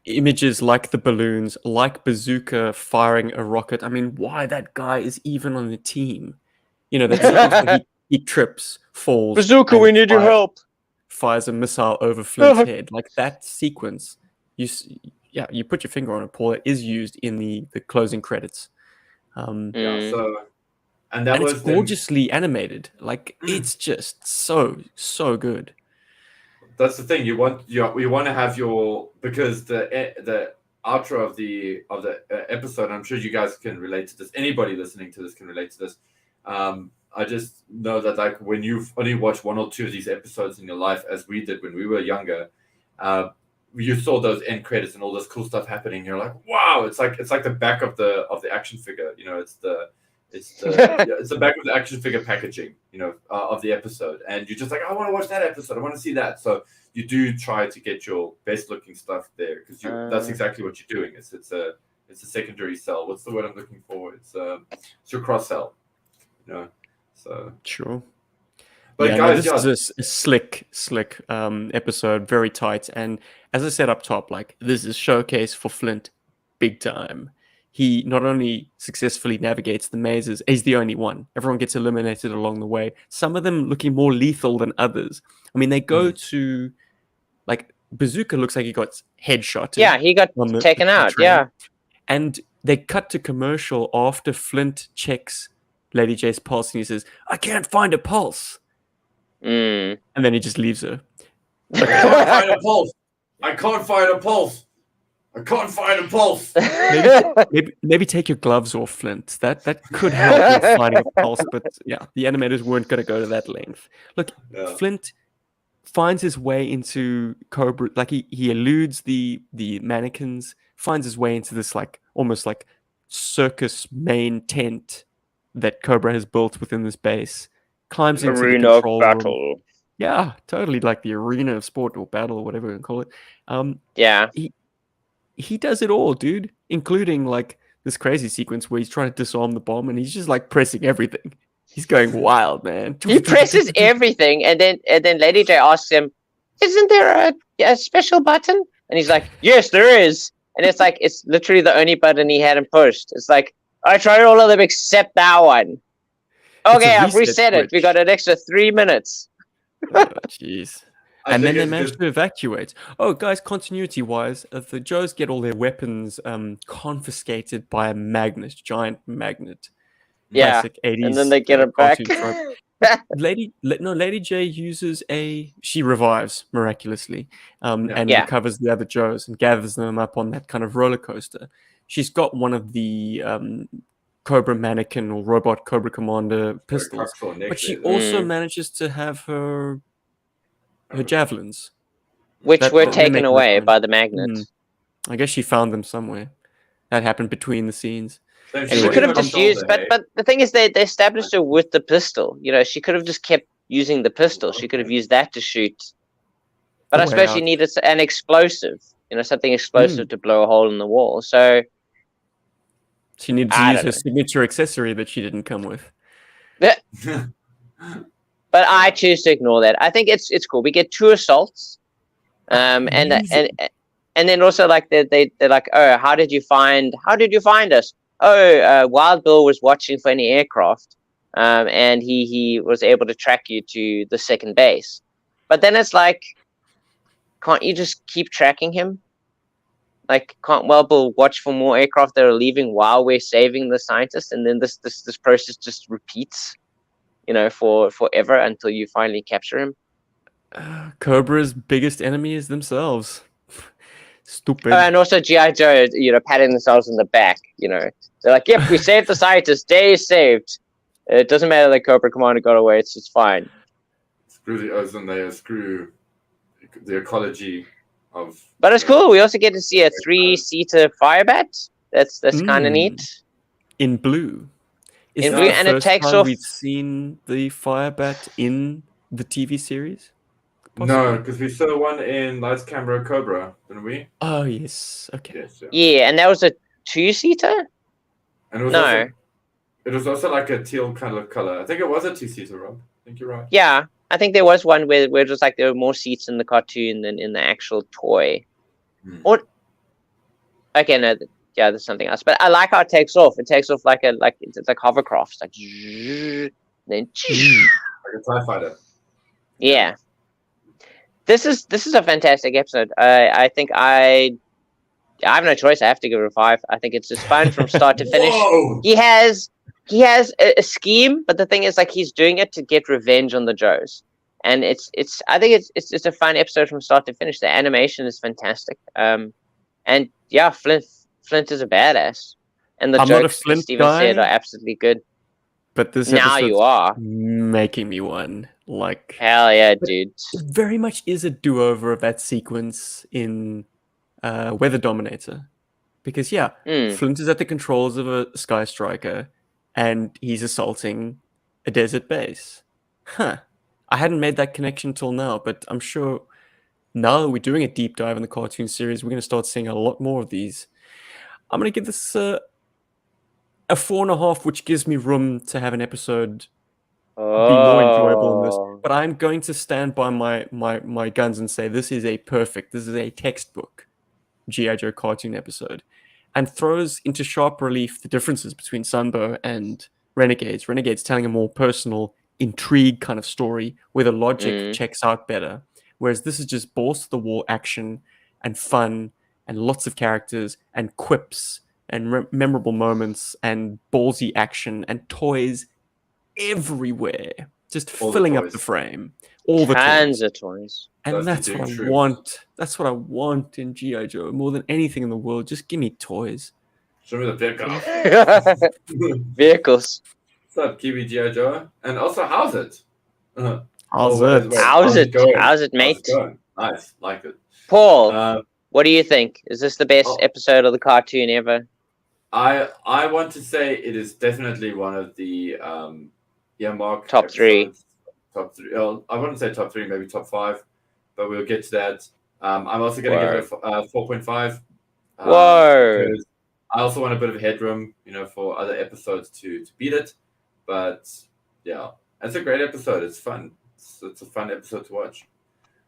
S1: images like the balloons, like Bazooka firing a rocket. I mean, why that guy is even on the team? That he trips, falls.
S3: Bazooka, we need your help.
S1: Fires a missile over Flint's head. Like that sequence, you put your finger on it, Paul. It is used in the closing credits. And it's gorgeously animated. Like it's just so good.
S2: That's the thing. We want to have because the outro of the episode. I'm sure you guys can relate to this. Anybody listening to this can relate to this. I just know that like when you've only watched one or two of these episodes in your life, as we did when we were younger, you saw those end credits and all this cool stuff happening. You're like, wow! It's like the back of the action figure. It's the back of the action figure packaging. Of the episode, and you're just like, I want to watch that episode. I want to see that. So you do try to get your best looking stuff there because that's exactly what you're doing. It's It's a secondary cell. What's the word I'm looking for? It's your cross cell. So
S1: Sure.
S2: But
S1: yeah,
S2: guys,
S1: this is a slick episode, very tight. And as I said up top, like, this is showcase for Flint, big time. He not only successfully navigates the mazes, he's the only one. Everyone gets eliminated along the way. Some of them looking more lethal than others. I mean, they go to, like, Bazooka looks like he got headshotted.
S3: Yeah, he got taken out.
S1: train.
S3: Yeah.
S1: And they cut to commercial after Flint checks Lady J's pulse and he says, "I can't find a pulse."
S3: Mm.
S1: And then he just leaves her.
S2: I can't find a pulse. I can't find a pulse. I can't find a pulse.
S1: Maybe take your gloves off, Flint. That could help with finding a pulse, but yeah, the animators weren't going to go to that length. Look, Flint finds his way into Cobra, like he eludes the mannequins, finds his way into this like almost like circus main tent that Cobra has built within this base, climbs into the control room. Yeah, totally, like the arena of sport or battle or whatever you call it.
S3: Yeah.
S1: He does it all, dude, including like this crazy sequence where he's trying to disarm the bomb and he's just like pressing everything. He's going wild, man.
S3: He presses everything, and then Lady J asks him, "Isn't there a special button?" And he's like, "Yes, there is." And it's like, it's literally the only button he hadn't pushed. It's like, I tried all of them except that one. Okay, I've reset it. We got an extra 3 minutes.
S1: Oh, jeez. And then they managed to evacuate. Oh, guys, continuity-wise, the Joes get all their weapons confiscated by a magnet, giant magnet.
S3: Yeah,
S1: classic 80s,
S3: and then they get it back.
S1: Lady J uses she revives miraculously, and recovers the other Joes and gathers them up on that kind of roller coaster. She's got one of the Cobra mannequin or robot Cobra Commander pistols, but she also manages to have her javelins,
S3: which were taken away by the magnet.
S1: I guess she found them somewhere. That happened between the scenes.
S3: She could have just used, but the thing is, they established her with the pistol. You know, she could have just kept using the pistol. She could have used that to shoot. But I suppose she needed an explosive, something explosive to blow a hole in the wall. So
S1: she needed to use her signature accessory that she didn't come with.
S3: But I choose to ignore that. I think it's cool. We get 2 assaults, and then also like they're like, "Oh, how did you find us?" "Oh, Wild Bill was watching for any aircraft, and he was able to track you to the second base." But then it's like, can't you just keep tracking him? Like, can't Wild Bill watch for more aircraft that are leaving while we're saving the scientists, and then this process just repeats, for forever until you finally capture him?
S1: Cobra's biggest enemy is themselves. Stupid.
S3: And also GI Joe, patting themselves in the back. They're like, "Yep, we saved the scientists. Day is saved. It doesn't matter that Cobra Commander got away. It's fine."
S2: Screw the ozone layer. Screw the ecology of.
S3: But it's cool. We also get to see a 3-seater Firebat. That's kind of neat.
S1: In blue.
S3: In blue, and it takes off.
S1: We've seen the Firebat in the TV series.
S2: Possibly. No, because we saw one in Lights Camera Cobra, didn't we?
S1: Oh yes. Okay.
S2: Yes,
S3: yeah, and that was a 2-seater.
S2: And it was also like a teal kind of color. I think it was a 2-seater, Rob. I think you're right.
S3: Yeah, I think there was one where it was like there were more seats in the cartoon than in the actual toy. Or okay, no, there's something else. But I like how it takes off. It takes off like it's like hovercraft, like then
S2: like a TIE fighter.
S3: Yeah. This is a fantastic episode. I think I have no choice. I have to give it a 5. I think it's just fun from start to finish.
S2: Whoa!
S3: He has a scheme, but the thing is, like, he's doing it to get revenge on the Joes, and I think it's just a fun episode from start to finish. The animation is fantastic. And yeah, Flint is a badass, and the jokes that Steven said are absolutely good.
S1: But this
S3: now you are
S1: making me one. Like,
S3: hell yeah, dude!
S1: It very much is a do-over of that sequence in Weather Dominator, because Flint is at the controls of a Sky Striker, and he's assaulting a desert base. I hadn't made that connection till now, but I'm sure now that we're doing a deep dive in the cartoon series, we're going to start seeing a lot more of these. I'm going to give this a 4.5, which gives me room to have an episode be more enjoyable than this. But I'm going to stand by my guns and say this is a textbook G.I. Joe cartoon episode, and throws into sharp relief the differences between Sunbow and Renegades. Renegades telling a more personal, intrigue kind of story where the logic checks out better, whereas this is just balls to the wall action and fun and lots of characters and quips and memorable moments and ballsy action and toys everywhere, just filling up the frame. All the
S3: tons of toys.
S1: And that's what I want. That's what I want in G.I. Joe more than anything in the world. Just give me toys.
S2: Show me the vehicle.
S3: Vehicles.
S2: What's up, Kiwi G.I. Joe? And also, how's it?
S3: How's it, mate?
S2: Nice, like it.
S3: Paul, what do you think? Is this the best episode of the cartoon ever?
S2: I want to say it is definitely one of the earmark
S3: top three.
S2: Top three. Well, I wouldn't say top three, maybe top five, but we'll get to that. I'm also going to give it a 4.5.
S3: Whoa!
S2: I also want a bit of headroom, for other episodes to beat it. But yeah, it's a great episode. It's fun. It's a fun episode to watch.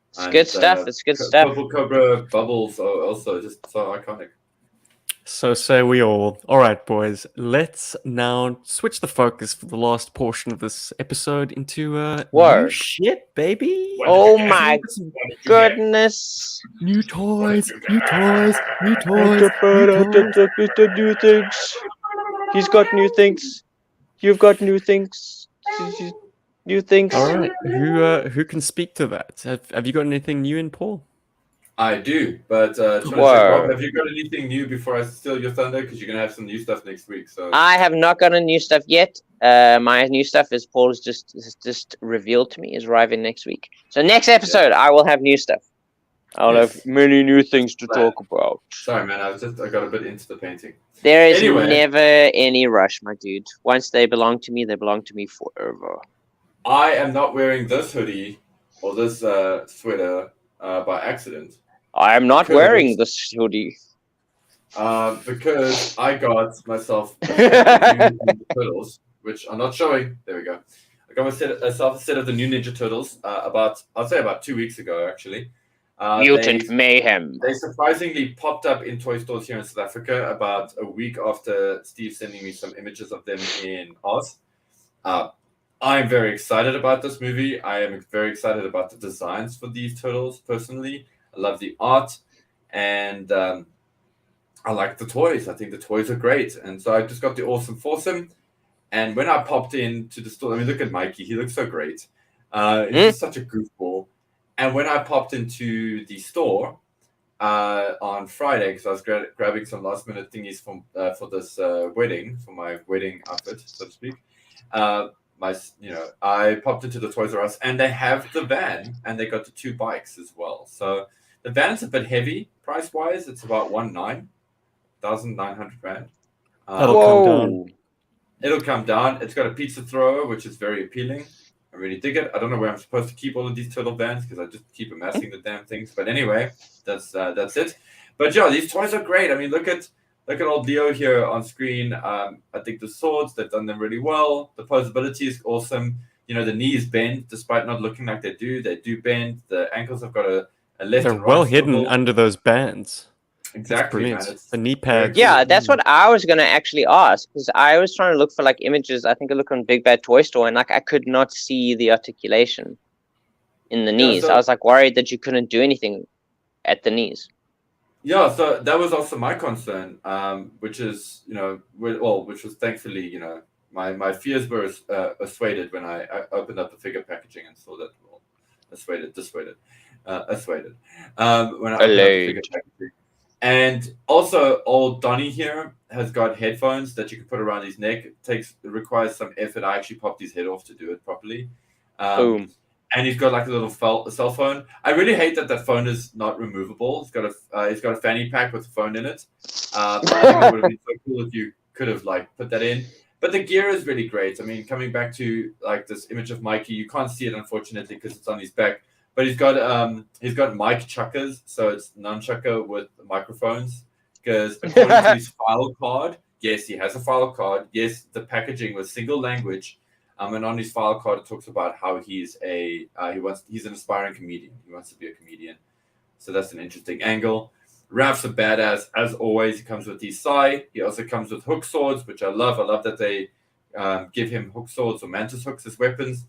S3: It's good stuff. It's good stuff.
S2: Purple Cobra bubbles are also just so iconic.
S1: So say we all. All right, boys. Let's now switch the focus for the last portion of this episode into new shit, baby.
S3: Oh my goodness!
S1: New toys, new toys.
S3: New things. He's got new things. You've got new things. New things.
S1: All right. Who can speak to that? Have you got anything new in, Paul?
S2: I do, but Rob, have you got anything new before I steal your thunder? Because you're gonna have some new stuff next week. So
S3: I have not got any new stuff yet. My new stuff is Paul's just revealed to me is arriving next week. So next episode, I will have new stuff. I'll have many new things to talk about.
S2: Sorry, man. I got a bit into the painting.
S3: There is never any rush, my dude. Once they belong to me, they belong to me forever.
S2: I am not wearing this hoodie or this sweater by accident.
S3: I am not wearing this hoodie.
S2: Because I got myself Ninja Turtles, which I'm not showing. There we go. I got myself a set of the new Ninja Turtles about 2 weeks ago, actually.
S3: Mutant Mayhem.
S2: They surprisingly popped up in toy stores here in South Africa about a week after Steve sending me some images of them in Oz. I'm very excited about this movie. I am very excited about the designs for these turtles, personally. I love the art, and I like the toys. I think the toys are great. And so I just got the Awesome Foursome. And when I popped into the store, look at Mikey. He looks so great. He's such a goofball. And when I popped into the store on Friday, because I was grabbing some last-minute thingies for this wedding, for my wedding outfit, so to speak, I popped into the Toys R Us, and they have the van, and they got the 2 bikes as well. So the van's a bit heavy price-wise. It's about 1,900 rand.
S1: That'll come down.
S2: It'll come down. It's got a pizza thrower, which is very appealing. I really dig it. I don't know where I'm supposed to keep all of these turtle vans because I just keep amassing the damn things. But anyway, that's it. But yeah, these toys are great. Look at old Leo here on screen. I think the swords, they've done them really well. The posability is awesome. The knees bend despite not looking like they do. They do bend. The ankles have got a left.
S1: They're well hidden under those bands.
S2: Exactly, man.
S1: The knee pads.
S3: Yeah, that's what I was gonna actually ask, because I was trying to look for images. I think I looked on Big Bad Toy Store, and I could not see the articulation in the knees. I was worried that you couldn't do anything at the knees.
S2: Yeah, so that was also my concern, which is which was thankfully my fears were assuaded when I opened up the figure packaging and saw that dissuaded when I opened up the figure packaging. And also, old Donnie here has got headphones that you can put around his neck. It requires some effort. I actually popped his head off to do it properly.
S3: Boom.
S2: And he's got a little cell phone. I really hate that phone is not removable. He's got a fanny pack with a phone in it. I think it would have been so cool if you could have put that in. But the gear is really great. Coming back to this image of Mikey, you can't see it unfortunately because it's on his back. But he's got mic chuckers, so it's nunchucker with microphones because according to his file card, yes, he has a file card. Yes, the packaging was single language. And on his file card, it talks about how he's an aspiring comedian. He wants to be a comedian. So that's an interesting angle. Raf's a badass, as always. He comes with his sai. He also comes with hook swords, which I love. I love that they give him hook swords or mantis hooks as weapons.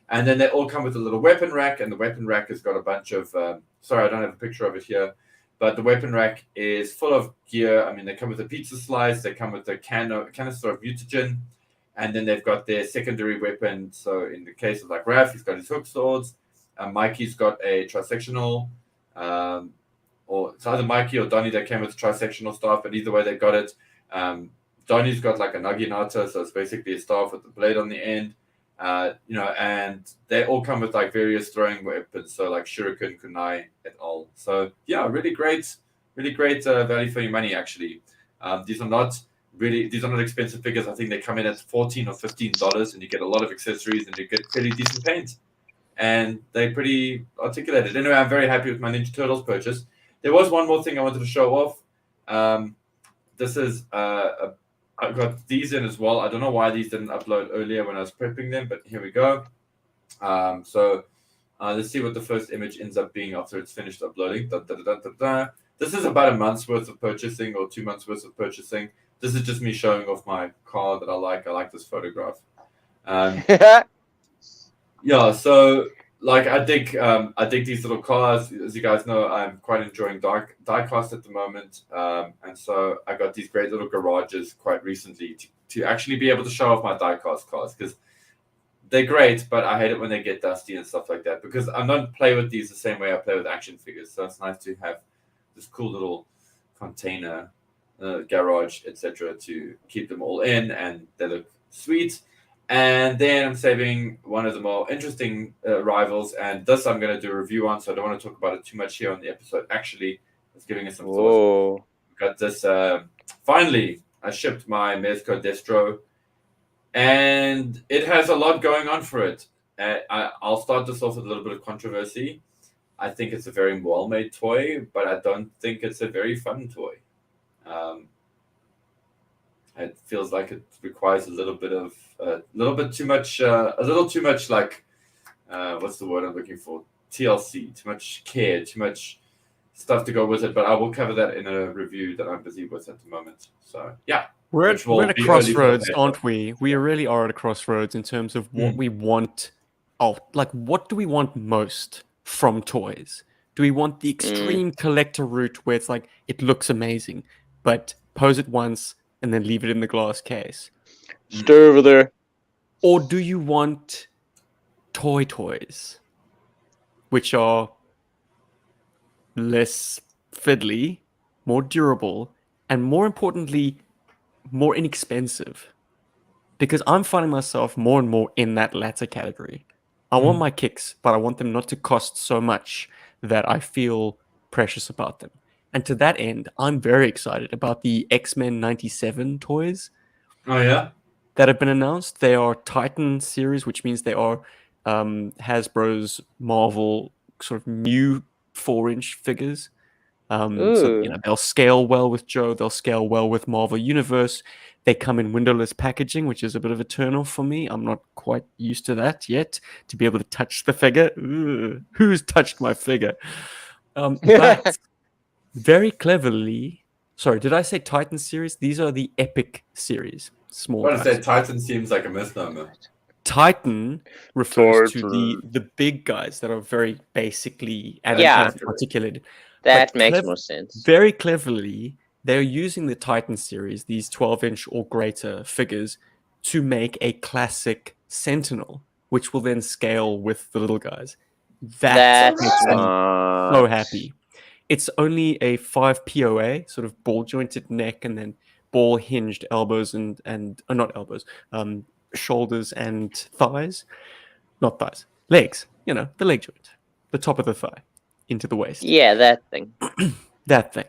S2: And then they all come with a little weapon rack, and the weapon rack has got a bunch of... sorry, I don't have a picture of it here. But the weapon rack is full of gear. I mean, they come with a pizza slice. They come with a canister of mutagen. And then they've got their secondary weapon. So in the case of like Raf, he's got his hook swords. Mikey's got a trisectional... or it's either Mikey or Donnie that came with trisectional staff, but either way they got it. Donnie's got like a naginata, so it's basically a staff with the blade on the end. And they all come with like various throwing weapons, so like shuriken, kunai, et al. So yeah, really great value for your money actually. These are not expensive figures. I think they come in at $14 or $15, and you get a lot of accessories and you get pretty decent paint. And they're pretty articulated. Anyway, I'm very happy with my Ninja Turtles purchase. There was one more thing I wanted to show off. This is I got these in as well. I don't know why these didn't upload earlier when I was prepping them, but here we go. So let's see what the first image ends up being after it's finished uploading. This is about a month's worth of purchasing or 2 months worth of purchasing. This is just me showing off my car that I like. I like this photograph. Yeah, so like I dig these little cars. As you guys know, I'm quite enjoying diecast at the moment, and so I got these great little garages quite recently to actually be able to show off my diecast cars, because they're great, but I hate it when they get dusty and stuff like that, because I don't play with these the same way I play with action figures. So it's nice to have this cool little container, garage, etc., to keep them all in, and they look sweet. And then I'm saving one of the more interesting rivals, and this I'm going to do a review on, so I don't want to talk about it too much here on the episode. Actually, it's giving us some thoughts. Got this. Finally, I shipped my Mezco Destro, and it has a lot going on for it. I'll start this off with a little bit of controversy. I think it's a very well-made toy, but I don't think it's a very fun toy. It feels like it requires a little too much like, what's the word I'm looking for? TLC, too much care, too much stuff to go with it. But I will cover that in a review that I'm busy with at the moment. So yeah,
S1: we're at a crossroads, aren't we? We really are at a crossroads in terms of what we want. Oh, like what do we want most from toys? Do we want the extreme collector route where it's like it looks amazing, but pose it once and then leave it in the glass case?
S3: Stay over there.
S1: Or do you want toys, which are less fiddly, more durable, and more importantly, more inexpensive? Because I'm finding myself more and more in that latter category. I want my kicks, but I want them not to cost so much that I feel precious about them. And to that end, I'm very excited about the X-Men 97 toys.
S2: Oh, yeah?
S1: That have been announced. They are Titan series, which means they are Hasbro's Marvel sort of new 4-inch figures. So they'll scale well with Joe. They'll scale well with Marvel Universe. They come in windowless packaging, which is a bit of a turn-off for me. I'm not quite used to that yet, to be able to touch the figure. Ooh, who's touched my figure? But very cleverly... Sorry, did I say Titan series? These are the Epic series. Small.
S2: What I said, Titan seems like a misnomer.
S1: Titan refers to the big guys that are very basically articulated.
S3: That makes more sense.
S1: Very cleverly, they're using the Titan series, these 12-inch or greater figures, to make a classic Sentinel, which will then scale with the little guys. That makes me so happy. It's only a 5 POA, sort of ball-jointed neck and then ball-hinged elbows and not elbows, shoulders and thighs. Not thighs, legs. You know, the leg joint, the top of the thigh into the waist.
S3: Yeah, that thing.
S1: That thing.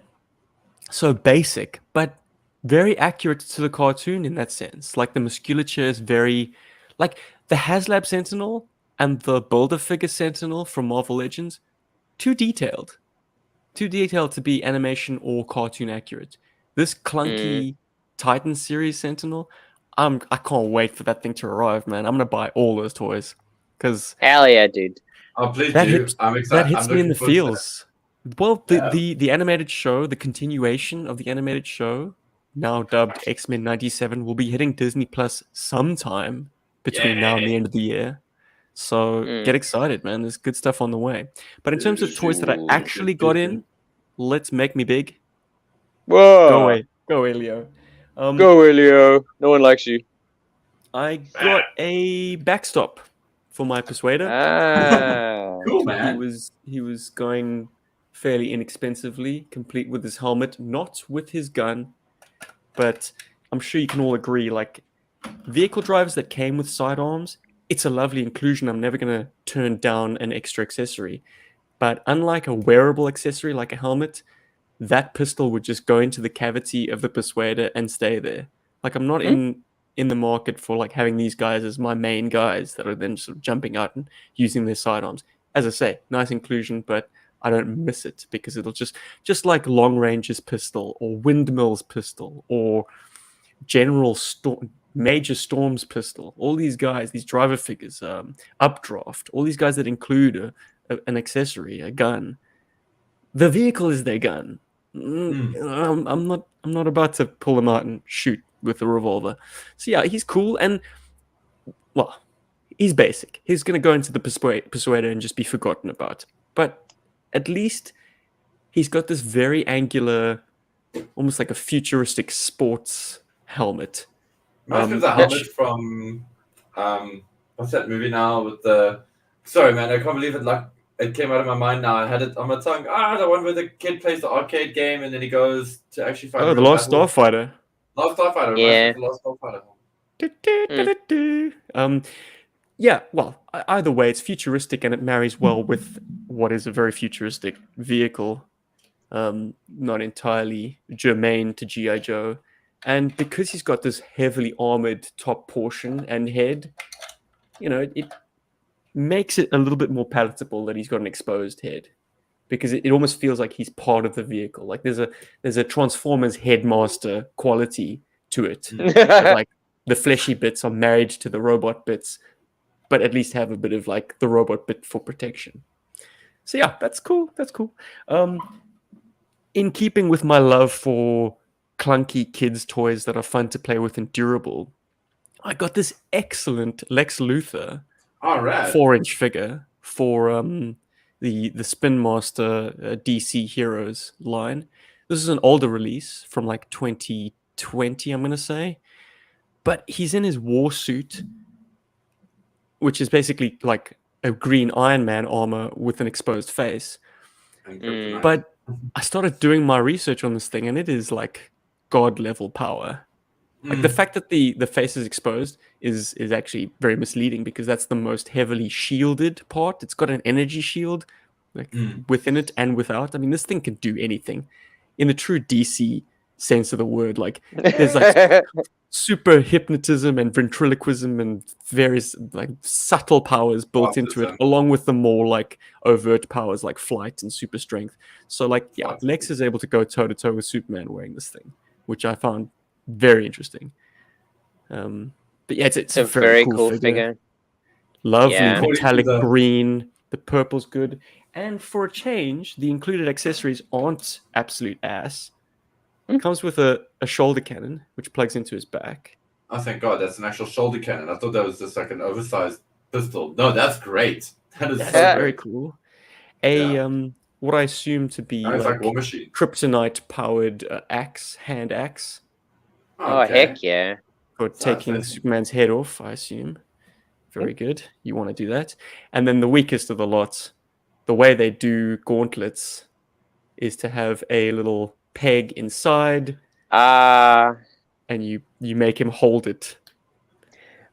S1: So basic, but very accurate to the cartoon in that sense. Like the musculature is very... Like the HasLab Sentinel and the Build-A-Figure Sentinel from Marvel Legends, too detailed. Too detailed to be animation or cartoon accurate. This clunky Titan series Sentinel, I can't wait for that thing to arrive, man. I'm gonna buy all those toys because
S3: Hell yeah, dude.
S2: Oh, please
S1: that
S2: do.
S1: hits
S2: I'm excited.
S1: that hits
S2: I'm
S1: me in the
S2: looking forward to that.
S1: feels. Well,
S2: Yeah.
S1: the animated show, the continuation of the animated show, now dubbed X-Men 97, will be hitting Disney Plus sometime between now and the end of the year. So get excited, man. There's good stuff on the way. But in terms of toys that I actually got in, let's make me big.
S3: Whoa.
S1: Go away. Go away, Leo.
S3: Go away, Leo. No one likes you.
S1: I got a backstop for my Persuader.
S3: Ah.
S2: Cool, man.
S1: He was going fairly inexpensively, complete with his helmet, not with his gun. But I'm sure you can all agree, like, vehicle drivers that came with sidearms, it's a lovely inclusion. I'm never going to turn down an extra accessory. But unlike a wearable accessory like a helmet, that pistol would just go into the cavity of the Persuader and stay there. Like, I'm not in the market for like having these guys as my main guys that are then sort of jumping out and using their sidearms. As I say, nice inclusion, but I don't miss it because it'll just like Long Range's pistol or Windmill's pistol or Major Storm's pistol. All these guys, these driver figures, Updraft, all these guys that include an accessory, a gun. The vehicle is their gun. I'm not about to pull him out and shoot with a revolver. So yeah, he's cool and well, he's basic. He's gonna go into the Persuader and just be forgotten about. But at least he's got this very angular, almost like a futuristic sports helmet.
S2: Reminds me of the helmet from what's that movie now with the? Sorry, man, I can't believe it. Like it came out of my mind now. I had it on my tongue. The one where the kid plays the arcade game and then he goes to actually fight.
S1: Oh, the Last Starfighter.
S2: Last Starfighter.
S3: Yeah.
S2: The Last Starfighter.
S1: Yeah, well, either way, it's futuristic and it marries well with what is a very futuristic vehicle. Not entirely germane to GI Joe. And because he's got this heavily armored top portion and head, it makes it a little bit more palatable that he's got an exposed head. Because it almost feels like he's part of the vehicle. Like there's a Transformers headmaster quality to it. Like the fleshy bits are married to the robot bits, but at least have a bit of like the robot bit for protection. So yeah, that's cool. That's cool. In keeping with my love for clunky kids' toys that are fun to play with and durable, I got this excellent Lex Luthor 4-inch figure for the Spin Master DC Heroes line. This is an older release from like 2020, I'm gonna say, but he's in his war suit, which is basically like a green Iron Man armor with an exposed face. But I started doing my research on this thing, and it is like god level power. Like the fact that the face is exposed is actually very misleading because that's the most heavily shielded part. It's got an energy shield like within it and without. I mean, this thing can do anything in the true DC sense of the word. Like there's like super hypnotism and ventriloquism and various like subtle powers built into it, along with the more like overt powers like flight and super strength. So like yeah, Lex is able to go toe to toe with Superman wearing this thing, which I found very interesting. But yeah, it's a very cool figure. Lovely metallic green. The purple's good, and for a change, the included accessories aren't absolute ass. It comes with a shoulder cannon, which plugs into his back.
S2: Oh, thank God, that's an actual shoulder cannon. I thought that was just like an oversized pistol. No, that's great. That's
S1: very cool. What I assume to be like
S2: War Machine.
S1: kryptonite-powered hand axe.
S3: Oh, heck yeah.
S1: For taking Superman's head off, I assume. Very good. You want to do that. And then the weakest of the lot, the way they do gauntlets is to have a little peg inside. And you make him hold it.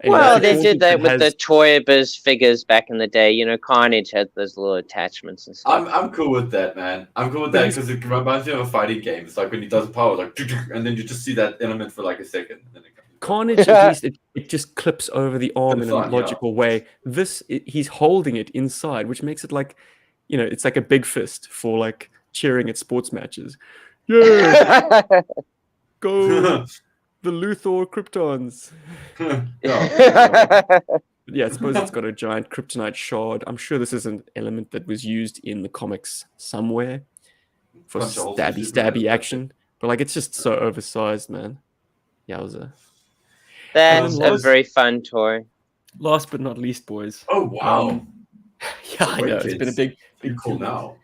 S3: Well, they did that with the Toy Biz figures back in the day. You know, Carnage had those little attachments and stuff.
S2: I'm cool with that, man. I'm cool with that because it reminds me of a fighting game. It's like when he does power, like, and then you just see that element for like a second. And then
S1: Carnage, at least, it just clips over the arm in a logical way. He's holding it inside, which makes it like, it's like a big fist for like cheering at sports matches. Yeah. Go the Luthor Kryptons.
S2: Yeah.
S1: Yeah, I suppose it's got a giant kryptonite shard. I'm sure this is an element that was used in the comics somewhere for
S2: Punch a hole through
S1: stabby
S2: Superman.
S1: action. But like, it's just so oversized, man. Yowza.
S3: That's a
S1: last-
S3: very fun toy.
S1: Last but not least, boys.
S2: Oh wow!
S1: Yeah, I know. It's been a big
S2: You're cool
S1: deal.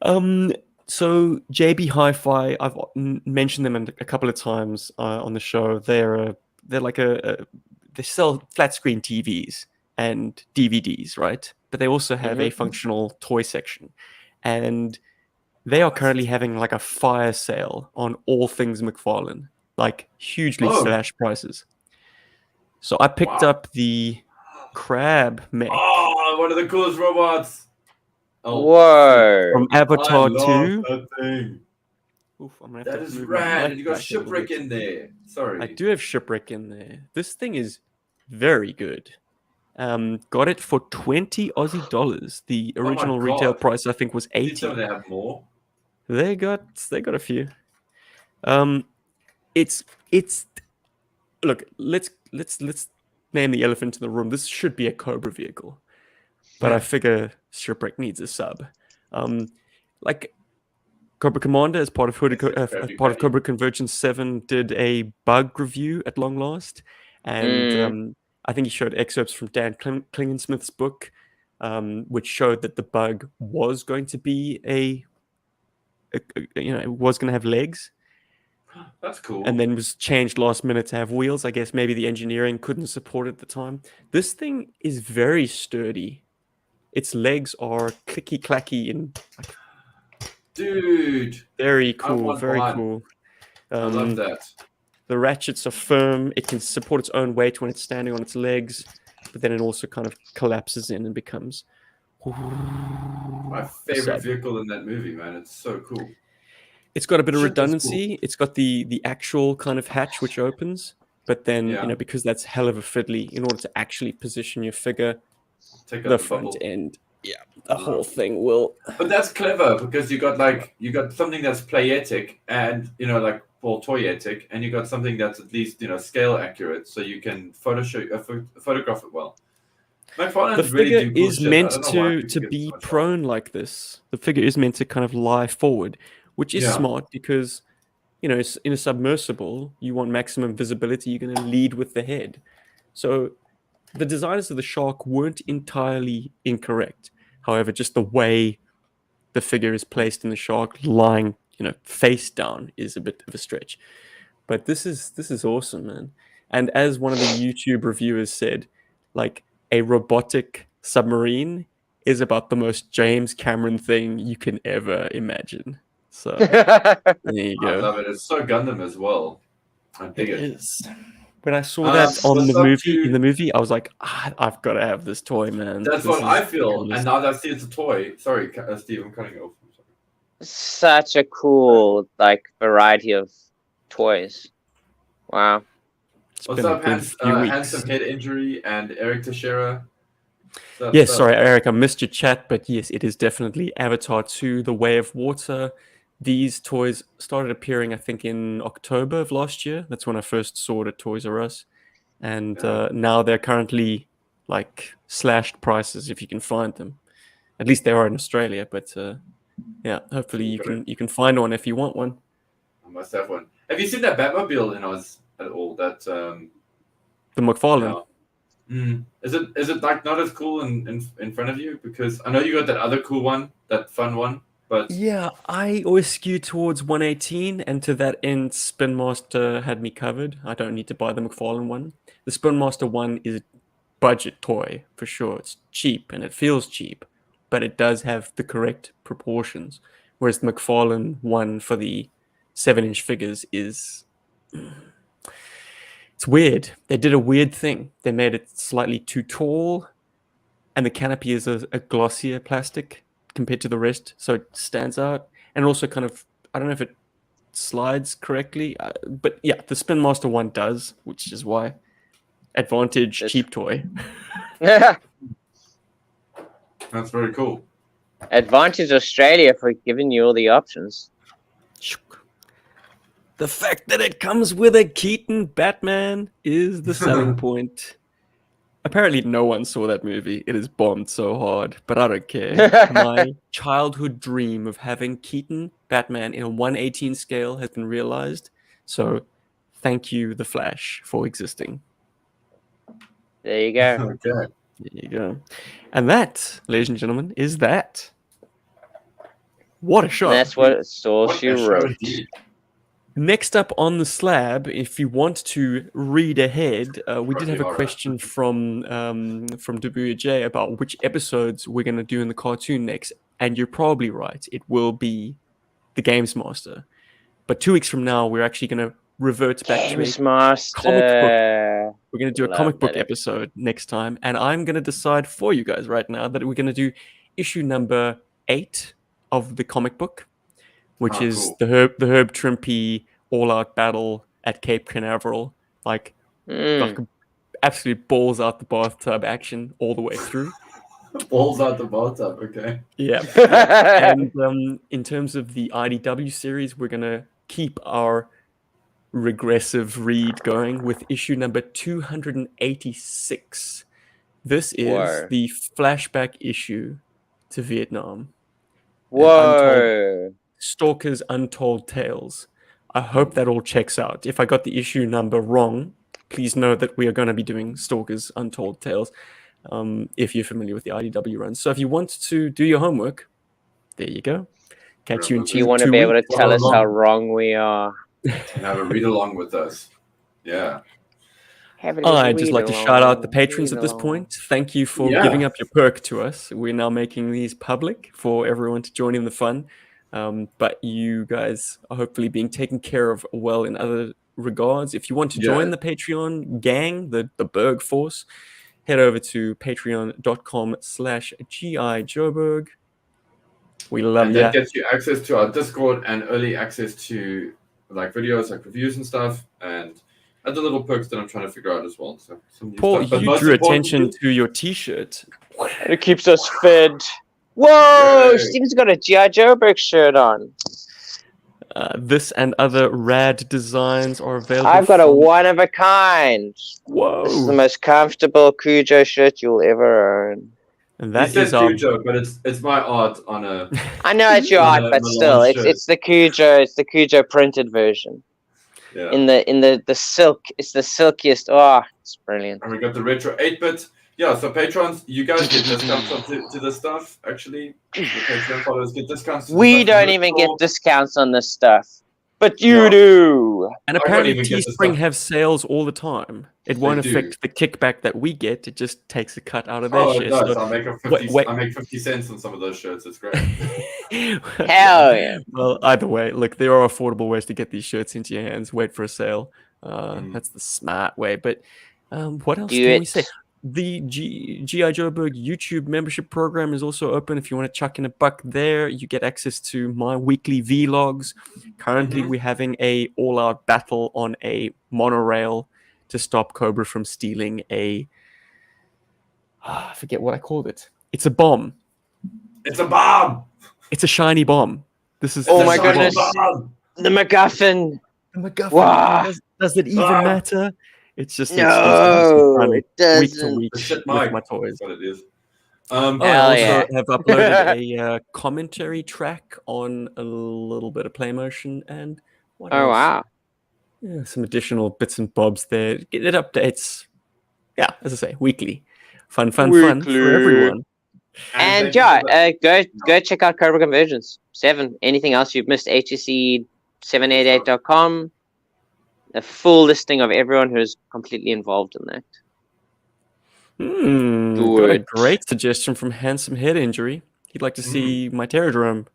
S2: now.
S1: So JB Hi-Fi, I've mentioned them a couple of times on the show. They're like they sell flat screen TVs and DVDs, right? But they also have a functional toy section, and they are currently having like a fire sale on all things McFarlane, like hugely slashed prices. So I picked up the crab mech.
S2: Oh, one of the coolest robots. Oh,
S3: Whoa!
S1: From Avatar 2.
S2: That thing.
S1: Oof, I'm gonna have
S2: That
S1: to
S2: is
S1: move my
S2: rad.
S1: mic
S2: And you got
S1: back a little
S2: Shipwreck
S1: bit.
S2: in there. Sorry.
S1: I do have Shipwreck in there. This thing is very good. Got it for 20 Aussie dollars. The
S2: Oh my
S1: original retail
S2: God.
S1: price I think was
S2: Need some
S1: 80.
S2: of them have more.
S1: They got a few. It's look, let's name the elephant in the room. This should be a Cobra vehicle. But I figure Shipwreck needs a sub. Like Cobra Commander, as part of Cobra Convergence VII, did a bug review at long last, and I think he showed excerpts from Dan Klingensmith's book, which showed that the bug was going to be it was going to have legs,
S2: That's cool.
S1: and then was changed last minute to have wheels. I guess maybe the engineering couldn't support it at the time. This thing is very sturdy. Its legs are clicky clacky and
S2: Dude,
S1: very
S2: I
S1: cool,
S2: want
S1: very
S2: one.
S1: cool.
S2: I love that.
S1: The ratchets are firm. It can support its own weight when it's standing on its legs, but then it also kind of collapses in and becomes
S2: My favorite
S1: sub.
S2: vehicle in that movie, man. It's so cool.
S1: It's got a bit of
S2: Shit, that's
S1: redundancy. It's got the actual kind of hatch which opens, but then
S2: Yeah.
S1: because that's hell of a fiddly, in order to actually position your figure,
S2: Take
S1: the
S2: out the
S1: front
S2: bubble.
S1: end, the whole thing will.
S2: But that's clever because you got something that's playetic and like toyetic, and you got something that's at least scale accurate, so you can photograph it well. McFarlane
S1: The
S2: really
S1: figure
S2: do cool
S1: is
S2: shit. I
S1: meant
S2: don't know why
S1: to
S2: people get
S1: be
S2: so much
S1: prone like this. The figure is meant to kind of lie forward, which is
S2: Yeah.
S1: smart because, in a submersible, you want maximum visibility. You're going to lead with the head. So the designers of the shark weren't entirely incorrect. However, just the way the figure is placed in the shark, lying, face down, is a bit of a stretch. But this is awesome, man. And as one of the YouTube reviewers said, like, a robotic submarine is about the most James Cameron thing you can ever imagine. So there you
S2: I
S1: go.
S2: love it. It's so Gundam as well. I dig it.
S1: is. When I saw that on
S2: what's
S1: the
S2: up
S1: movie,
S2: to-
S1: in the movie, I was like, I've got to have this toy, man.
S2: That's
S1: This
S2: what
S1: is
S2: I
S1: the
S2: feel.
S1: coolest.
S2: And now that I see it's a toy. Sorry, Steve, I'm cutting you off. I'm sorry.
S3: Such a cool variety of toys. Wow.
S1: It's
S2: What's
S1: been a
S2: up,
S1: good few weeks.
S2: Handsome Head Injury and Eric Teixeira?
S1: Yes, sorry, Eric, I missed your chat, but yes, it is definitely Avatar 2, The Way of Water. These toys started appearing, I think, in October of last year. That's when I first saw it at Toys R Us. And now they're currently slashed prices if you can find them. At least they are in Australia, but hopefully you can find one if you want one.
S2: I must have one. Have you seen that Batmobile in Oz at all? That
S1: The McFarlane.
S2: Is it not as cool in front of you? Because I know you got that other cool one, that fun one, but
S1: Yeah, I always skew towards 118, and to that end, Spin Master had me covered. I don't need to buy the McFarlane one. The Spin Master one is a budget toy for sure. It's cheap and it feels cheap, but it does have the correct proportions. Whereas the McFarlane one for the 7-inch figures is. It's weird. They did a weird thing. They made it slightly too tall, and the canopy is a glossier plastic compared to the rest, so it stands out. And also kind of, I don't know if it slides correctly, but yeah, the Spin Master one does, which is why. Advantage, cheap toy.
S2: that's very cool.
S3: Advantage Australia for giving you all the options.
S1: The fact that it comes with a Keaton Batman is the selling point. Apparently, no one saw that movie. It is bombed so hard, but I don't care. My childhood dream of having Keaton Batman in a 1/18 scale has been realized. So, thank you, The Flash, for existing.
S3: There you go.
S2: Okay.
S1: There you go. And that, ladies and gentlemen, is that. What a shot.
S3: And that's what all
S2: What
S3: she
S2: a show
S3: wrote.
S2: indeed.
S1: Next up on the slab, if you want to read ahead, we did have a
S2: Alright.
S1: question from Dabuya J about which episodes we're going to do in the cartoon next. And you're probably right. It will be the Games Master. But 2 weeks from now, we're actually going to revert back
S3: Games
S1: to a
S3: Master.
S1: comic book. We're going to do a
S3: Love
S1: comic book
S3: that
S1: episode next time. And I'm going to decide for you guys right now that we're going to do issue number 8 of the comic book, which is
S2: cool.
S1: the Herb Trimpe all-out battle at Cape Canaveral, like absolute balls out the bathtub action all the way through.
S2: Balls out the bathtub, okay.
S1: Yeah. And in terms of the IDW series, we're gonna keep our regressive read going with issue number 286. This is
S3: Whoa.
S1: the flashback issue to Vietnam.
S3: Whoa.
S1: Stalker's Untold Tales. I hope that all checks out. If I got the issue number wrong, please know that we are going to be doing Stalker's Untold Tales, if you're familiar with the IDW run. So if you want to do your homework, there you go. Catch you in 2 weeks.
S3: You want to be able to tell us how wrong we are.
S2: And have a read along with us. Yeah.
S1: I'd just like to shout out the patrons at this point. Thank you for giving up your perk to us. We're now making these public for everyone to join in the fun. But you guys are hopefully being taken care of well in other regards. If you want to join the Patreon gang, the Berg Force, head over to patreon.com/GI Joburg. We love
S2: and
S1: you.
S2: that gets you access to our Discord and early access to like videos, like reviews and stuff, and other little perks that I'm trying to figure out as well. So
S1: Paul, you drew attention to your T-shirt.
S3: It keeps us fed. Whoa! Steven's got a GI Joburg shirt on.
S1: This and other rad designs are available.
S3: I've got a one of a kind.
S1: Whoa!
S3: This is the most comfortable Cujo shirt you'll ever own.
S1: And that
S2: is Cujo, but it's my art on a.
S3: I know it's your art, but still, it's the Cujo printed version.
S2: Yeah.
S3: In the silk, it's the silkiest. Oh, it's brilliant.
S2: And we got the retro 8-bit. Yeah, so patrons, you guys get discounts to this stuff. Actually, the Patreon followers get discounts.
S3: We don't even get discounts on this stuff, but you do.
S1: And apparently, Teespring have sales all the time. It won't affect the kickback that we get. It just takes a cut out of their share.
S2: It does.
S1: So,
S2: I make 50 cents on some of those shirts. It's great.
S3: Hell yeah.
S1: Well, either way, look, there are affordable ways to get these shirts into your hands. Wait for a sale. That's the smart way. But what else can we say? The GI Joburg YouTube membership program is also open. If you want to chuck in a buck there, you get access to my weekly vlogs. Currently, we're having a all-out battle on a monorail to stop Cobra from stealing I forget what I called it. It's a bomb.
S2: It's a bomb.
S1: It's a shiny bomb. This is.
S3: Oh my goodness! The MacGuffin.
S1: The MacGuffin.
S3: Wow.
S1: Does it even matter? It's just
S3: no, it doesn't.
S1: Week to week with my toys.
S2: What it is.
S1: I also have uploaded a commentary track on a little bit of play motion and what else?
S3: Wow.
S1: Yeah, some additional bits and bobs there. It updates. Yeah, as I say, weekly. Fun for everyone.
S3: And go check out Cobra Convergence VII. Anything else you've missed? HEC788.com. A full listing of everyone who is completely involved in that.
S1: Got a great suggestion from Handsome Head Injury. He'd like to see my Terradrome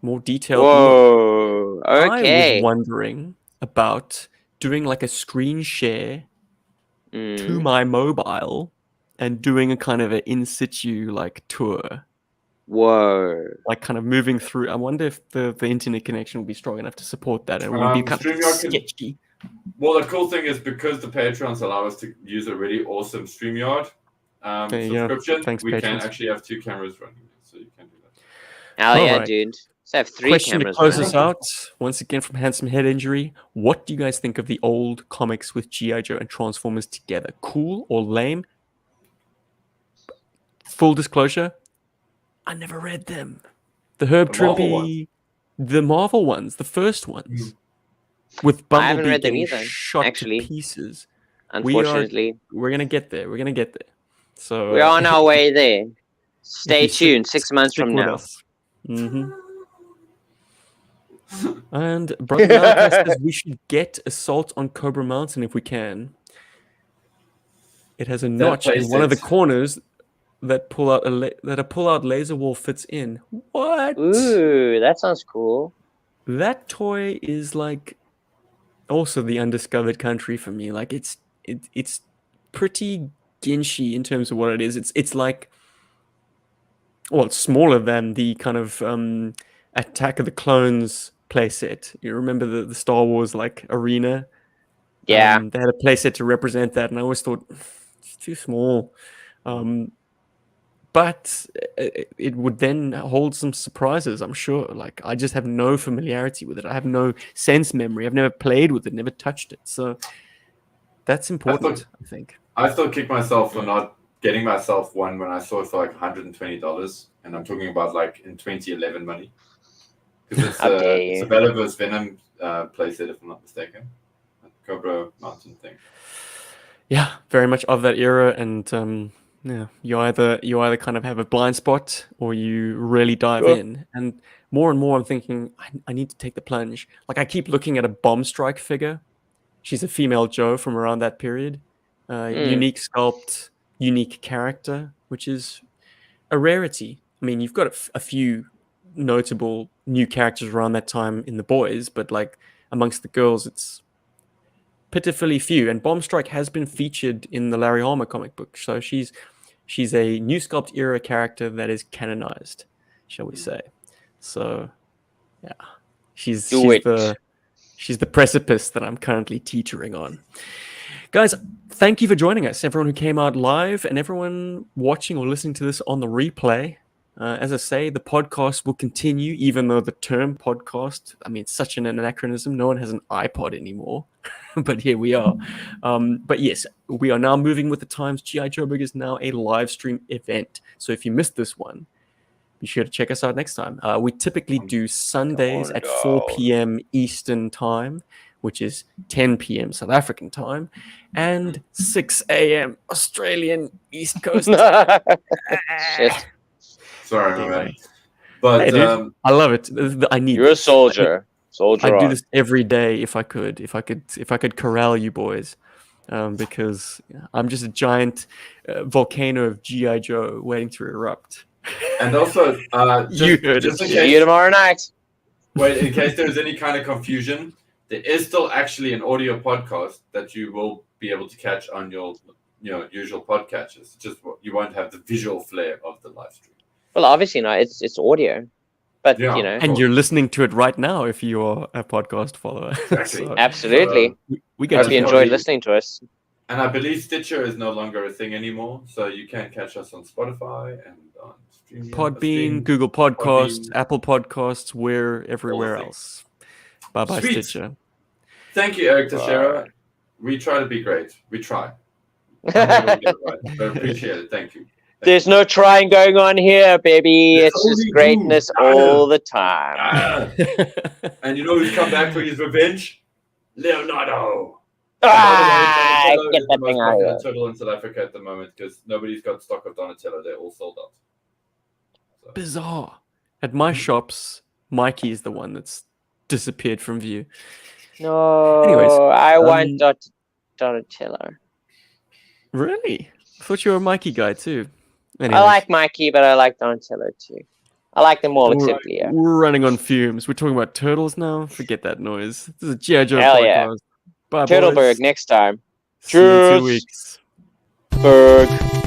S1: more detailed.
S3: Whoa, okay.
S1: I was wondering about doing like a screen share to my mobile and doing a kind of an in situ like tour.
S3: Whoa.
S1: Like kind of moving through. I wonder if the internet connection will be strong enough to support that. And it will be kind of sketchy.
S2: Well, the cool thing is because the Patrons allow us to use a really awesome StreamYard subscription,
S1: Thanks,
S2: we
S1: patrons.
S2: can actually have 2 cameras running, so you can do that.
S3: Hell yeah, dude. So I have 3
S1: Question to
S3: cameras
S1: close
S3: running.
S1: us out, once again from Handsome Head Injury. What do you guys think of the old comics with G.I. Joe and Transformers together? Cool or lame? Full disclosure, I never read them. The Herb
S2: The Marvel
S1: Trimpe, the Marvel ones, the first ones. With
S3: I haven't
S1: Bumblebee
S3: read them
S1: getting
S3: either,
S1: shot
S3: actually.
S1: to pieces.
S3: Unfortunately,
S1: We're gonna get there. We're gonna get there. So
S3: we're on our way there. Stay
S1: if you
S3: tuned. 6 months
S1: stick
S3: from
S1: with
S3: now.
S1: us. And Brother Malachi says we should get Assault on Cobra Mountain if we can. It has a notch in one of the corners that a pull-out laser wall fits in. What?
S3: Ooh, that sounds cool.
S1: That toy is like also the undiscovered country for me. Like it's pretty ginchy in terms of what it is. It's like, well, it's smaller than the kind of Attack of the Clones playset. You remember the Star Wars like arena?
S3: Yeah.
S1: They had a playset to represent that, and I always thought it's too small. But it would then hold some surprises, I'm sure. Like, I just have no familiarity with it. I have no sense memory. I've never played with it, never touched it. So that's important, I think.
S2: I still kick myself for not getting myself one when I saw it for like $120. And I'm talking about like in 2011 money. Because it's a Bellaverse Venom playset, if I'm not mistaken. Cobra Mountain thing.
S1: Yeah, very much of that era, and yeah, you either kind of have a blind spot or you really dive in. And more, I'm thinking I need to take the plunge. Like I keep looking at a Bomb Strike figure. She's a female Joe from around that period. Unique sculpt, unique character, which is a rarity. I mean, you've got a few notable new characters around that time in the boys, but like amongst the girls, it's pitifully few. And Bomb Strike has been featured in the Larry Hama comic book, so she's a new sculpt era character that is canonized, shall we say? So, yeah, she's the precipice that I'm currently teetering on. Guys, thank you for joining us, everyone who came out live and everyone watching or listening to this on the replay. As I say, the podcast will continue, even though the term podcast, I mean, it's such an anachronism. No one has an iPod anymore, but here we are. But yes, we are now moving with the times. GI Joburg is now a live stream event. So if you missed this one, be sure to check us out next time. We typically do Sundays at 4 p.m. Eastern time, which is 10 p.m. South African time, and 6 a.m. Australian East Coast.
S3: Shit.
S2: Sorry, my man. But
S1: hey, dude, I love it. I need.
S3: You're a soldier. Soldier.
S1: I'd do this every day if I could. If I could corral you boys, because I'm just a giant volcano of GI Joe waiting to erupt.
S2: And also, just in case,
S3: see you tomorrow night.
S2: Wait, in case there's any kind of confusion, there is still actually an audio podcast that you will be able to catch on your usual podcatchers. Just you won't have the visual flair of the live stream.
S3: Well, obviously not. It's audio, but
S1: and you're listening to it right now if you're a podcast follower.
S2: Exactly.
S3: So, absolutely.
S1: We
S3: hope you enjoyed listening to us.
S2: And I believe Stitcher is no longer a thing anymore, so you can catch us on Spotify and on
S1: Podbean, Google Podcasts, Apple Podcasts, we're everywhere else. Bye bye, Stitcher.
S2: Thank you, Eric Teixeira. We try to be great. We try. I appreciate it. Thank you.
S3: There's no trying going on here, baby. It's just greatness all the time.
S2: And you know who's come back for his revenge? Leonardo.
S3: Get that thing out of here.
S2: Turtle in South Africa at the moment because nobody's got stock of Donatello. They're all sold out. So.
S1: Bizarre. At my shops, Mikey is the one that's disappeared from view.
S3: No,
S1: anyways,
S3: I want Donatello.
S1: Really? I thought you were a Mikey guy too. Anyways.
S3: I like Mikey, but I like Donatello too. I like them all except Leo.
S1: We're running on fumes. We're talking about turtles now. Forget that noise. This is a GI Joe
S3: Hell
S1: podcast.
S3: Yeah.
S1: Bye,
S3: Turtleberg
S1: boys.
S3: next time.
S1: See you in 2 weeks.
S3: Berg.